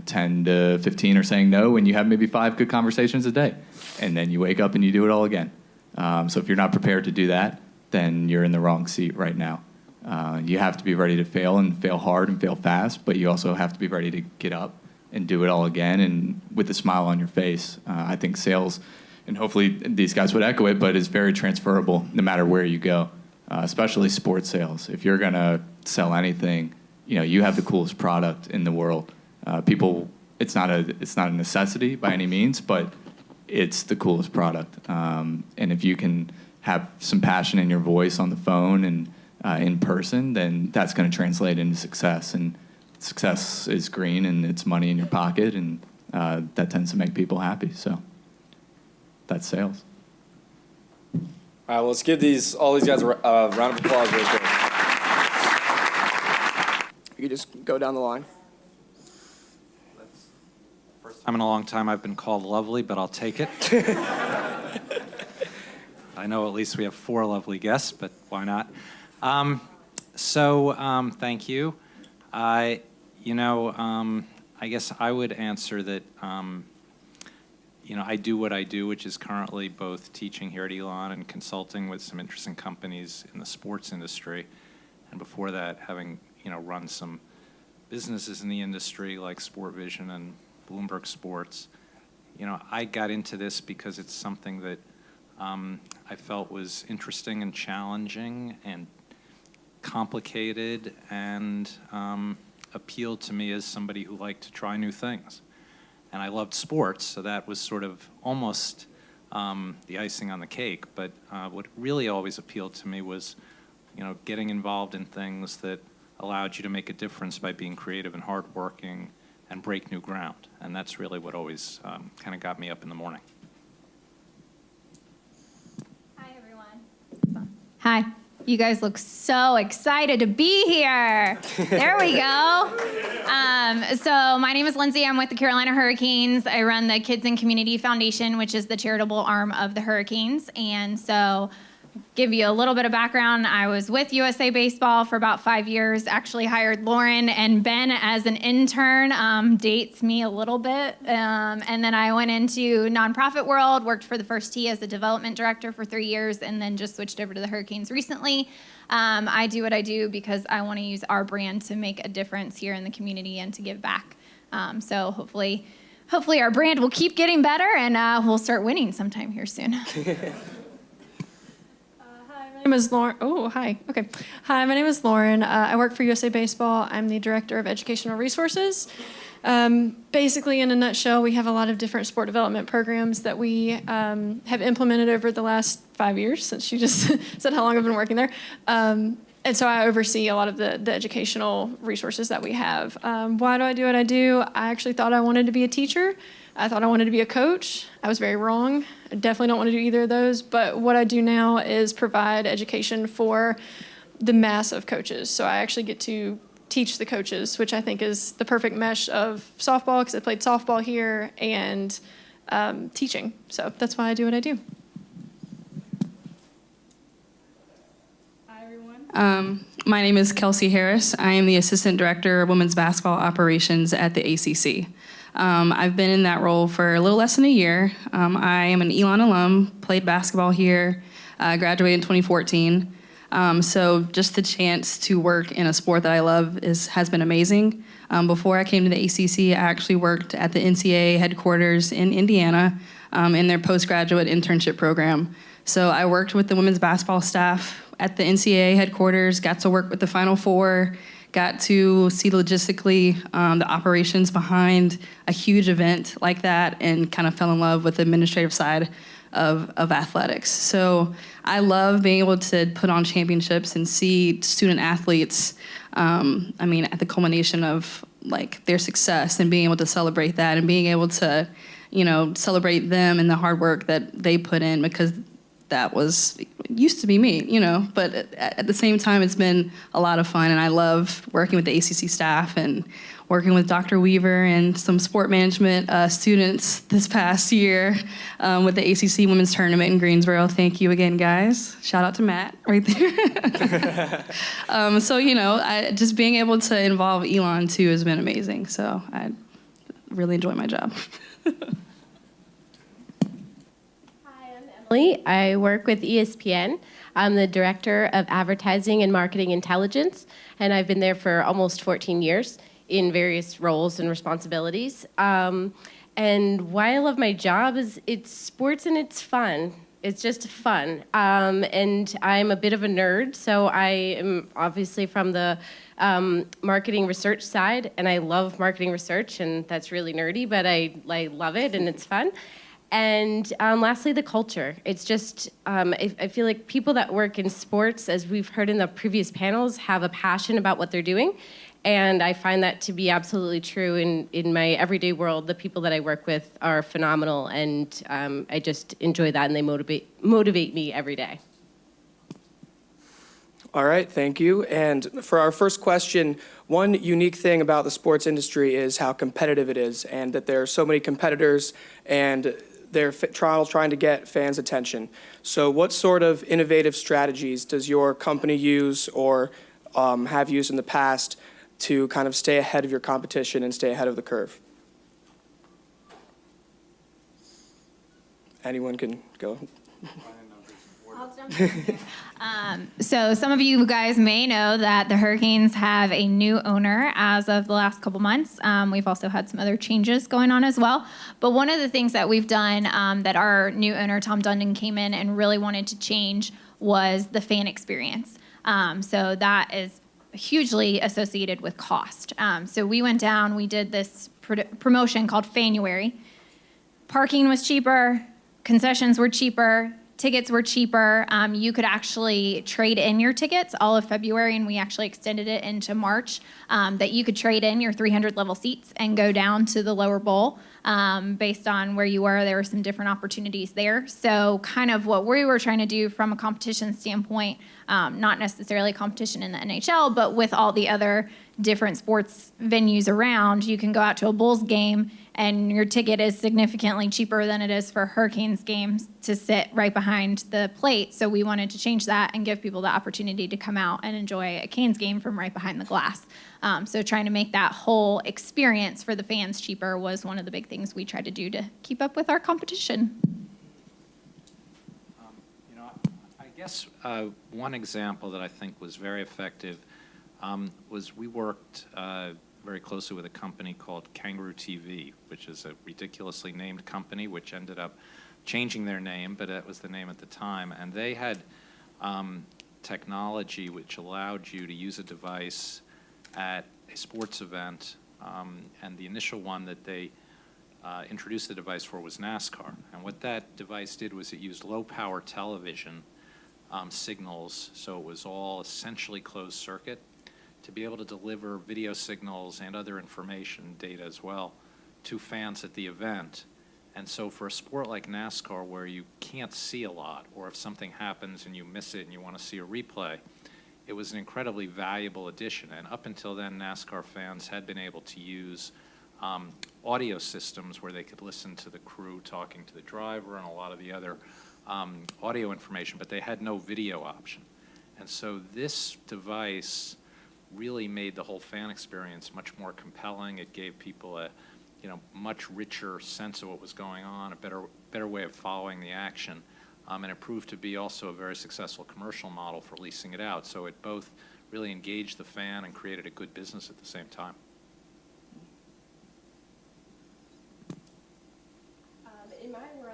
10 to 15 are saying no, and you have maybe 5 good conversations a day. And then you wake up and you do it all again. So if you're not prepared to do that, then you're in the wrong seat right now. You have to be ready to fail and fail hard and fail fast, but you also have to be ready to get up and do it all again and with a smile on your face. I think sales, and hopefully these guys would echo it, but is very transferable no matter where you go, especially sports sales. If you're going to sell anything, you have the coolest product in the world. People, it's not a necessity by any means, but it's the coolest product. And if you can have some passion in your voice on the phone and in person, then that's going to translate into success. And success is green, and it's money in your pocket, and that tends to make people happy. So that's sales. All right, well, let's give all these guys a round of applause real quick. You could just go down the line. First time in a long time I've been called lovely, but I'll take it. I know at least we have 4 lovely guests, but why not? Thank you. I guess I would answer that, I do what I do, which is currently both teaching here at Elon and consulting with some interesting companies in the sports industry. And before that, having, run some businesses in the industry like Sport Vision and Bloomberg Sports. I got into this because it's something that I felt was interesting and challenging and complicated and appealed to me as somebody who liked to try new things. And I loved sports, so that was sort of almost the icing on the cake. But what really always appealed to me was, getting involved in things that allowed you to make a difference by being creative and hardworking and break new ground. And that's really what always kind of got me up in the morning. Hi, everyone. Hi. You guys look so excited to be here. There we go. So my name is Lindsay. I'm with the Carolina Hurricanes. I run the Kids and Community Foundation, which is the charitable arm of the Hurricanes. And so give you a little bit of background. I was with USA Baseball for about 5 years, actually hired Lauren and Ben as an intern, dates me a little bit. And then I went into nonprofit world, worked for the First Tee as the development director for 3 years, and then just switched over to the Hurricanes recently. I do what I do because I want to use our brand to make a difference here in the community and to give back. So hopefully our brand will keep getting better and we'll start winning sometime here soon. My name is Lauren. Oh, hi. Okay. Hi, my name is Lauren. I work for USA Baseball. I'm the director of educational resources. Basically, in a nutshell, we have a lot of different sport development programs that we have implemented over the last 5 years, since you just said how long I've been working there. And so I oversee a lot of the educational resources that we have. Why do I do what I do? I actually thought I wanted to be a teacher. I thought I wanted to be a coach. I was very wrong. I definitely don't want to do either of those. But what I do now is provide education for the mass of coaches. So I actually get to teach the coaches, which I think is the perfect mesh of softball, because I played softball here, and teaching. So that's why I do what I do. My name is Kelsey Harris. I am the Assistant Director of Women's Basketball Operations at the ACC. I've been in that role for a little less than a year. I am an Elon alum, played basketball here, graduated in 2014. So just the chance to work in a sport that I love has been amazing. Before I came to the ACC, I actually worked at the NCAA headquarters in Indiana in their postgraduate internship program. So I worked with the women's basketball staff at the NCAA headquarters, got to work with the Final Four, got to see logistically the operations behind a huge event like that, and kind of fell in love with the administrative side of athletics. So I love being able to put on championships and see student athletes, at the culmination of like their success, and being able to celebrate that, and being able to, celebrate them and the hard work that they put in, because that used to be me, but at the same time, it's been a lot of fun, and I love working with the ACC staff and working with Dr. Weaver and some sport management students this past year with the ACC Women's Tournament in Greensboro. Thank you again, guys. Shout out to Matt right there. Just being able to involve Elon too has been amazing. So I really enjoy my job. Hi, I'm Emily. I work with ESPN. I'm the Director of Advertising and Marketing Intelligence, and I've been there for almost 14 years in various roles and responsibilities. And why I love my job is it's sports and it's fun. It's just fun. And I'm a bit of a nerd, so I am obviously from the marketing research side, and I love marketing research, and that's really nerdy, but I love it and it's fun. And lastly, the culture. It's just, I feel like people that work in sports, as we've heard in the previous panels, have a passion about what they're doing. And I find that to be absolutely true in my everyday world. The people that I work with are phenomenal, and I just enjoy that, and they motivate me every day. All right, thank you. And for our first question, one unique thing about the sports industry is how competitive it is, and that there are so many competitors, and they're trying to get fans' attention. So what sort of innovative strategies does your company use or have used in the past to kind of stay ahead of your competition and stay ahead of the curve? Anyone can go. I'll jump in here. So some of you guys may know that the Hurricanes have a new owner as of the last couple months. We've also had some other changes going on as well. But one of the things that we've done that our new owner, Tom Dundon, came in and really wanted to change was the fan experience. So that is hugely associated with cost. So we went down, we did this promotion called Fanuary. Parking was cheaper, concessions were cheaper, tickets were cheaper. You could actually trade in your tickets all of February, and we actually extended it into March, that you could trade in your 300 level seats and go down to the lower bowl. Based on where you were, there were some different opportunities there. So kind of what we were trying to do from a competition standpoint, not necessarily competition in the NHL, but with all the other different sports venues around, you can go out to a Bulls game and your ticket is significantly cheaper than it is for Hurricanes games to sit right behind the plate. So we wanted to change that and give people the opportunity to come out and enjoy a Canes game from right behind the glass. So trying to make that whole experience for the fans cheaper was one of the big things we tried to do to keep up with our competition. I guess one example that I think was very effective was we worked very closely with a company called Kangaroo TV, which is a ridiculously named company, which ended up changing their name, but that was the name at the time. And they had technology which allowed you to use a device at a sports event, and the initial one that they introduced the device for was NASCAR. And what that device did was it used low-power television signals, so it was all essentially closed circuit, to be able to deliver video signals and other information, data as well, to fans at the event. And so for a sport like NASCAR, where you can't see a lot, or if something happens and you miss it and you want to see a replay, it was an incredibly valuable addition. And up until then, NASCAR fans had been able to use audio systems where they could listen to the crew talking to the driver and a lot of the other audio information, but they had no video option. And so this device really made the whole fan experience much more compelling. It gave people a much richer sense of what was going on, a better way of following the action. And it proved to be also a very successful commercial model for leasing it out. So it both really engaged the fan and created a good business at the same time.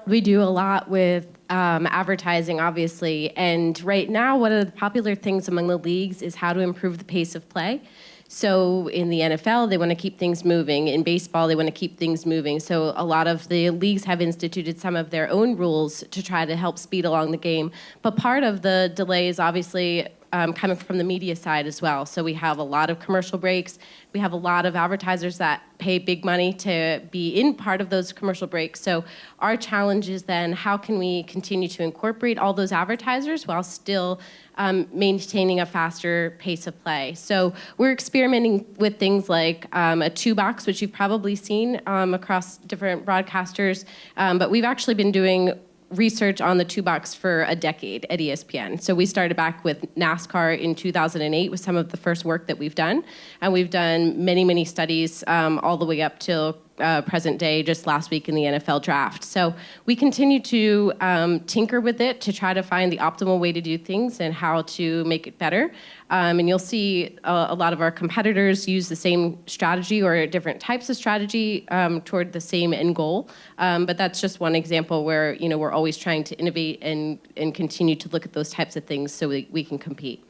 We do a lot with advertising, obviously, and right now one of the popular things among the leagues is how to improve the pace of play. So in the NFL, they want to keep things moving. In baseball, they want to keep things moving. So a lot of the leagues have instituted some of their own rules to try to help speed along the game. But part of the delay is obviously coming from the media side as well. So we have a lot of commercial breaks. We have a lot of advertisers that pay big money to be in part of those commercial breaks. So our challenge is then how can we continue to incorporate all those advertisers while still maintaining a faster pace of play. So we're experimenting with things like a 2-box, which you've probably seen across different broadcasters, but we've actually been doing research on the 2-box for a decade at ESPN. So we started back with NASCAR in 2008 with some of the first work that we've done. And we've done many, many studies all the way up till present day just last week in the NFL draft. So we continue to tinker with it to try to find the optimal way to do things and how to make it better. And you'll see a lot of our competitors use the same strategy or different types of strategy toward the same end goal. But that's just one example where we're always trying to innovate and continue to look at those types of things so we can compete.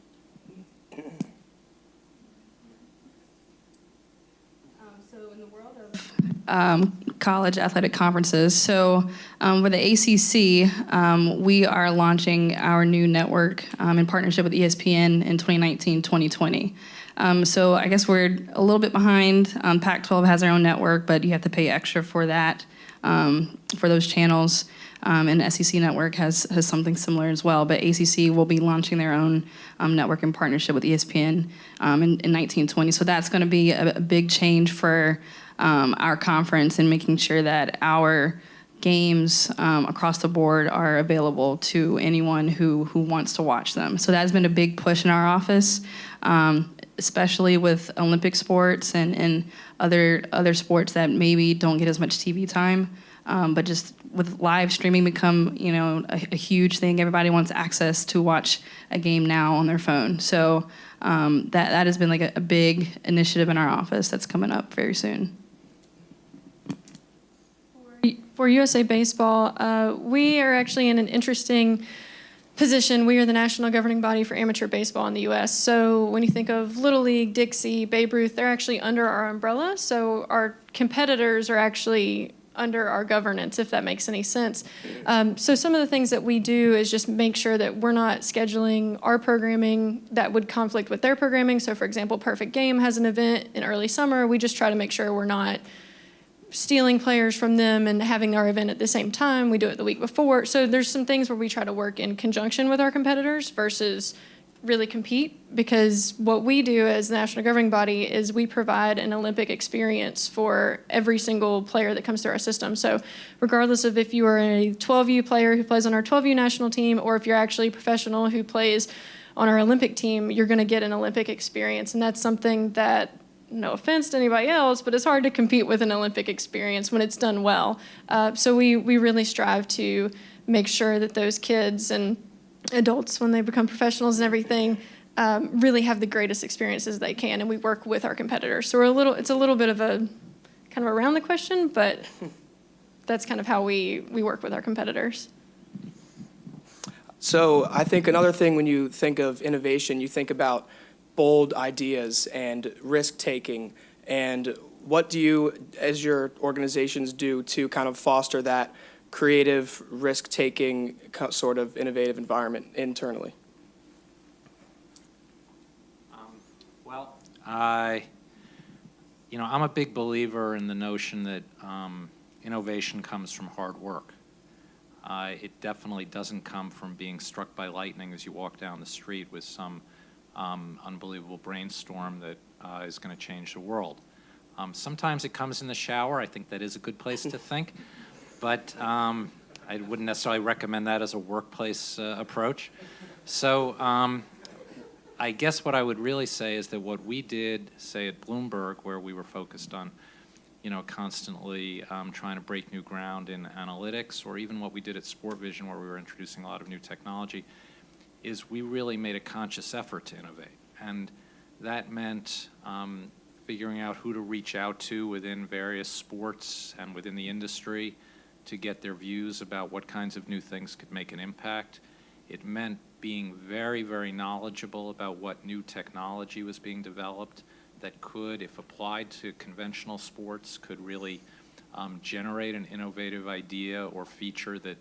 College athletic conferences. So with the ACC, we are launching our new network in partnership with ESPN in 2019-2020. So I guess we're a little bit behind. Pac-12 has their own network, but you have to pay extra for that, for those channels. And SEC network has something similar as well. But ACC will be launching their own network in partnership with ESPN in 1920. So that's going to be a big change for our conference and making sure that our games across the board are available to anyone who wants to watch them. So that's been a big push in our office, especially with Olympic sports and other sports that maybe don't get as much TV time. But just with live streaming become a huge thing. Everybody wants access to watch a game now on their phone. So that has been like a big initiative in our office that's coming up very soon. For USA Baseball, we are actually in an interesting position. We are the national governing body for amateur baseball in the U.S. So when you think of Little League, Dixie, Babe Ruth, they're actually under our umbrella. So our competitors are actually under our governance, if that makes any sense. So some of the things that we do is just make sure that we're not scheduling our programming that would conflict with their programming. So for example, Perfect Game has an event in early summer. We just try to make sure we're not stealing players from them and having our event at the same time. We do it the week before. So there's some things where we try to work in conjunction with our competitors versus really compete, because what we do as the national governing body is we provide an Olympic experience for every single player that comes through our system. So regardless of if you are a 12U player who plays on our 12U national team, or if you're actually a professional who plays on our Olympic team, you're going to get an Olympic experience. And that's something that, no offense to anybody else, but it's hard to compete with an Olympic experience when it's done well. So we really strive to make sure that those kids and adults, when they become professionals and everything, really have the greatest experiences they can, and we work with our competitors. So it's a little bit of a kind of around the question, but that's kind of how we work with our competitors. So I think another thing when you think of innovation, you think about bold ideas and risk-taking. And what do you, as your organizations, do to kind of foster that creative, risk-taking sort of innovative environment internally? I'm a big believer in the notion that innovation comes from hard work. It definitely doesn't come from being struck by lightning as you walk down the street with some unbelievable brainstorm that is going to change the world. Sometimes it comes in the shower. I think that is a good place to think. But I wouldn't necessarily recommend that as a workplace approach. So I guess what I would really say is that what we did, say at Bloomberg, where we were focused on, constantly trying to break new ground in analytics, or even what we did at SportVision, where we were introducing a lot of new technology, is we really made a conscious effort to innovate. And that meant figuring out who to reach out to within various sports and within the industry to get their views about what kinds of new things could make an impact. It meant being very, very knowledgeable about what new technology was being developed that could, if applied to conventional sports, could really generate an innovative idea or feature that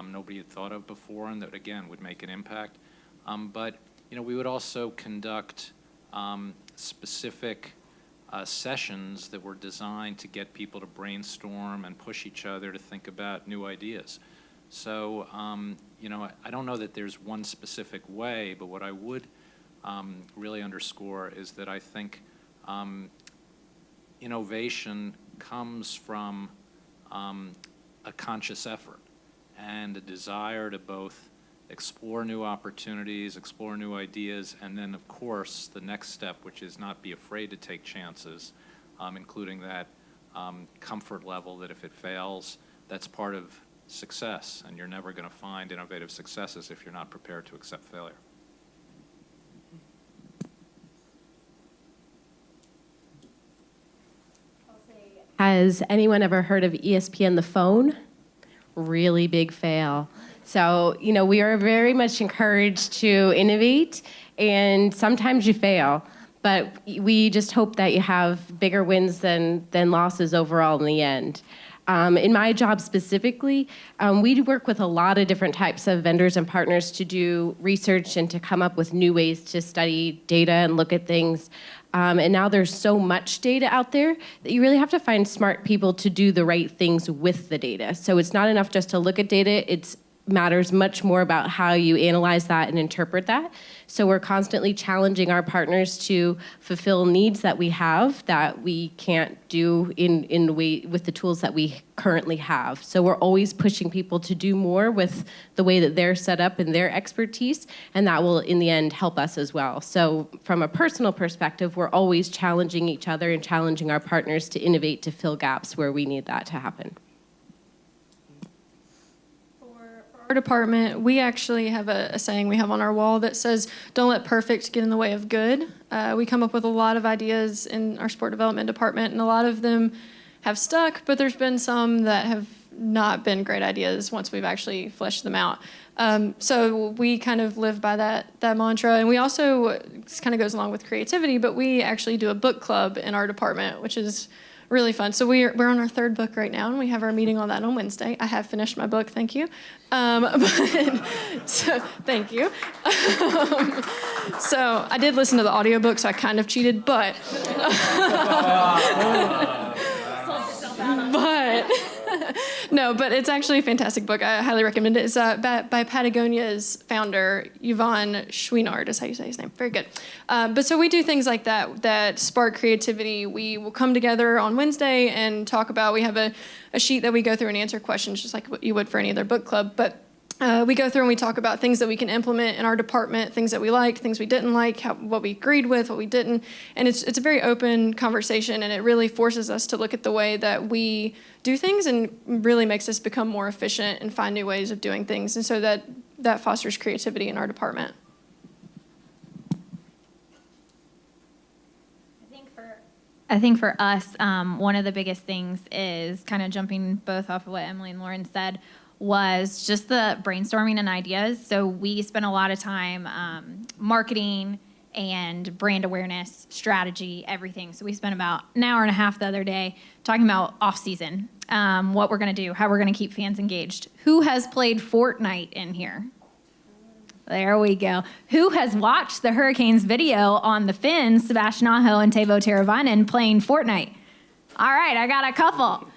nobody had thought of before, and that, again, would make an impact. But we would also conduct specific sessions that were designed to get people to brainstorm and push each other to think about new ideas. So, I don't know that there's one specific way, but what I would really underscore is that I think innovation comes from a conscious effort and a desire to both explore new opportunities, explore new ideas, and then, of course, the next step, which is not be afraid to take chances, including that comfort level that if it fails, that's part of success, and you're never going to find innovative successes if you're not prepared to accept failure. Has anyone ever heard of ESPN The Phone? Really big fail. So, we are very much encouraged to innovate, and sometimes you fail, but we just hope that you have bigger wins than losses overall in the end. In my job specifically, we work with a lot of different types of vendors and partners to do research and to come up with new ways to study data and look at things. And now there's so much data out there that you really have to find smart people to do the right things with the data. So it's not enough just to look at data. It matters much more about how you analyze that and interpret that. So we're constantly challenging our partners to fulfill needs that we have that we can't do in the way with the tools that we currently have. So we're always pushing people to do more with the way that they're set up and their expertise, and that will in the end help us as well. So from a personal perspective, we're always challenging each other and challenging our partners to innovate to fill gaps where we need that to happen. Our department, we actually have a saying we have on our wall that says, "Don't let perfect get in the way of good." We come up with a lot of ideas in our sport development department, and a lot of them have stuck, but there's been some that have not been great ideas once we've actually fleshed them out. So we kind of live by that mantra, and we also, this kind of goes along with creativity, but we actually do a book club in our department, which is really fun. So we're on our third book right now, and we have our meeting on that on Wednesday. I have finished my book, thank you. So thank you. So I did listen to the audiobook, so I kind of cheated, but but it's actually a fantastic book. I highly recommend it. It's by Patagonia's founder, Yvon Chouinard, is how you say his name. Very good. But so we do things like that spark creativity. We will come together on Wednesday and talk about, we have a sheet that we go through and answer questions just like what you would for any other book club. But we go through and we talk about things that we can implement in our department, things that we liked, things we didn't like, what we agreed with, what we didn't. And it's a very open conversation, and it really forces us to look at the way that we do things and really makes us become more efficient and find new ways of doing things. And so that fosters creativity in our department. I think for us, one of the biggest things is kind of jumping both off of what Emily and Lauren said, was just the brainstorming and ideas. So we spent a lot of time marketing and brand awareness, strategy, everything. So we spent about an hour and a half the other day talking about off-season, what we're going to do, how we're going to keep fans engaged. Who has played Fortnite in here? There we go. Who has watched the Hurricanes video on the Finns, Sebastian Aho and Teuvo Teravainen playing Fortnite? All right, I got a couple.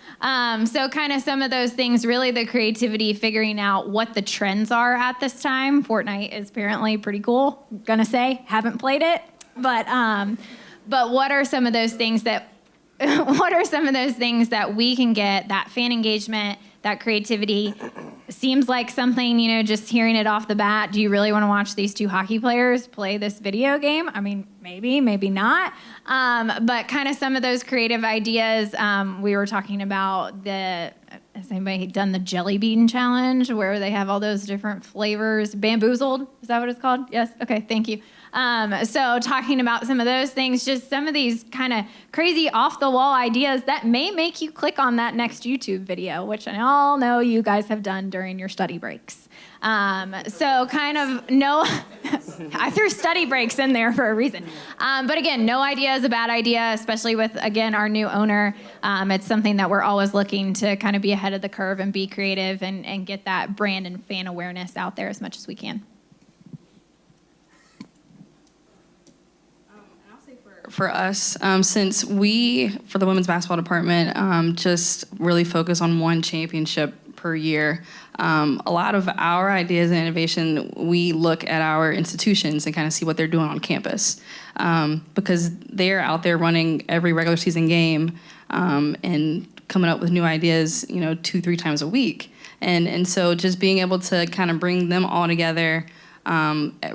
So kind of some of those things, really the creativity, figuring out what the trends are at this time. Fortnite is apparently pretty cool. I'm gonna say, haven't played it, but what are some of those things that we can get, that fan engagement, that creativity? Seems like something, just hearing it off the bat, do you really want to watch these two hockey players play this video game? I mean, maybe not. But kind of some of those creative ideas, we were talking about has anybody done the Jelly Bean Challenge, where they have all those different flavors? Bamboozled, is that what it's called? Yes, okay, thank you. So talking about some of those things, just some of these kind of crazy off-the-wall ideas that may make you click on that next YouTube video, which I all know you guys have done during your study breaks. So kind of I threw study breaks in there for a reason. But again, no idea is a bad idea, especially with, again, our new owner. It's something that we're always looking to kind of be ahead of the curve and be creative and get that brand and fan awareness out there as much as we can. For us, since we, for the women's basketball department, just really focus on one championship per year, a lot of our ideas and innovation, we look at our institutions and kind of see what they're doing on campus, because they're out there running every regular season game and coming up with new ideas, 2-3 times a week. And so just being able to kind of bring them all together,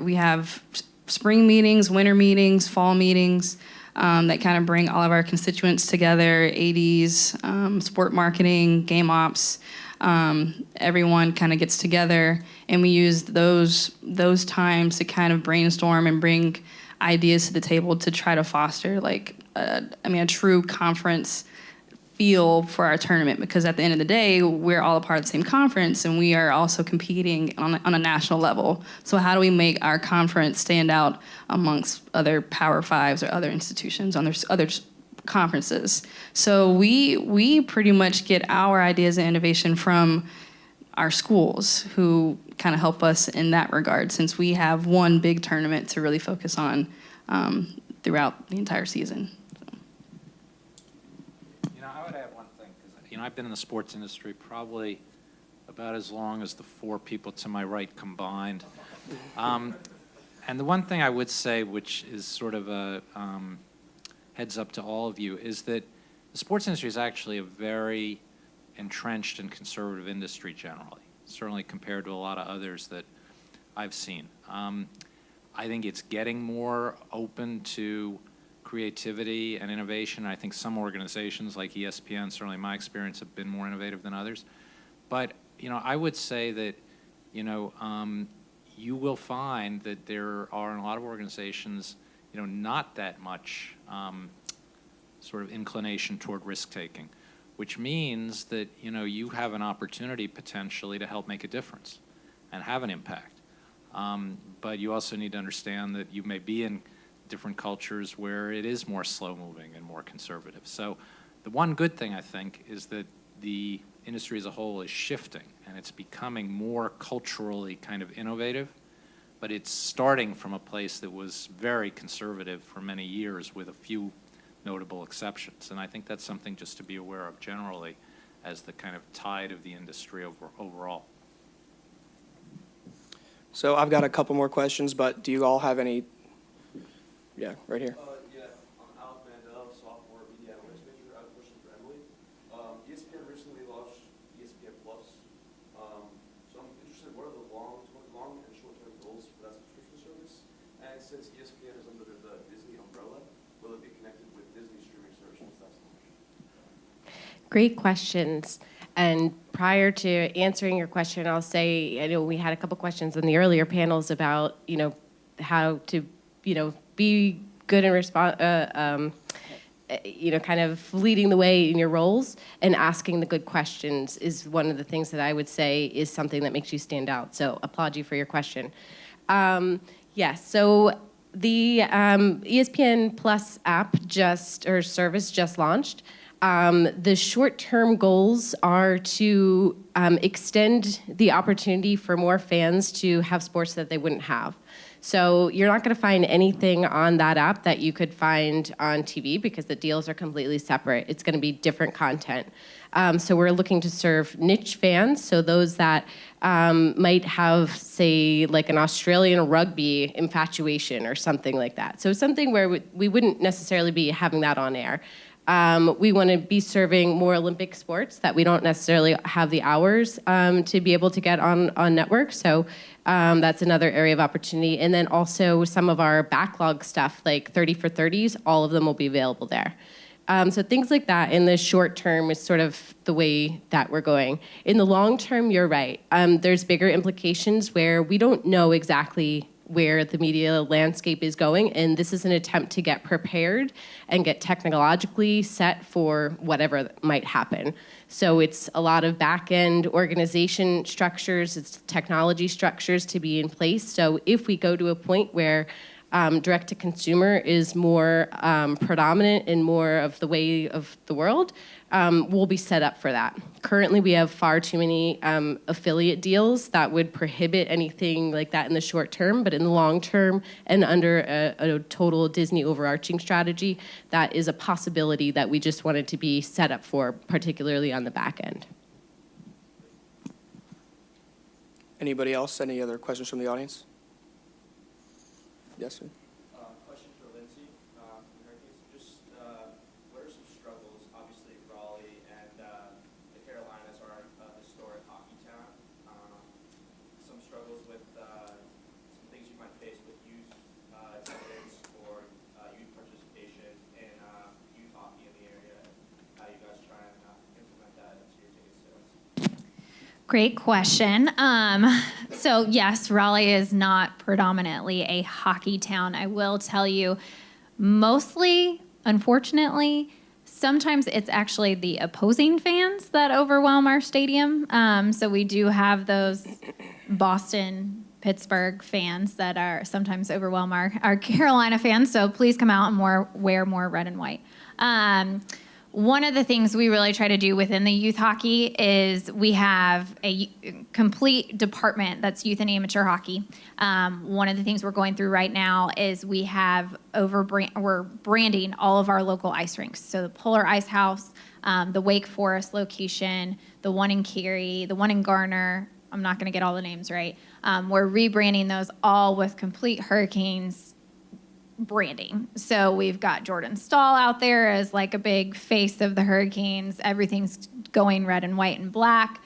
we have spring meetings, winter meetings, fall meetings, that kind of bring all of our constituents together, ADs, sport marketing, game ops. Everyone kind of gets together, and we use those times to kind of brainstorm and bring ideas to the table to try to foster a true conference feel for our tournament, because at the end of the day, we're all a part of the same conference, and we are also competing on a national level. So how do we make our conference stand out amongst other Power Fives or other institutions, other conferences? So we pretty much get our ideas and innovation from our schools, who kind of help us in that regard, since we have one big tournament to really focus on throughout the entire season. I would add one thing, because I've been in the sports industry probably about as long as the four people to my right combined. And the one thing I would say, which is sort of a heads up to all of you, is that the sports industry is actually a very entrenched and conservative industry generally, certainly compared to a lot of others that I've seen. I think it's getting more open to creativity and innovation. I think some organizations like ESPN, certainly in my experience, have been more innovative than others. But, I would say that, you will find that there are in a lot of organizations, not that much sort of inclination toward risk-taking, which means that, you have an opportunity potentially to help make a difference and have an impact. But you also need to understand that you may be in different cultures where it is more slow-moving and more conservative. So the one good thing, I think, is that the industry as a whole is shifting, and it's becoming more culturally kind of innovative, but it's starting from a place that was very conservative for many years with a few notable exceptions. And I think that's something just to be aware of generally as the kind of tide of the industry overall. So I've got a couple more questions, but do you all have any? Yeah, right here. Yeah, I'm Alec Mandel, sophomore media analytics major. I have a question for Emily. ESPN recently launched ESPN Plus. So I'm interested, what are the long and short-term goals for that subscription service? And since ESPN is under the Disney umbrella, will it be connected with Disney streaming service once that's launched? Great questions. And prior to answering your question, I'll say, I know we had a couple questions in the earlier panels about, how to, be good and kind of leading the way in your roles, and asking the good questions is one of the things that I would say is something that makes you stand out. So applaud you for your question. Yes, so the ESPN Plus app service just launched. The short-term goals are to extend the opportunity for more fans to have sports that they wouldn't have. So you're not going to find anything on that app that you could find on TV, because the deals are completely separate. It's going to be different content. So we're looking to serve niche fans, so those that might have, say, like an Australian rugby infatuation or something like that. So something where we wouldn't necessarily be having that on air. We want to be serving more Olympic sports that we don't necessarily have the hours to be able to get on network. So that's another area of opportunity. And then also some of our backlog stuff, like 30 for 30s, all of them will be available there. So things like that in the short term is sort of the way that we're going. In the long term, you're right. There's bigger implications where we don't know exactly where the media landscape is going, and this is an attempt to get prepared and get technologically set for whatever might happen. So it's a lot of back-end organization structures, it's technology structures to be in place. So if we go to a point where direct-to-consumer is more predominant in more of the way of the world, we'll be set up for that. Currently, we have far too many affiliate deals that would prohibit anything like that in the short term, but in the long term and under a total Disney overarching strategy, that is a possibility that we just wanted to be set up for, particularly on the back end. Anybody else? Any other questions from the audience? Yes, sir. Question for Lindsay. Just what are some struggles? Obviously, Raleigh and the Carolinas are a historic hockey town. Some struggles with some things you might face with youth attendance or youth participation. Great question. So yes, Raleigh is not predominantly a hockey town. I will tell you, mostly, unfortunately, sometimes it's actually the opposing fans that overwhelm our stadium. So we do have those Boston, Pittsburgh fans that are sometimes overwhelm our Carolina fans. So please come out and wear more red and white. One of the things we really try to do within the youth hockey is we have a complete department that's youth and amateur hockey. One of the things we're going through right now is we're branding all of our local ice rinks. So the Polar Ice House, the Wake Forest location, the one in Cary, the one in Garner. I'm not going to get all the names right. We're rebranding those all with complete Hurricanes branding. So we've got Jordan Stahl out there as like a big face of the Hurricanes. Everything's going red and white and black.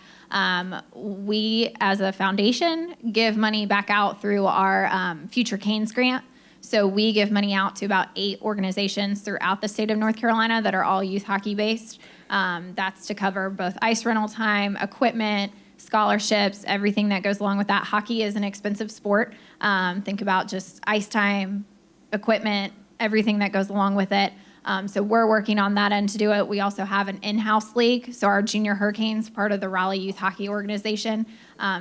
We, as a foundation, give money back out through our Future Canes grant. So we give money out to about 8 organizations throughout the state of North Carolina that are all youth hockey based. That's to cover both ice rental time, equipment, scholarships, everything that goes along with that. Hockey is an expensive sport. Think about just ice time, equipment, everything that goes along with it. So we're working on that end to do it. We also have an in-house league. So our Junior Hurricanes, part of the Raleigh Youth Hockey Organization.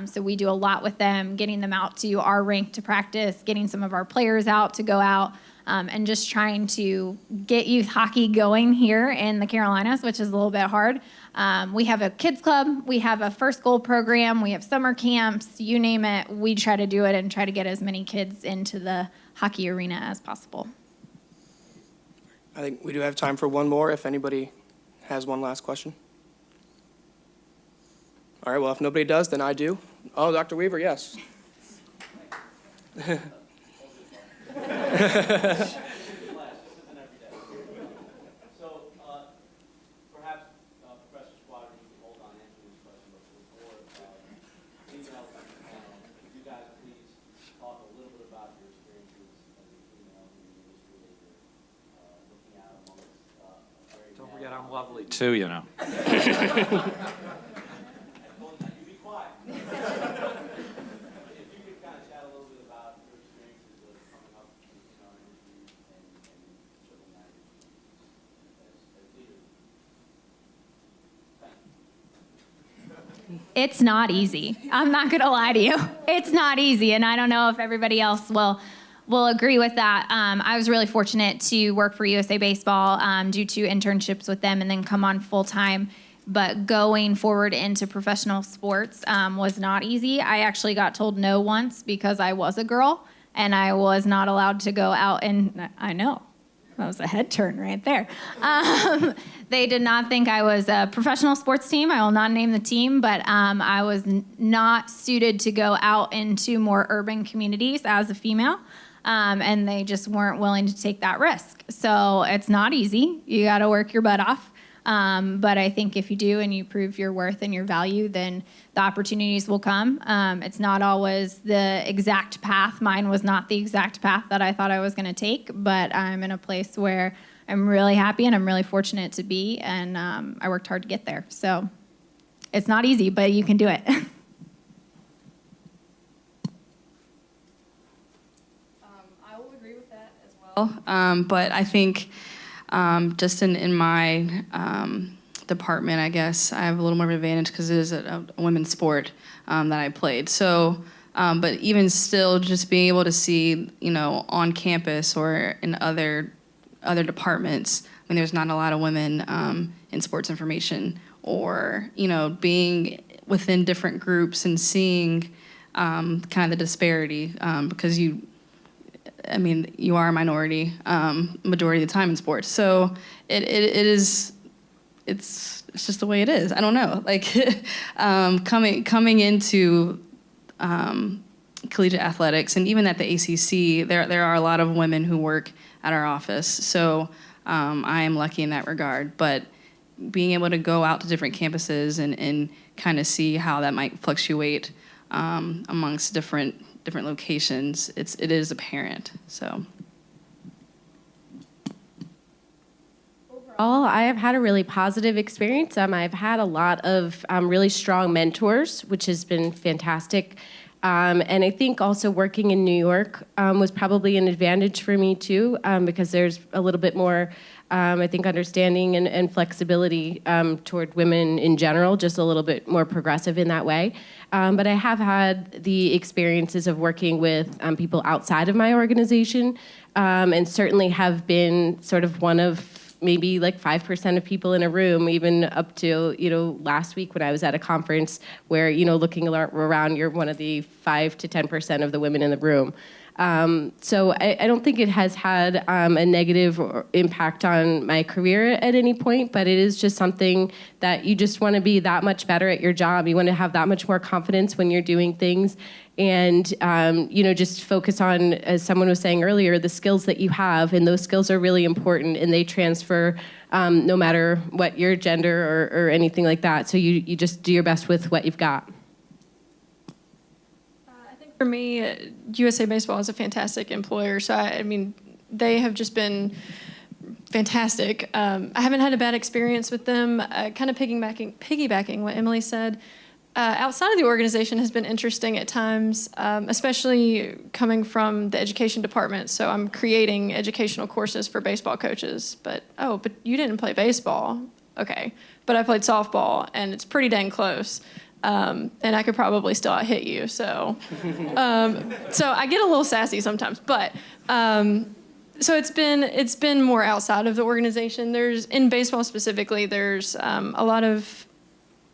So we do a lot with them, getting them out to our rink to practice, getting some of our players out to go out, and just trying to get youth hockey going here in the Carolinas, which is a little bit hard. We have a kids club. We have a first goal program. We have summer camps, you name it. We try to do it and try to get as many kids into the hockey arena as possible. I think we do have time for one more if anybody has one last question. All right, well, if nobody does, then I do. Oh, Dr. Weaver, yes. I'm lovely too, you know. It's not easy. I'm not going to lie to you. It's not easy, and I don't know if everybody else will agree with that. I was really fortunate to work for USA Baseball due to internships with them and then come on full-time. But going forward into professional sports was not easy. I actually got told no once because I was a girl and I was not allowed to go out and, I know, that was a head turn right there. They did not think I was a professional sports team. I will not name the team, but I was not suited to go out into more urban communities as a female. And they just weren't willing to take that risk. So it's not easy. You got to work your butt off. But I think if you do and you prove your worth and your value, then the opportunities will come. It's not always the exact path. Mine was not the exact path that I thought I was going to take, but I'm in a place where I'm really happy and I'm really fortunate to be, and I worked hard to get there. So it's not easy, but you can do it. But I think just in my department, I guess I have a little more of an advantage because it is a women's sport that I played. So, but even still, just being able to see, on campus or in other departments, I mean, there's not a lot of women in sports information, or being within different groups and seeing kind of the disparity because you are a minority majority of the time in sports. So it's just the way it is. I don't know. Like coming into collegiate athletics, and even at the ACC, there are a lot of women who work at our office. So I am lucky in that regard. But being able to go out to different campuses and kind of see how that might fluctuate amongst different locations, it is apparent. So Overall, I have had a really positive experience. I've had a lot of really strong mentors, which has been fantastic. And I think also working in New York was probably an advantage for me too, because there's a little bit more, I think, understanding and flexibility toward women in general, just a little bit more progressive in that way. But I have had the experiences of working with people outside of my organization, and certainly have been sort of one of maybe like 5% of people in a room, even up to, last week when I was at a conference where, looking around, you're one of the 5 to 10% of the women in the room. So I don't think it has had a negative impact on my career at any point, but it is just something that you just want to be that much better at your job. You want to have that much more confidence when you're doing things. And, just focus on, as someone was saying earlier, the skills that you have. And those skills are really important, and they transfer no matter what your gender or anything like that. So you just do your best with what you've got. For me, USA Baseball is a fantastic employer. So, I mean, they have just been fantastic. I haven't had a bad experience with them. Kind of piggybacking what Emily said, outside of the organization has been interesting at times, especially coming from the education department. So I'm creating educational courses for baseball coaches. But you didn't play baseball. Okay. But I played softball, and it's pretty dang close. And I could probably still hit you. So I get a little sassy sometimes. But so it's been more outside of the organization. In baseball specifically, there's a lot of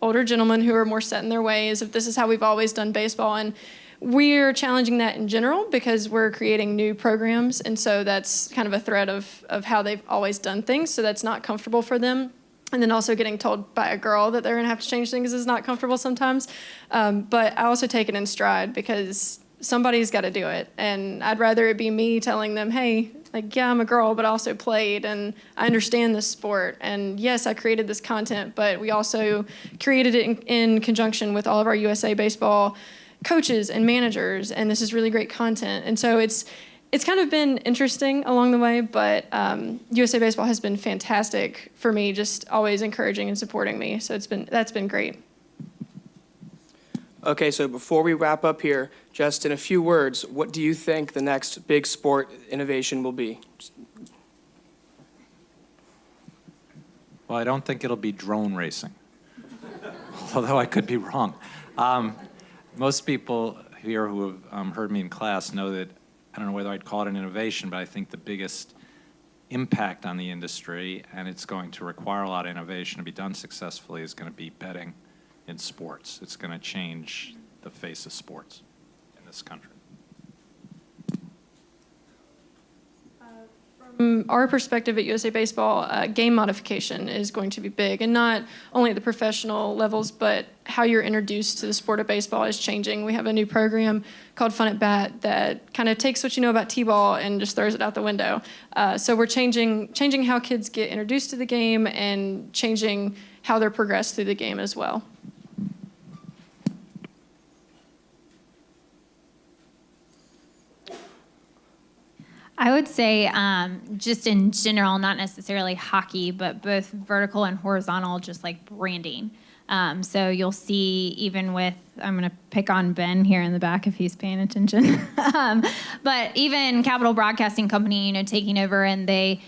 older gentlemen who are more set in their ways of this is how we've always done baseball. And we're challenging that in general because we're creating new programs. And so that's kind of a threat of how they've always done things. So that's not comfortable for them. And then also getting told by a girl that they're going to have to change things is not comfortable sometimes. But I also take it in stride because somebody's got to do it. And I'd rather it be me telling them, hey, yeah, I'm a girl, but I also played, and I understand this sport. And yes, I created this content, but we also created it in conjunction with all of our USA Baseball coaches and managers, and this is really great content. And so it's kind of been interesting along the way, but USA Baseball has been fantastic for me, just always encouraging and supporting me. So that's been great. Okay, so before we wrap up here, just in a few words, what do you think the next big sport innovation will be? Well, I don't think it'll be drone racing, although I could be wrong. Most people here who have heard me in class know that I don't know whether I'd call it an innovation, but I think the biggest impact on the industry, and it's going to require a lot of innovation to be done successfully, is going to be betting in sports. It's going to change the face of sports in this country. From our perspective at USA Baseball, game modification is going to be big, and not only at the professional levels, but how you're introduced to the sport of baseball is changing. We have a new program called Fun at Bat that kind of takes what you know about T-ball and just throws it out the window. So we're changing how kids get introduced to the game and changing how they're progressed through the game as well. I would say just in general, not necessarily hockey, but both vertical and horizontal, just like branding. So you'll see even with, I'm going to pick on Ben here in the back if he's paying attention. But even Capital Broadcasting Company, taking over, and they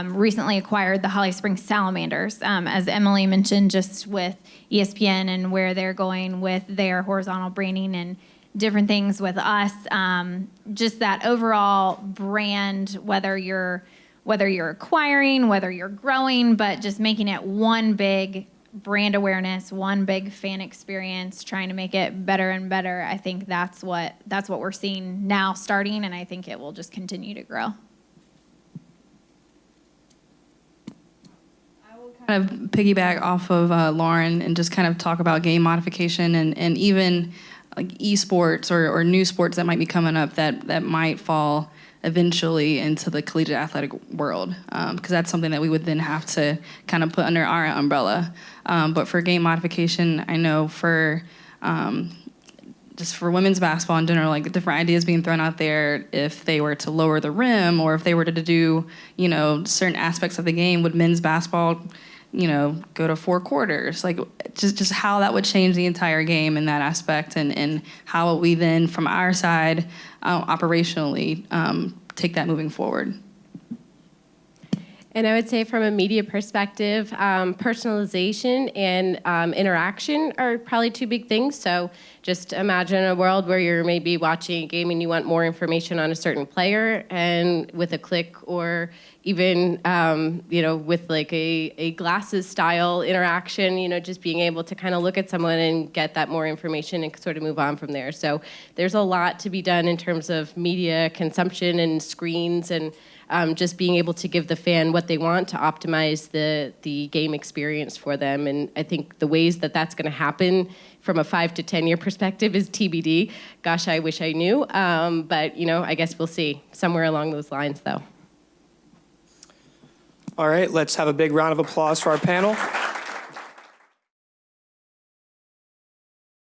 recently acquired the Holly Springs Salamanders. As Emily mentioned, just with ESPN and where they're going with their horizontal branding and different things with us, just that overall brand, whether you're acquiring, whether you're growing, but just making it one big brand awareness, one big fan experience, trying to make it better and better. I think that's what we're seeing now starting, and I think it will just continue to grow. Kind of piggyback off of Lauren and just kind of talk about game modification and even like esports or new sports that might be coming up that might fall eventually into the collegiate athletic world, because that's something that we would then have to kind of put under our umbrella. But for game modification, I know for just for women's basketball in general, like different ideas being thrown out there. If they were to lower the rim, or if they were to do, certain aspects of the game, would men's basketball, go to 4 quarters? Like just how that would change the entire game in that aspect, and how we then, from our side, operationally, take that moving forward. And I would say from a media perspective, personalization and interaction are probably 2 big things. So just imagine a world where you're maybe watching a game and you want more information on a certain player, and with a click, or even with like a glasses style interaction, just being able to kind of look at someone and get that more information and sort of move on from there. So there's a lot to be done in terms of media consumption and screens, and just being able to give the fan what they want to optimize the game experience for them. And I think the ways that that's going to happen from a 5 to 10 year perspective is TBD. Gosh, I wish I knew. But, I guess we'll see somewhere along those lines, though. All right, let's have a big round of applause for our panel.